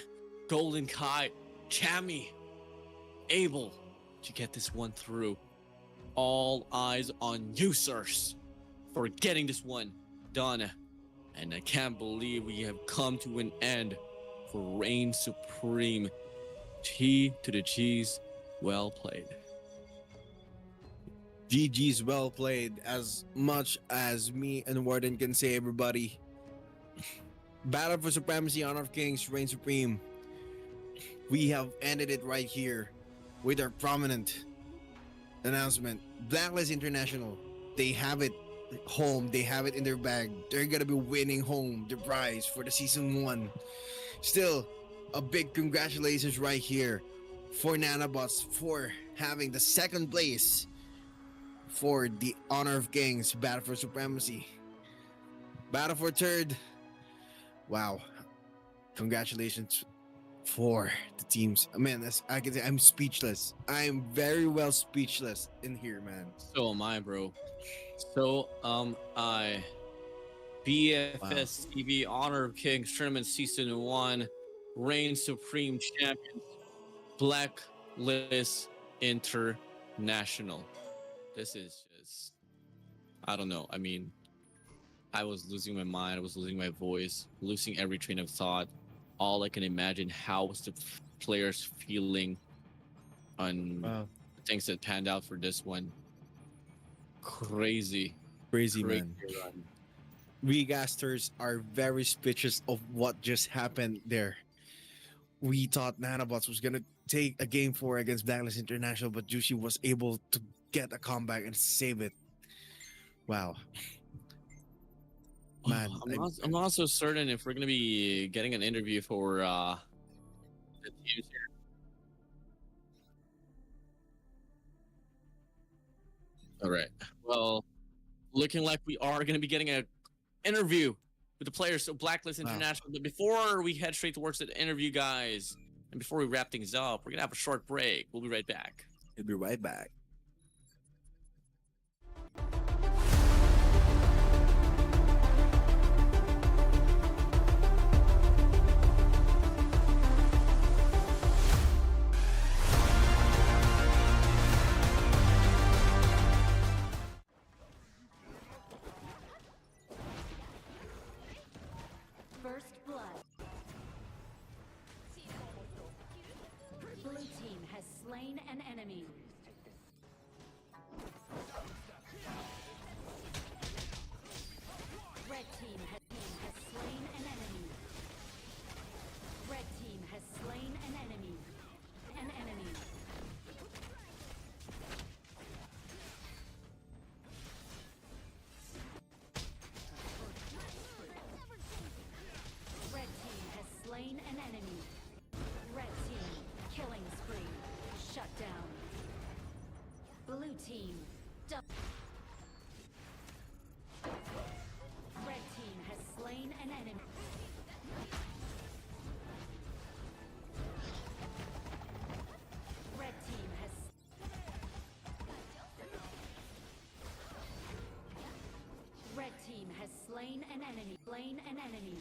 Golden Kai, Chammy, able to get this one through. All eyes on you, sirs, for getting this one done. And I can't believe we have come to an end for reign supreme. T to the G's, well played. GG's well played, as much as me and Warden can say, everybody. Battle for Supremacy, Honor of Kings, reign supreme. We have ended it right here with our prominent announcement. BlackList International, they have it home. They have it in their bag. They're gonna be winning home the prize for the season 1. Still, a big congratulations right here for NANOBOTs for having the 2nd place for the Honor of Kings Battle for Supremacy. Battle for 3rd. Wow. Congratulations for the teams. Man, I can say I'm speechless. I'm very well speechless in here, man. So am I, bro. So I. BFStv Honor of Kings Tournament Season 1, reign supreme champions, BlackList International. This is just, I don't know. I mean, I was losing my mind. I was losing my voice, losing every train of thought. All I can imagine, how was the players feeling on things that panned out for this one. Crazy Man. run. We casters are very speechless of what just happened there. We thought NANOBOTs was gonna take a game 4 against BlackList International, but 𝐁𝐅𝐒𝐕 was able to get a comeback and save it. Wow. Man, I'm not so certain if we're gonna be getting an interview for the teams here. All right. Well, looking like we are gonna be getting an interview with the players of BlackList International. But before we head straight towards the interview, guys, and before we wrap things up, we're gonna have a short break. We'll be right back. We'll be right back. First blood. Blue team has slain an enemy. slain an enemy. Slain an enemy.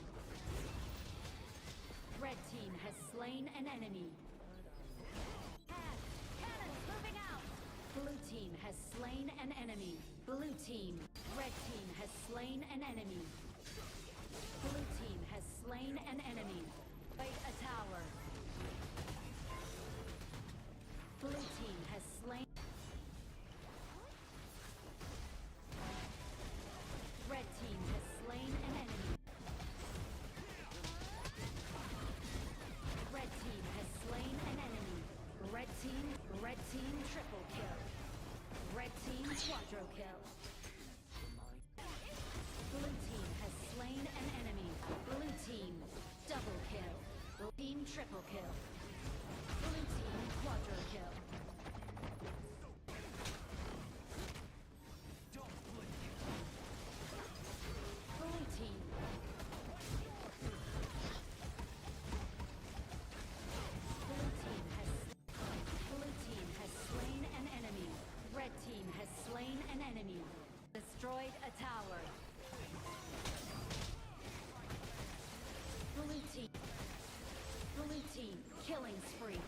Red team has slain an enemy. Cannons moving out. Blue team has slain an enemy. Blue team. Red team has slain an enemy. Blue team has slain an enemy. Fight a tower. Blue team has slain. Red team has slain an enemy. Red team has slain an enemy. Red team triple kill. Red team quadro kill. Blue team has slain an enemy. Blue team double kill. Blue team triple kill. Blue team quadro kill. Blue team. Blue team has slain an enemy. Red team has slain an enemy. Destroyed a tower. Blue team killing spree.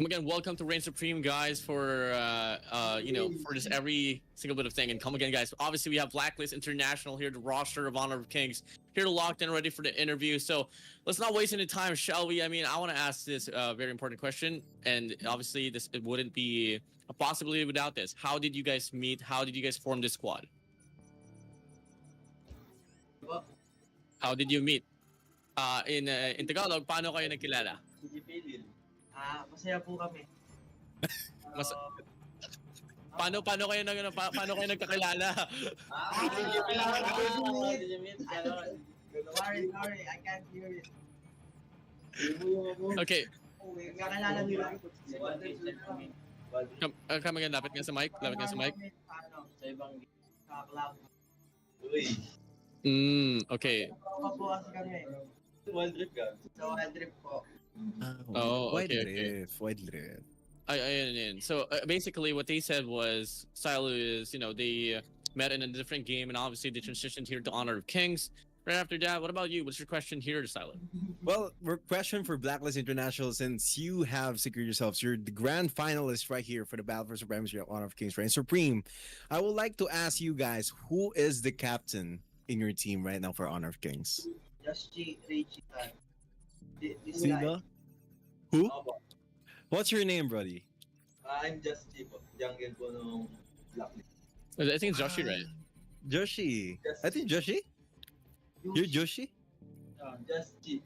Come again, welcome to Reign Supreme, guys, for for this every single bit of thing. And come again, guys. Obviously, we have Blacklist International here, the roster of Honor of Kings, here locked and ready for the interview. So let's not waste any time, shall we? I mean, I want to ask this very important question, and obviously, it wouldn't be a possibility without this. How did you guys meet? How did you guys form this squad? How did you meet? In Tagalog, paano kayo nagkilala? Masaya po kami. Mas- paano kayo nagkakilala? Sorry, I can't hear it. Okay, Kakilala nila. come again, lapit nga sa mic. Sa ibang kaklab. Okay. Po kasi kami. Wild trip ka? Sa wild trip po. Oh, Wide okay. rift. So basically, what they said was Silo is, they met in a different game, and obviously they transitioned here to Honor of Kings. Right after that, what about you? What's your question here, Silo? Well, question for Blacklist International, since you have secured yourselves, you're the grand finalist right here for the Battle for Supremacy at Honor of Kings Reign Supreme. I would like to ask you guys, who is the captain in your team right now for Honor of Kings? Just Richie. This guy. Sino? Who? Opo. What's your name, buddy? I'm just po. Jungle po nung Blacklist. I think it's Joshi, right? Joshi. Yes. I think Joshi. You're Joshi? Just G.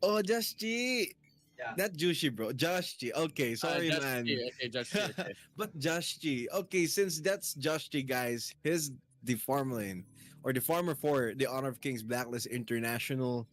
Oh, Joshi. Yeah. Not Joshi, bro. Joshi. Okay, sorry, Joshi, man. Okay, Joshi. Okay. But Joshi. Okay, since that's Joshi, guys, he's the farm lane or the farmer for the Honor of Kings Blacklist International.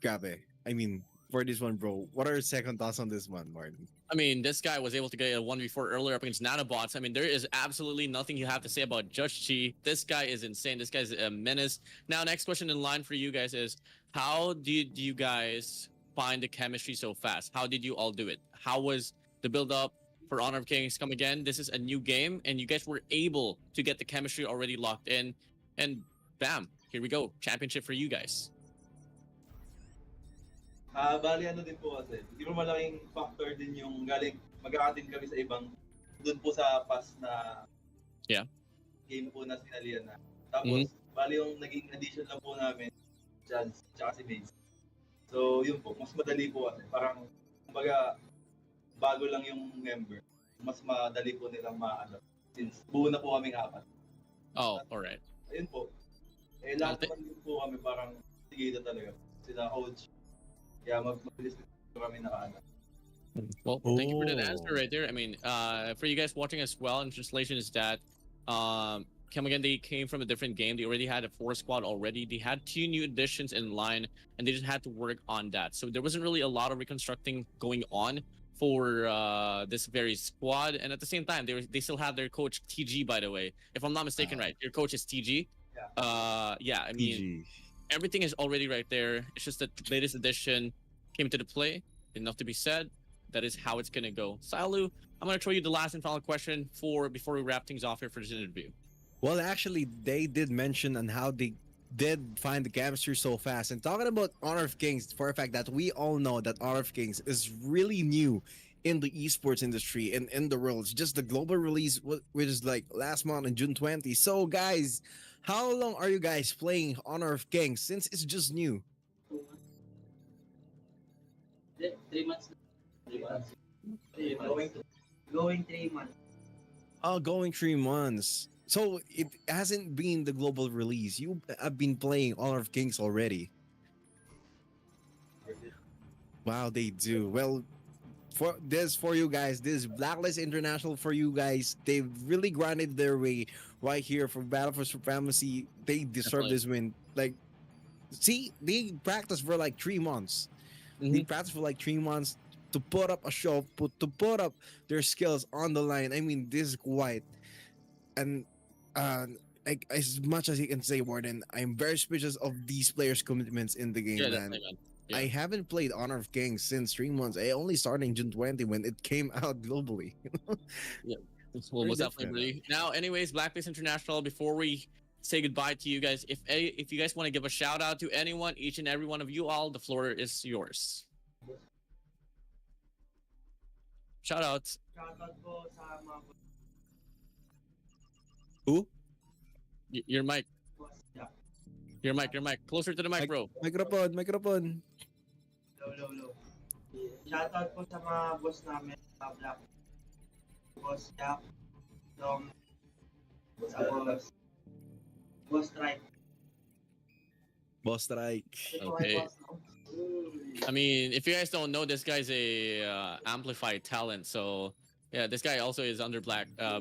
Grabe. I mean, for this one, bro, what are your second thoughts on this one, Martin? I mean, this guy was able to get a 1v4 earlier up against NANOBOTs. I mean, there is absolutely nothing you have to say about Joshi. This guy is insane. This guy's a menace. Now, next question in line for you guys is, how did you guys find the chemistry so fast? How did you all do it? How was the build-up for Honor of Kings? Come again, this is a new game, and you guys were able to get the chemistry already locked in. And bam, here we go. Championship for you guys. Bali ano din po kasi, di ba malaking factor din yung galing, mag-a-attend kami sa ibang, dun po sa past na game po na sinalian na. Tapos, bali yung naging addition lang po namin, Chance, tsaka si Maze. So, yun po, mas madali po kasi, parang, kumbaga, bago lang yung member, mas madali po nilang ma-adapt. Since buo na po kaming apat. Oh, alright. Ayun po. Lahat naman din po kami parang, sige ito talaga. Sila coach. Yeah, mag-list kami nakaano. Well, thank you for that answer right there. I mean, for you guys watching as well, in translation is that, come again, they came from a different game. They already had a 4 squad already. They had 2 new additions in line, and they just had to work on that. So there wasn't really a lot of reconstructing going on for this very squad. And at the same time, they still have their coach TG, by the way. If I'm not mistaken, right? Your coach is TG. Yeah. I mean, everything is already right there. It's just that the latest edition came to the play. Enough to be said. That is how it's gonna go. Salu, I'm gonna throw you the last and final question before we wrap things off here for this interview. Well, actually, they did mention on how they did find the chemistry so fast. And talking about Honor of Kings, for a fact that we all know that Honor of Kings is really new in the esports industry and in the world. It's just the global release, which is like last month on June 20. So, guys, how long are you guys playing Honor of Kings since it's just new? 3 months. 3 months. Going 3 months. Oh, going 3 months. So it hasn't been the global release. You have been playing Honor of Kings already. Wow, they do. Well, for you guys, this Blacklist International for you guys. They've really grinded their way right here for Battle for Supremacy. They deserve this win. Like, see, they practiced for like 3 months. They practiced for like 3 months to put up a show, to put up their skills on the line. I mean, this is quite. And like as much as you can say, Warden, I'm very suspicious of these players' commitments in the game, Yeah, man. definitely, man. Yeah. I haven't played Honor of Kings since 3 months. I only started in June 20 when it came out globally. Well, most definitely. Now, anyways, Blacklist International, before we say goodbye to you guys, if you guys want to give a shout out to anyone, each and every one of you all, the floor is yours. Shoutouts. Shoutout po sa mga Who? Your mic. boss niya. Your mic. Closer to the mic, bro. Microphone. Low. Shoutout po sa mga boss namin sa Black. Boss Jack, Dom, sa Boss Strike. Boss strike. Okay. I mean, if you guys don't know, this guy's a amplified talent. So yeah, this guy also is under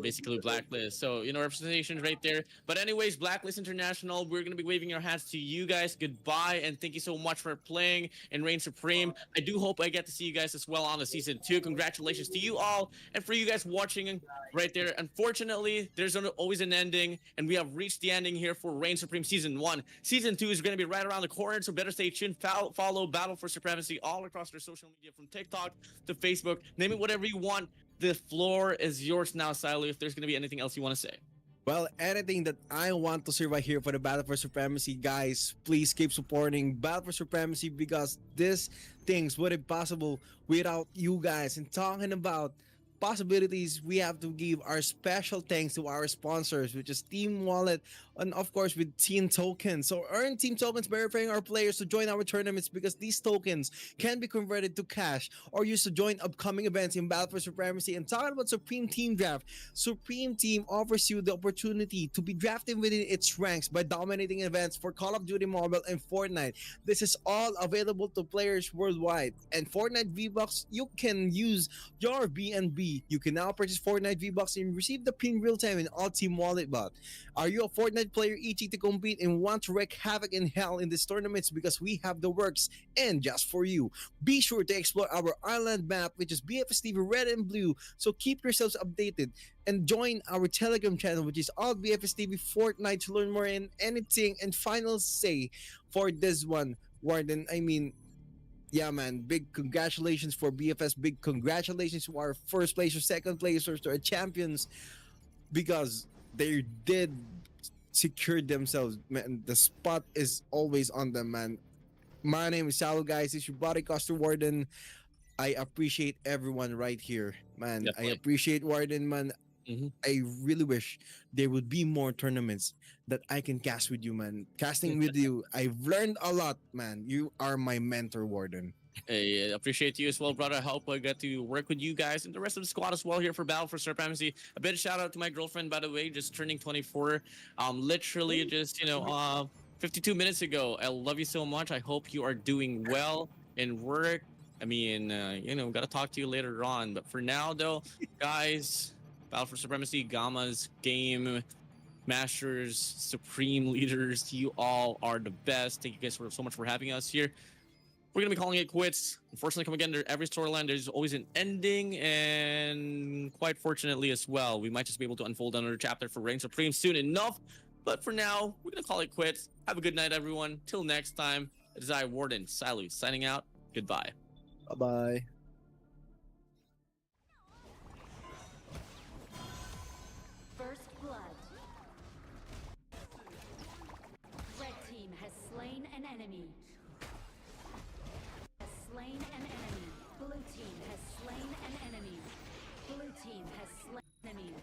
basically blacklist. So representation right there. But anyways, Blacklist International, we're gonna be waving our hands to you guys. Goodbye, and thank you so much for playing in Reign Supreme. I do hope I get to see you guys as well on the season 2. Congratulations to you all, and for you guys watching right there. Unfortunately, there's always an ending, and we have reached the ending here for Reign Supreme Season 1. Season 2 is going to be right around the corner, so better stay tuned. Follow Battle for Supremacy all across their social media, from TikTok to Facebook. Name it whatever you want. The floor is yours now, Silo, if there's going to be anything else you want to say. Well, anything that I want to say right here for the Battle for Supremacy, guys, please keep supporting Battle for Supremacy, because these things wouldn't be possible without you guys. And talking about possibilities, we have to give our special thanks to our sponsors, which is Team Wallet, and of course with Team Tokens. So earn Team Tokens by referring our players to join our tournaments, because these tokens can be converted to cash or used to join upcoming events in Battle for Supremacy. And talking about Supreme Team Draft, Supreme Team offers you the opportunity to be drafted within its ranks by dominating events for Call of Duty Mobile and Fortnite. This is all available to players worldwide. And Fortnite V-Bucks, you can use your BNB. You can now purchase Fortnite V-Bucks and receive the pin real time in all Team Wallet bot. Are you a Fortnite player itching to compete and want to wreak havoc in hell in these tournaments? Because we have the works and just for you. Be sure to explore our island map, which is BFStv Red and Blue. So keep yourselves updated and join our Telegram channel, which is all BFStv Fortnite, to learn more and anything. And final say for this one, Warden, yeah, man, big congratulations for BFS. Big congratulations to our first placers, second placers, to our champions, because they did secure themselves, man. The spot is always on them, man. My name is Salo, guys. It's your body coster Warden. I appreciate everyone right here, man. Definitely. I appreciate Warden, man. I really wish there would be more tournaments that I can cast with you, man. Casting with you, I've learned a lot, man. You are my mentor, Warden. Hey, I appreciate you as well, brother. I hope I get to work with you guys and the rest of the squad as well here for Battle for Supremacy. A big shout out to my girlfriend, by the way, just turning 24. Literally just 52 minutes ago. I love you so much. I hope you are doing well in work. Gotta talk to you later on. But for now, though, guys, Battle for Supremacy, Gamma's game, Masters, Supreme Leaders, you all are the best. Thank you guys so much for having us here. We're going to be calling it quits. Unfortunately, come again, every storyline, there's always an ending, and quite fortunately as well, we might just be able to unfold another chapter for Reign Supreme soon enough. But for now, we're going to call it quits. Have a good night, everyone. Till next time, it is I, Warden Salu, signing out. Goodbye. Bye-bye. First blood. Red team has slain an enemy. Slain an enemy. Blue team has slain an enemy. Blue team has slain an enemy.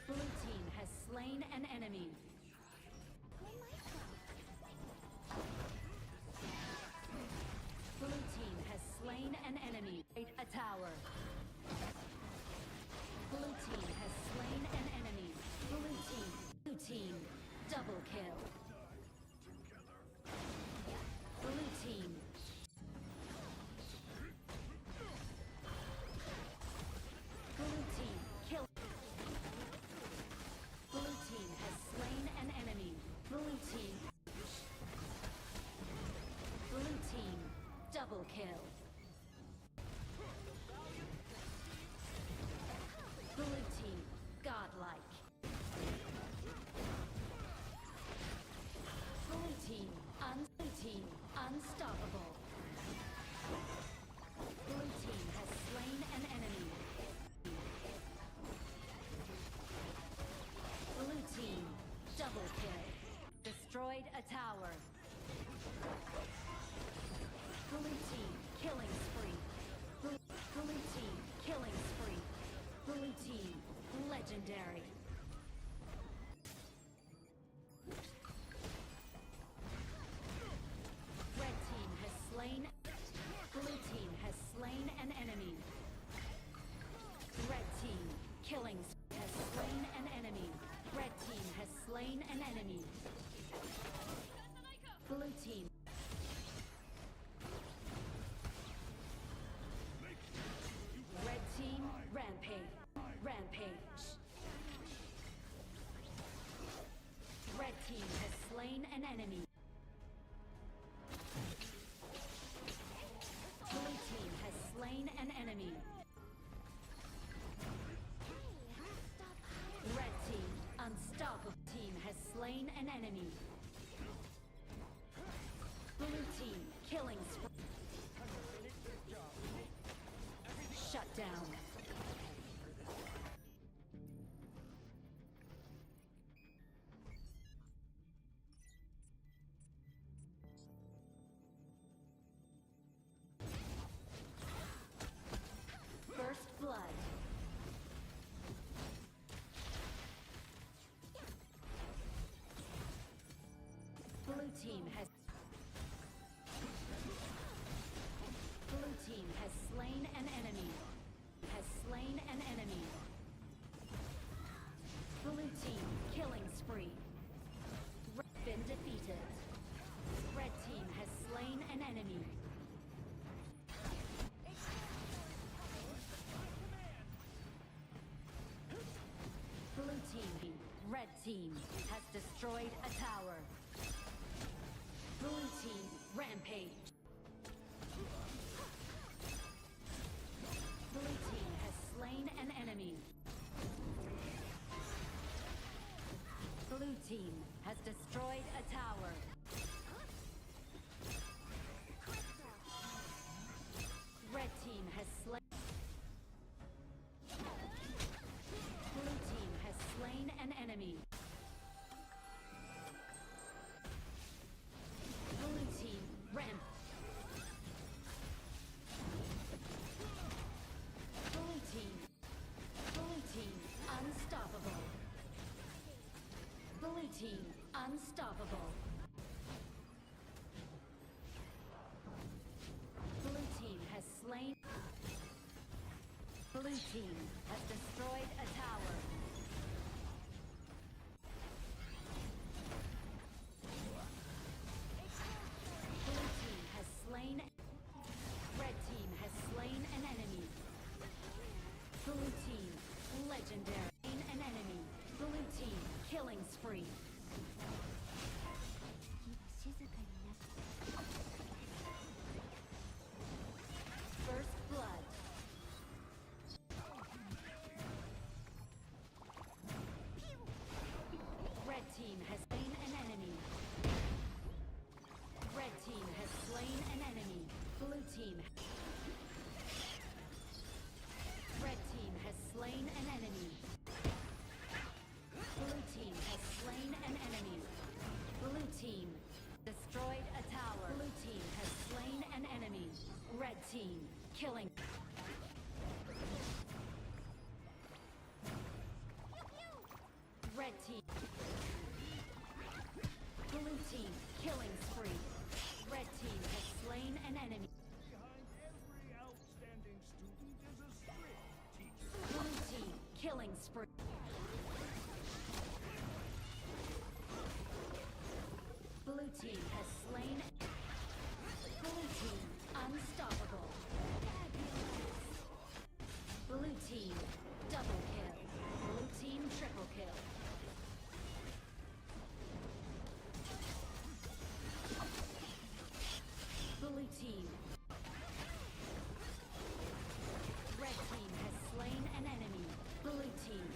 Blue team has slain an enemy. Blue team has slain an enemy. A tower. Blue team has slain an enemy. Blue team double kill. Blue team. Blue team kill. Blue team has slain an enemy. Blue team. Blue team double kill. Blue team godlike. Blue team unstoppable. Blue team has slain an enemy. Blue team double kill. Destroyed a tower. Blue team killing spree. Legendary. Red team has slain. Blue team has slain an enemy. Red team killing has slain an enemy. Red team has slain an enemy. Blue team. Red team rampage. Rampage. Red team has slain an enemy. Blue team has slain an enemy. Red team, unstoppable team has slain an enemy. Blue team, killing spree. Shut down. First blood. Blue team has slain an enemy. Has slain an enemy. Blue team killing spree. Been defeated. Red team has slain an enemy. Blue team, red team has destroyed a tower. Blue team rampage. Blue team has slain an enemy. Blue team has destroyed a tower. Red team has slain. Blue team has slain an enemy. Blue team ramp. Blue team unstoppable. Blue team unstoppable. Blue team has slain. Blue team has destroyed a tower. Blue team has slain. Red team has slain an enemy. Blue team legendary. An enemy. Blue team killing spree. First blood. Red team has slain an enemy. Red team has slain an enemy. Blue team. Red team has slain an enemy. Blue team has slain an enemy. Blue team destroyed a tower. Blue team has slain an enemy. Red team killing. Red team. Blue team killing spree. Red team has slain an enemy. Behind every outstanding student is a strict teacher. Blue team killing spree. Blue team has slain. Blue team unstoppable. Blue team double kill. Blue team triple kill. Blue team. Red team has slain an enemy. Blue team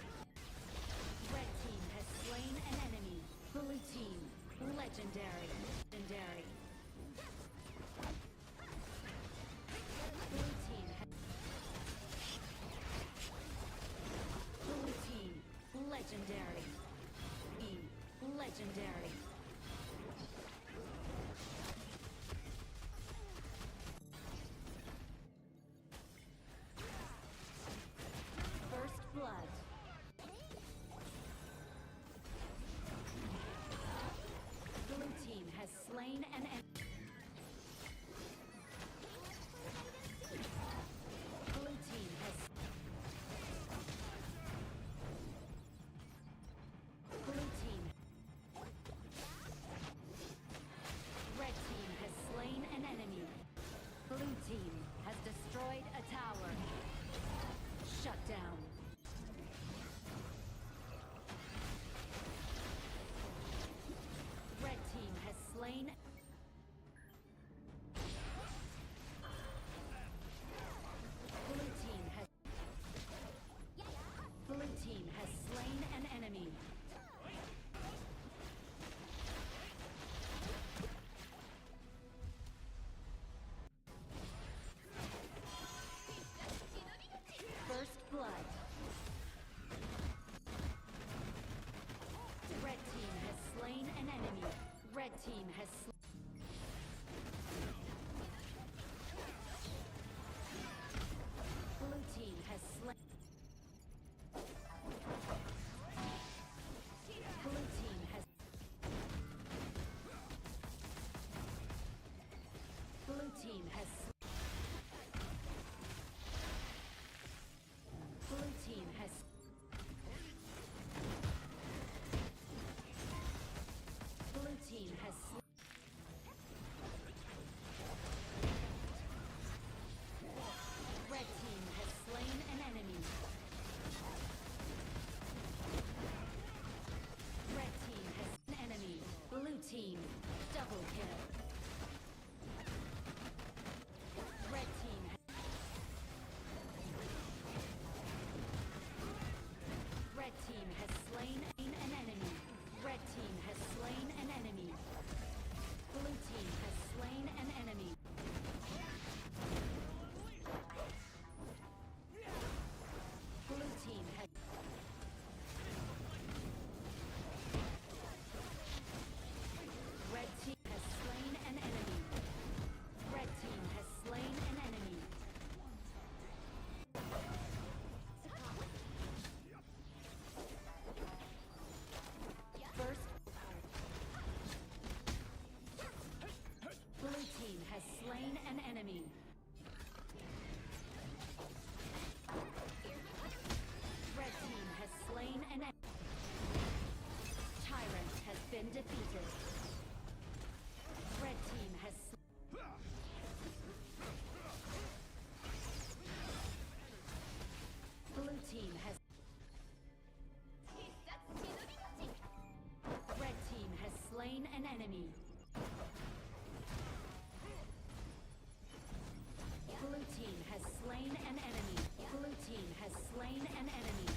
slain an enemy.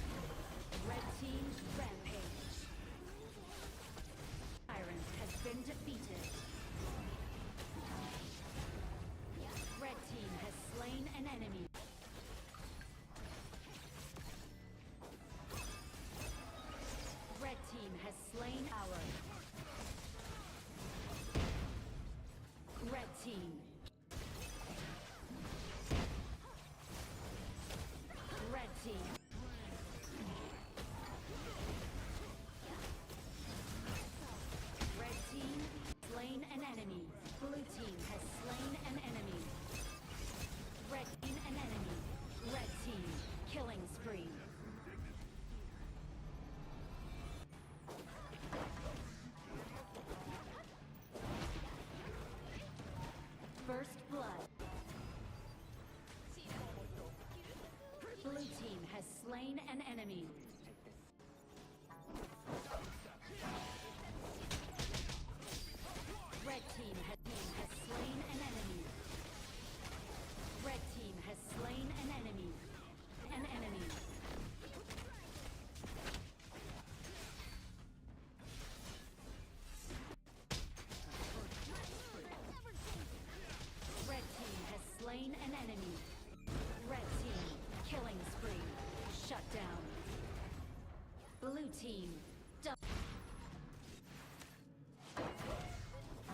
Red team rampage. Tyrant has been defeated. Red team has slain an enemy. Red team has slain our. Red team. Red team. Red team slain an enemy. Blue team has slain an enemy. Red team an enemy. Red team killing spree. First blood. Blue team has slain an enemy. Red team has slain an enemy. Red team has slain an enemy. An enemy. Red team has slain an enemy. Red team killing spree. Shut down. Blue team double.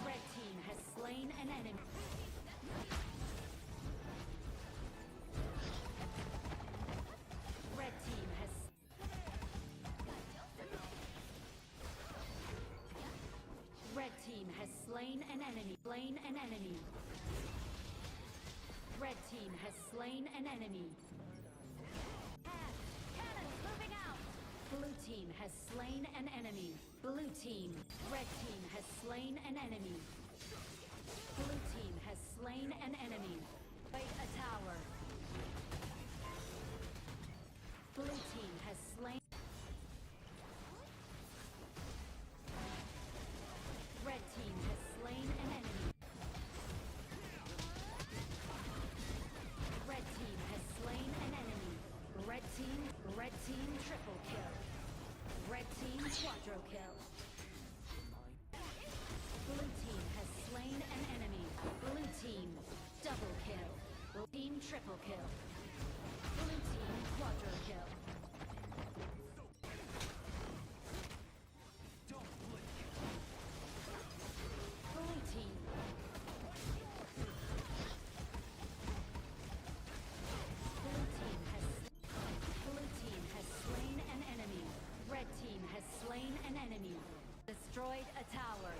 Red team has slain an enemy. Red team has. Red team has slain an enemy. Slain an enemy. Red team has slain an enemy. Cannons moving out. Blue team has slain an enemy. Blue team. Red team has slain an enemy. Blue team has slain an enemy. Fight a tower. Blue team has slain. Red team has slain an enemy. Red team has slain an enemy. Red team triple kill. Red team quadro kill. Blue team has slain an enemy. Blue team double kill. Blue team triple kill. Blue team quadro kill. Blue team. Blue team has slain an enemy. Red team has slain an enemy. Destroyed a tower.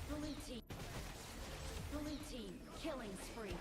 Blue team killing spree.